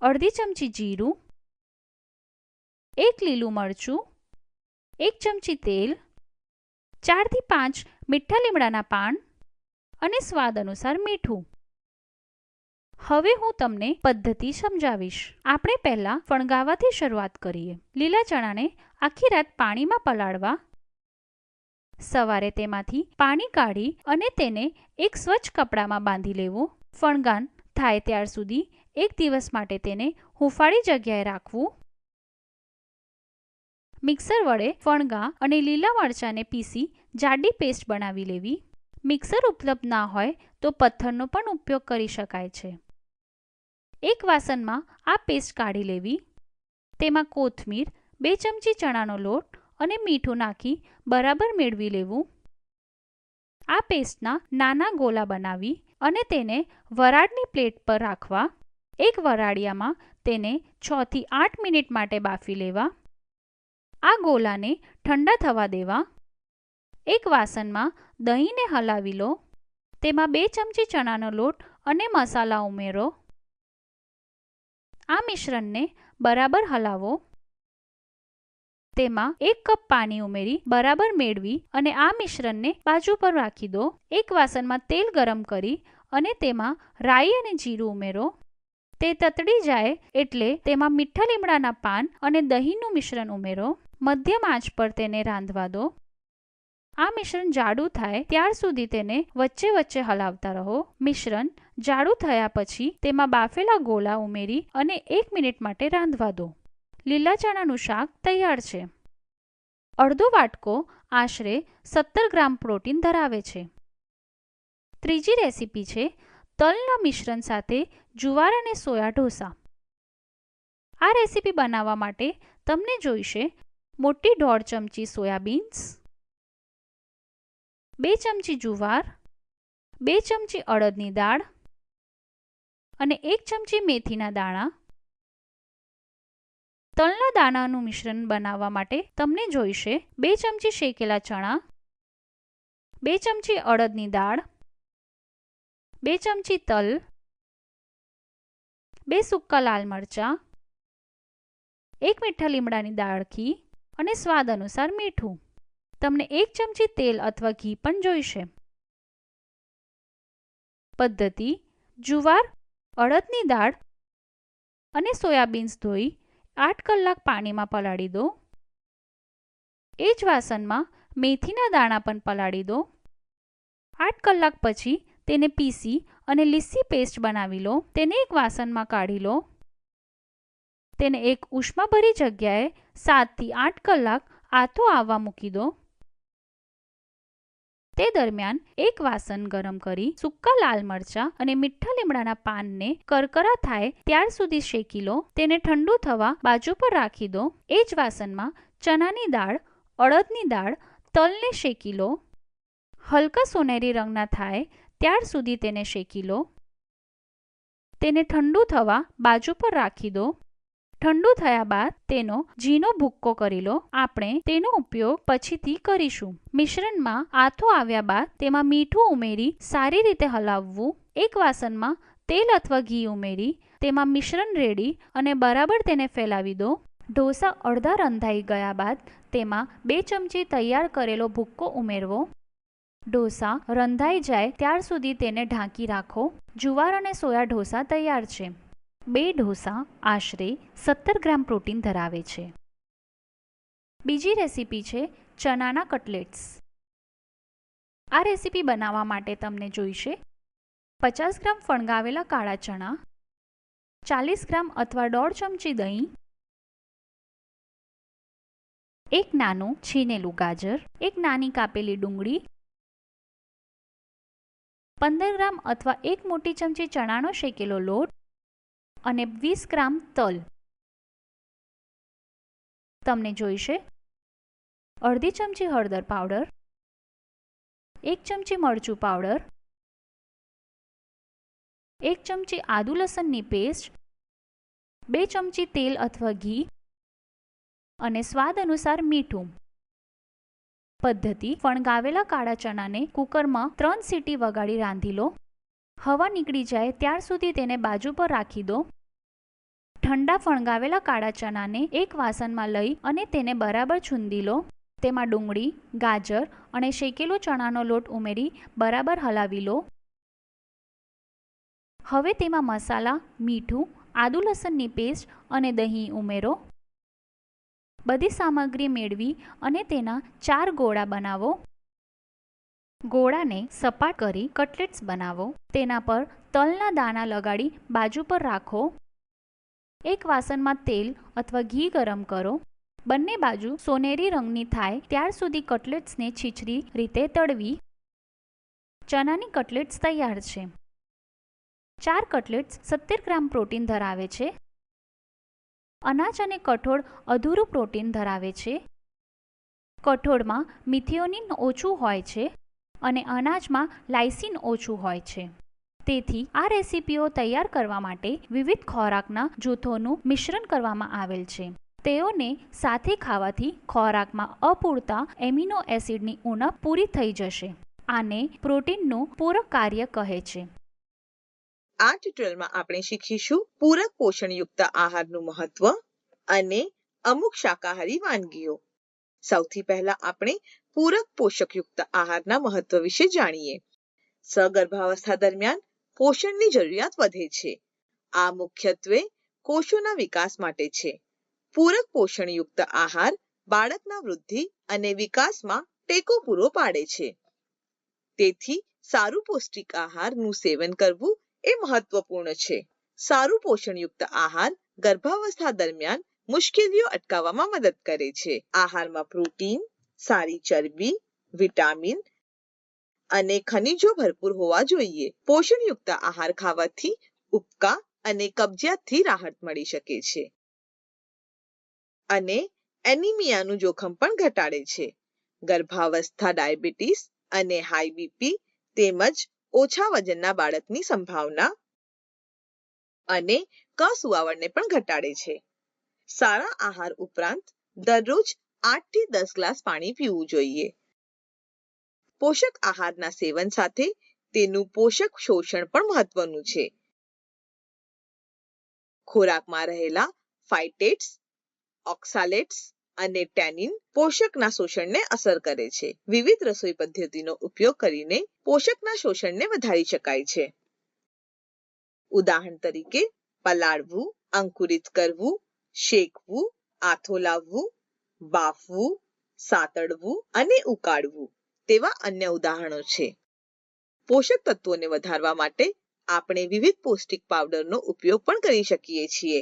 અડધી ચમચી જીરું, 1 લીલું મરચું, 1 ચમચી તેલ, 4 થી 5 મીઠા લીમડાના પાન અને સ્વાદ અનુસાર મીઠું. હવે હું તમને પદ્ધતિ સમજાવીશ. આપણે પહેલા ફણગાવાથી શરૂઆત કરીએ. લીલા ચણાને આખી રાત પાણીમાં પલાળવા. સવારે તેમાંથી પાણી કાઢી અને તેને એક સ્વચ્છ કપડામાં બાંધી લેવું. ફણગાન થાય ત્યાર સુધી 1 દિવસ માટે તેને હૂંફાળી જગ્યાએ રાખવું. મિક્સર વડે ફણગા અને લીલા મરચાંને પીસી જાડી પેસ્ટ બનાવી લેવી. મિક્સર ઉપલબ્ધ ના હોય તો પથ્થરનો પણ ઉપયોગ કરી શકાય છે. એક વાસણમાં આ પેસ્ટ કાઢી લેવી. તેમાં કોથમીર, 2 ચમચી ચણાનો લોટ અને મીઠું નાખી બરાબર મેળવી લેવું. આ પેસ્ટના નાના ગોલા બનાવી અને તેને વરાળની પ્લેટ પર રાખવા. એક વરાળિયામાં તેને 6 થી 8 મિનિટ માટે બાફી લેવા. આ ગોલાને ઠંડા થવા દેવા. એક વાસણમાં દહીંને હલાવી લો. તેમાં 2 ચમચી ચણાનો લોટ અને મસાલા ઉમેરો. આ મિશ્રણને બરાબર હલાવો. તેમાં 1 કપ પાણી ઉમેરી બરાબર મેળવી અને આ મિશ્રણને બાજુ પર રાખી દો. એક વાસણમાં તેલ ગરમ કરી અને તેમાં રાઈ અને જીરું ઉમેરો. તે તતડી જાય એટલે તેમાં મીઠા લીમડાના પાન અને દહીંનું મિશ્રણ ઉમેરો. મધ્યમ આંચ પર તેને રાંધવા દો. આ મિશ્રણ જાડું થાય ત્યાર સુધી તેને વચ્ચે વચ્ચે હલાવતા રહો. મિશ્રણ જાડું થયા પછી તેમાં બાફેલા ગોલા ઉમેરી અને 1 મિનિટ માટે રાંધવા દો. લીલા ચણાનું શાક તૈયાર છે. અડધો વાટકો આશરે 17 ગ્રામ પ્રોટીન ધરાવે છે. ત્રીજી રેસીપી છે તલના મિશ્રણ સાથે જુવાર અને સોયા ઢોસા. આ રેસીપી બનાવવા માટે તમને જોઈશે મોટી 1.5 ચમચી સોયાબીન્સ, 2 ચમચી જુવાર, 2 ચમચી અડદની દાળ અને 1 ચમચી મેથીના દાણા. તલના દાણાનું મિશ્રણ બનાવવા માટે તમને જોઈશે 2 ચમચી શેકેલા ચણા, 2 ચમચી અડદની દાળ, 2 ચમચી તલ, 2 સૂકા લાલ મરચાં, 1 મીઠા લીમડાની દાળખી અને સ્વાદ અનુસાર મીઠું. તમને 1 ચમચી તેલ અથવા ઘી પણ જોઈશે. પદ્ધતિ: જુવાર, અડદની દાળ અને સોયાબીન્સ ધોઈ 8 કલાક પાણીમાં પલાળી દો. એ જ વાસણમાં મેથીના દાણા પણ પલાળી દો. 8 કલાક પછી તેને પીસી અને લીસી પેસ્ટ બનાવી લો. તેને એક વાસણમાં કાઢી લો. તેને એક ઉષ્માભરી જગ્યાએ 7 થી 8 કલાક આથો આવવા મૂકી દો. તે દરમિયાન એક વાસણ ગરમ કરી સૂકા લાલ મરચાં અને મીઠા લીમડાના પાનને કરકરા થાય ત્યાર સુધી શેકી લો. તેને ઠંડુ થવા બાજુ પર રાખી દો. એ જ વાસણમાં ચણાની દાળ, અડદની દાળ, તલને શેકી લો. હલકા સોનેરી રંગના થાય ત્યાર સુધી તેને શેકી લો. તેને ઠંડુ થવા બાજુ પર રાખી દો. ઠંડુ થયા બાદ તેનો ઝીણો ભૂક્કો કરી લો. આપણે તેનો ઉપયોગ પછીથી કરીશું. મિશ્રણમાં આથો આવ્યા બાદ તેમાં મીઠું ઉમેરી સારી રીતે હલાવવું. એક વાસણમાં તેલ અથવા ઘી ઉમેરી તેમાં મિશ્રણ રેડી અને બરાબર તેને ફેલાવી દો. ઢોસા અડધા રંધાઈ ગયા બાદ તેમાં 2 ચમચી તૈયાર કરેલો ભૂક્કો ઉમેરવો. ઢોસા રંધાઈ જાય ત્યાર સુધી તેને ઢાંકી રાખો. જુવાર અને સોયા ઢોસા તૈયાર છે. 2 ઢોસા આશરે 17 ગ્રામ પ્રોટીન ધરાવે છે. બીજી રેસીપી છે ચણાના કટલેટ્સ. આ રેસીપી બનાવવા માટે તમને જોઈશે 50 ગ્રામ ફણગાવેલા કાળા ચણા, 40 ગ્રામ અથવા 1.5 ચમચી દહીં, 1 નાનું છીનેલું ગાજર, 1 નાની કાપેલી ડુંગળી, 15 ગ્રામ અથવા 1 મોટી ચમચી ચણાનો શેકેલો લોટ અને 20 ગ્રામ તલ. તમને જોઈશે અડધી ચમચી હળદર પાવડર, 1 ચમચી મરચું પાવડર, 1 ચમચી આદુ લસણની પેસ્ટ, 2 ચમચી તેલ અથવા ઘી અને સ્વાદ અનુસાર મીઠું. પદ્ધતિ: ફણગાવેલા કાળા ચણાને કુકરમાં 3 સીટી વગાડી રાંધી લો. હવા નીકળી જાય ત્યાર સુધી તેને બાજુ પર રાખી દો. ઠંડા ફણગાવેલા કાળા ચણાને એક વાસણમાં લઈ અને તેને બરાબર છૂંદી લો. તેમાં ડુંગળી, ગાજર અને શેકેલો ચણાનો લોટ ઉમેરી બરાબર હલાવી લો. હવે તેમાં મસાલા, મીઠું, આદુ લસણની પેસ્ટ અને દહીં ઉમેરો. બધી સામગ્રી મેળવી અને તેના 4 ગોળા બનાવો. ગોળાને સપાટ કરી કટલેટ્સ બનાવો. તેના પર તલના દાણા લગાડી બાજુ પર રાખો. એક વાસણમાં તેલ અથવા ઘી ગરમ કરો. બંને બાજુ સોનેરી રંગની થાય ત્યાર સુધી કટલેટ્સને છીછરી રીતે તળવી. ચણાની કટલેટ્સ તૈયાર છે. 4 કટલેટ્સ 17 ગ્રામ પ્રોટીન ધરાવે છે. અનાજ અને કઠોળ અધૂરું પ્રોટીન ધરાવે છે. કઠોળમાં મિથિયોનિન ઓછું હોય છે અને અનાજમાં લાઇસિન ઓછું હોય છે. તેથી આ રેસીપીઓ તૈયાર કરવા માટે વિવિધ ખોરાકના જૂથોનું મિશ્રણ કરવામાં આવેલ છે. તેઓને સાથે ખાવાથી ખોરાકમાં અપૂરતા એમિનો એસિડની ઉણપ પૂરી થઈ જશે. આને પ્રોટીનનું પૂરક કાર્ય કહે છે. આ ટ્યુટોરિયલમાં આપણે શીખીશું પૂરક પોષણયુક્ત આહારનું મહત્વ અને અમુક શાકાહારી વાનગીઓ. સૌથી પહેલા આપણે પૂરક પોષકયુક્ત આહારના મહત્વ વિશે જાણીએ. સગર્ભાવસ્થા દરમિયાન પોષણની જરૂરિયાત વધે છે. આ મુખ્યત્વે કોષોના વિકાસ માટે છે. પૂરક પોષણયુક્ત આહાર બાળકના વૃદ્ધિ અને વિકાસમાં ટેકો પૂરો પાડે છે. તેથી સારું પૌષ્ટિક આહારનું સેવન કરવું એ મહત્વપૂર્ણ છે. સારું પોષણયુક્ત આહાર ગર્ભાવસ્થા દરમિયાન મુશ્કેલીઓ અટકાવવામાં મદદ કરે છે. આહારમાં પ્રોટીન, સારી ચરબી, વિટામિન અને ખનિજો ભરપૂર હોવા જોઈએ. પોષણયુક્ત આહાર ખાવાથી ઉબકા અને કબજિયાતથી રાહત મળી શકે છે અને એનિમિયાનું જોખમ પણ ઘટાડે છે. ગર્ભાવસ્થા ડાયાબિટીસ અને હાઈ બીપી તેમજ ઓછા વજનના બાળકની સંભાવના અને કસુવાવડને પણ ઘટાડે છે. સારા આહાર ઉપરાંત દરરોજ 8 થી 10 ગ્લાસ પાણી પીવું જોઈએ. પોષક આહારના સેવન સાથે તેનું પોષક શોષણ પણ મહત્વનું છે. ખોરાકમાં રહેલા ફાઇટેટ્સ, ઓક્સાલેટ્સ અને ટેનિન પોષકના શોષણને અસર કરે છે. વિવિધ રસોઈ પદ્ધતિનો ઉપયોગ કરીને પોષકના શોષણને વધારી શકાય છે. ઉદાહરણ તરીકે પલાળવું, અંકુરિત કરવું, શેકવું, આથો લાવવું, બાફવું, સાતળવું અને ઉકાળવું તેવા અન્ય ઉદાહરણો છે. પોષક તત્વોને વધારવા માટે આપણે વિવિધ પૌષ્ટિક પાવડરનો ઉપયોગ પણ કરી શકીએ છીએ.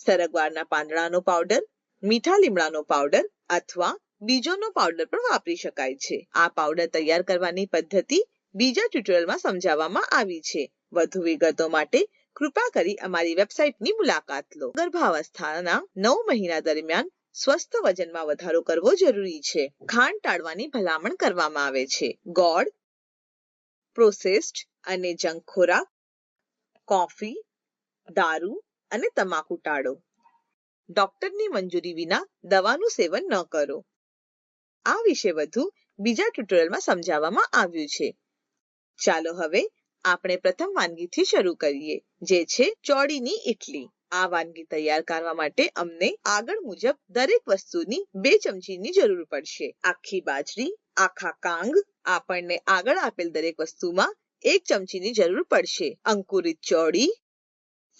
સરગવાના પાંદડાનો પાવડર, મીઠા લીમડાનો પાવડર અથવા બીજોનો પાવડર પણ વાપરી શકાય છે. આ પાવડર તૈયાર કરવાની પદ્ધતિ બીજા ટ્યુટોરિયલમાં સમજાવવામાં આવી છે. વધુ વિગતો માટે કૃપા કરી અમારી વેબસાઇટની મુલાકાત લો. ગર્ભાવસ્થાના 9 મહિના દરમિયાન સ્વસ્થ વજનમાં વધારો કરવો જરૂરી છે. ખાંડ ટાળવાની ભલામણ કરવામાં આવે છે. ગોળ, પ્રોસેસ્ડ અને જંક ખોરાક, કોફી, દારૂ અને તમાકુ ટાળો. ડોક્ટરની મંજૂરી વિના દવાનું સેવન ન કરો. આ વિશે વધુ બીજા ટ્યુટોરિયલમાં સમજાવવામાં આવ્યું છે. ચાલો હવે આપણે પ્રથમ વાનગીથી શરૂ કરીએ, જે છે ચોળીની ઇડલી. આ વાનગી તૈયાર કરવા માટે અમને આગળ મુજબ દરેક વસ્તુની 2 ચમચીની જરૂર પડશે. આખી બાજરી, આખા કાંગ. આપણને આગળ આપેલ દરેક વસ્તુમાં 1 ચમચીની જરૂર પડશે. અંકુરિત ચોળી,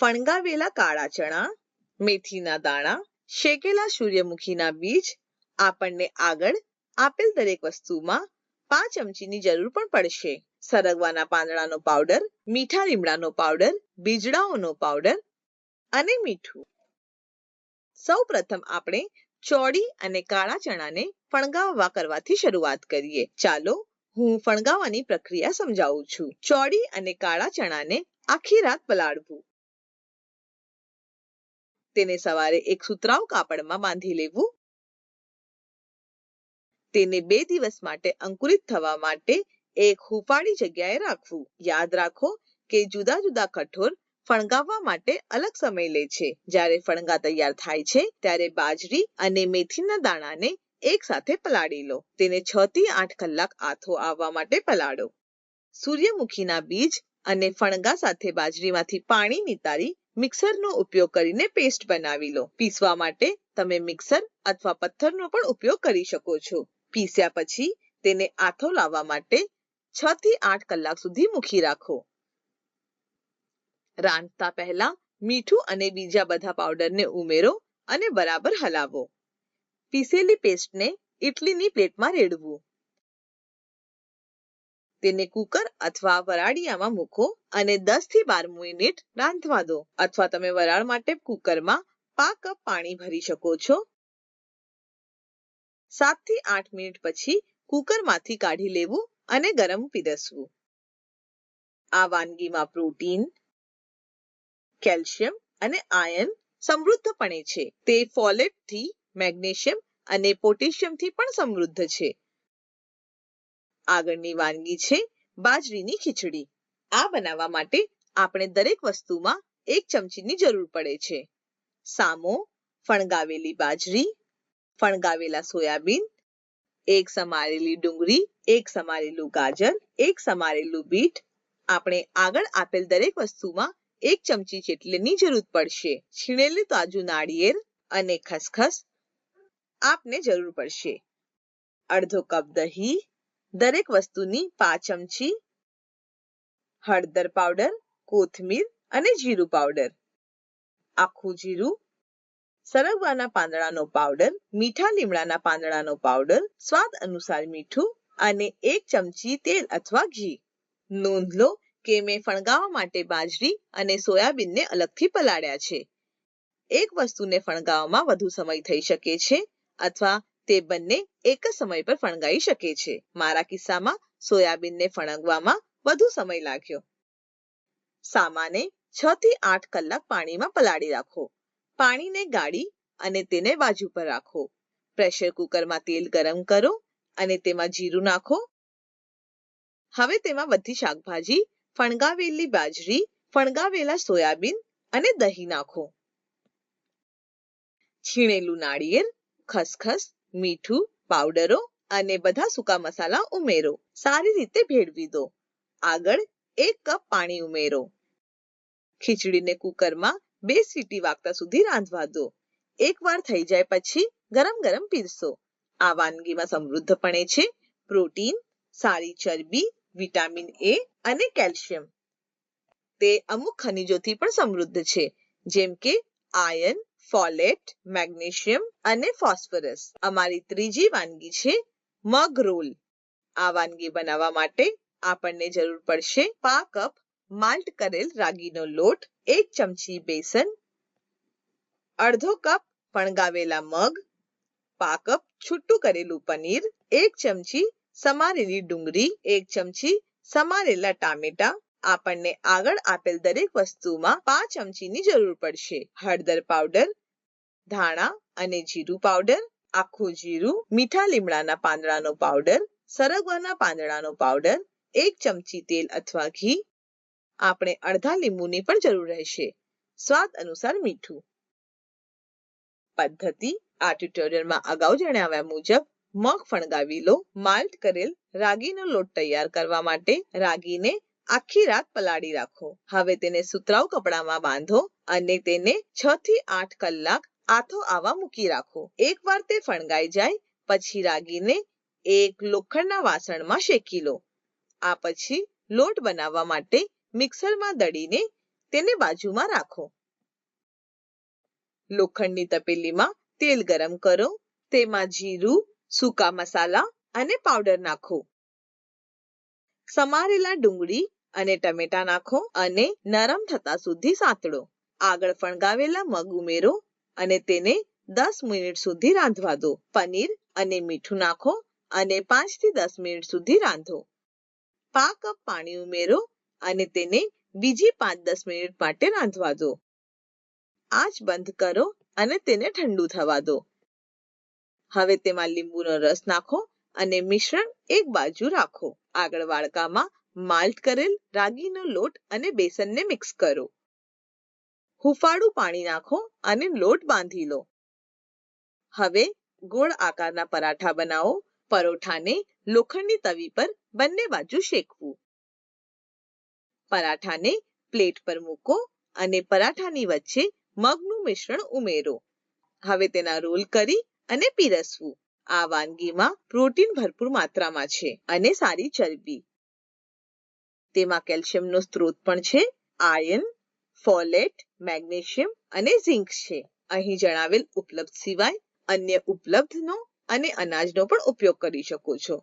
ફણગાવેલા કાળા ચણા, મેથીના દાણા, શેકેલા સૂર્યમુખીના બીજ. આપણને આગળ આપેલ દરેક વસ્તુમાં 5 ચમચીની જરૂર પણ પડશે. સરગવાના પાંદડાનો પાવડર, મીઠા લીમડાનો પાવડર, બીજડાઓનો પાવડર અને મીઠું. સૌપ્રથમ આપણે ચોળી અને કાળા ચણાને ફણગાવવા કરવાથી શરૂઆત કરીએ. ચાલો હું ફણગાવવાની પ્રક્રિયા સમજાવું છું. ચોળી અને કાળા ચણાને આખી રાત પલાળવું. તેને સવારે એક સુતરાઉ કાપડમાં બાંધી લેવું. તેને 2 દિવસ માટે અંકુરિત થવા માટે એક હુંફાળી જગ્યાએ રાખવું. યાદ રાખો કે જુદા જુદા કઠોળ ફણગાવવા માટે અલગ સમય લે છે. જ્યારે ફણગા તૈયાર થાય છે ત્યારે બાજરી અને મેથીના દાણાને એક સાથે પલાળી લો. તેને 6 થી 8 કલાક આથો આવવા માટે પલાળો. સૂર્યમુખીના બીજ અને ફણગા સાથે બાજરીમાંથી પાણી નિતારી મિક્સરનો ઉપયોગ કરીને પેસ્ટ બનાવી લો. પીસવા માટે તમે મિક્સર અથવા પથ્થરનો પણ ઉપયોગ કરી શકો છો. પીસ્યા પછી તેને આથો લાવવા માટે 6 થી 8 કલાક સુધી મૂકી રાખો. રાંધતા પહેલા મીઠું અને બીજા બધા પાવડરને ઉમેરો અને બરાબર હલાવો. પીસેલી પેસ્ટને ઇડલીની પ્લેટમાં રેડવું. તેને કુકર અથવા વરાળિયામાં મૂકો અને 10 થી 12 મિનિટ રાંધવા દો. અથવા તમે વરાળ માટે કુકરમાં 5 કપ પાણી ભરી શકો છો. 7 થી 8 મિનિટ પછી કુકરમાંથી કાઢી લેવું અને ગરમ પીરસવું. આ વાનગીમાં પ્રોટીન, કેલ્શિયમ અને આયર્ન સમૃદ્ધપણે છે. તે ફોલેટથી, મેગ્નેશિયમ અને પોટેશિયમથી પણ સમૃદ્ધ છે. આગળની વાનગી છે બાજરીની ખીચડી. આ બનાવવા માટે આપણે દરેક વસ્તુમાં 1 ચમચીની જરૂર પડે છે. સામો, ફણગાવેલી બાજરી, ફણગાવેલા સોયાબીન, 1 સમારેલી ડુંગળી, 1 સમારેલું ગાજર, 1 સમારેલું બીટ. આપણે આગળ આપેલ દરેક વસ્તુમાં 1 ચમચી જેટલીની જરૂર પડશે. છીણેલું તાજું નાળિયેર અને ખસખસ આપને જરૂર પડશે. અડધો કપ દહીં, દરેક વસ્તુની 5 ચમચી, હળદર પાવડર, કોથમીર અને જીરું પાવડર, આખું જીરું, સરગવાના પાંદડાનો પાવડર, મીઠા લીમડાના પાંદડાનો પાવડર, સ્વાદ અનુસાર મીઠું અને 1 ચમચી તેલ અથવા ઘી. નોંધ લો કે મેં ફણગાવવા માટે બાજરી અને સોયાબીનને અલગથી પલાળ્યા છે. એક વસ્તુને ફણગાવવામાં વધુ સમય થઈ શકે છે અથવા તે બંને એક જ સમય પર ફણગાઈ શકે છે. મારા કિસ્સામાં સોયાબીનને ફણગવામાં વધુ સમય લાગ્યો. સામાને 6 થી 8 કલાક પાણીમાં પલાળી રાખો. પાણીને ગાળી અને તેને બાજુ પર રાખો. પ્રેશર કુકરમાં તેલ ગરમ કરો અને તેમાં જીરું નાખો. હવે તેમાં બધી શાકભાજી, ફણગાવેલી બાજરી, ફણગાવેલા સોયાબીન અને દહીં નાખો. છીણેલું નાળિયેર, ખસખસ, મીઠું, પાવડરો અને બધા સૂકા મસાલા ઉમેરો. સારી રીતે ભેળવી દો. આગળ 1 કપ પાણી ઉમેરો. ખીચડીને કુકરમાં 2 સીટી વાગતા સુધી રાંધવા દો. એકવાર થઈ જાય પછી ગરમ ગરમ પીરસો. આ વાનગીમાં સમૃદ્ધપણે છે પ્રોટીન, સારી ચરબી, વિટામિન એ અને કેલ્શિયમ. તે અમુક ખનિજોથી પણ સમૃદ્ધ છે, જેમ કે આયર્ન, ફોલેટ, મેગ્નેશિયમ અને ફોસ્ફરસ. અમારી ત્રીજી વાનગી છે મગ રોલ. આ વાનગી બનાવવા માટે આપણને જરૂર પડશે 5 કપ માલ્ટ કરેલ રાગીનો લોટ, 1 ચમચી બેસન, અડધો કપ ફણગાવેલા મગ, 5 કપ છૂટું કરેલું પનીર, 1 ચમચી સમારેલી ડુંગળી, 1 ચમચી સમારેલા ટામેટા. આપણને આગળ આપેલ દરેક વસ્તુમાં 5 ચમચીની જરૂર પડશે. હળદર પાવડર, ધાણા અને જીરું પાવડર, આખું જીરું, મીઠા લીમડાના પાંદડાનો પાવડર, સરગવાના પાંદડાનો પાવડર, 1 ચમચી તેલ અથવા ઘી. આપણે અડધા લીંબુની પણ જરૂર રહેશે. સ્વાદ અનુસાર મીઠું. પદ્ધતિ: આ ટ્યુટોરિયલમાં અગાઉ જણાવ્યા મુજબ મગ ફણગાવી લો. માલ્ટ કરેલ રાગીનો લોટ તૈયાર કરવા માટે રાગીને આખી રાત પલાળી રાખો. હવે તેને સુતરાઉ કપડામાં બાંધો અને તેને 6 થી 8 કલાક આથો આવવા મૂકી રાખો. એકવાર તે ફણગાઈ જાય પછી રાગીને એક લોખંડના વાસણમાં શેકી લો. આ પછી લોટ બનાવવા માટે મિક્સરમાં દળીને તેને બાજુમાં રાખો. લોખંડની તપેલીમાં તેલ ગરમ કરો. તેમાં જીરું, સૂકા મસાલા અને પાવડર નાખો. સમારેલા ડુંગળી અને ટમેટા નાખો અને નરમ થતા સુધી સાંતળો. આગળ ફણગાવેલા મગ ઉમેરો અને તેને 10 મિનિટ સુધી રાંધવા દો. પનીર અને મીઠું નાખો અને 5 થી 10 મિનિટ સુધી રાંધો. પા કપ પાણી ઉમેરો અને તેને બીજી 5-10 મિનિટ માટે રાંધવા દો. આંચ બંધ કરો અને તેને ઠંડુ થવા દો. હવે તેમાં લીંબુનો રસ નાખો અને મિશ્રણ એક બાજુ રાખો. આગળ વાડકામાં માલ્ટ કરેલ રાગીનો લોટ અને બેસનને મિક્સ કરો. હુંફાળું પાણી નાખો અને લોટ બાંધી લો. હવે ગોળ આકારના પરાઠા બનાવો. પરોઠાને લોખંડની તવી પર બંને બાજુ શેકવું. પરાઠાને પ્લેટ પર મૂકો અને પરાઠાની વચ્ચે મગનું મિશ્રણ ઉમેરો. હવે તેના રોલ કરી અને પીરસવું. આ વાનગીમાં પ્રોટીન ભરપૂર માત્રામાં છે અને સારી ચરબી. તેમાં કેલ્શિયમનો સ્ત્રોત પણ છે. આયર્ન, ફોલેટ, મેગ્નેશિયમ અને ઝિંક છે. અહીં જણાવેલ ઉપલબ્ધ સિવાય અન્ય ઉપલબ્ધનો અને અનાજનો પણ ઉપયોગ કરી શકો છો.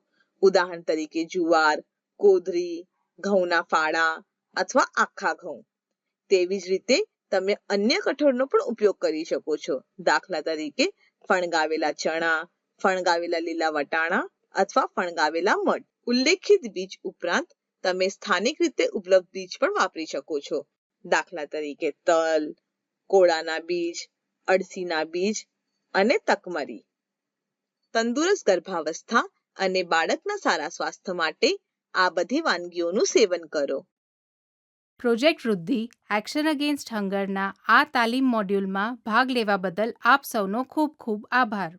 ઉદાહરણ તરીકે જુવાર, કોદરી, ઘઉંના ફાળા અથવા આખા ઘઉં. તેવી જ રીતે તમે અન્ય કઠોળનો પણ ઉપયોગ કરી શકો છો. દાખલા તરીકે ફણગાવેલા ચણા, ફણગાવેલા લીલા વટાણા અથવા ફણગાવેલા મઠ. ઉલ્લેખિત બીજ ઉપરાંત તમે સ્થાનિક રીતે ઉપલબ્ધ બીજ પણ વાપરી શકો છો. દાખલા તરીકે તલ, કોળાના બીજ, અળસીના બીજ અને તકમરી. તંદુરસ્ત ગર્ભાવસ્થા અને બાળકના સારા સ્વાસ્થ્ય માટે આ બધી વાનગીઓનું સેવન કરો. પ્રોજેક્ટ વૃદ્ધિ એક્શન અગેન્સ્ટ હંગરના આ તાલીમ મોડ્યુલમાં ભાગ લેવા બદલ આપ સૌનો ખૂબ ખૂબ આભાર.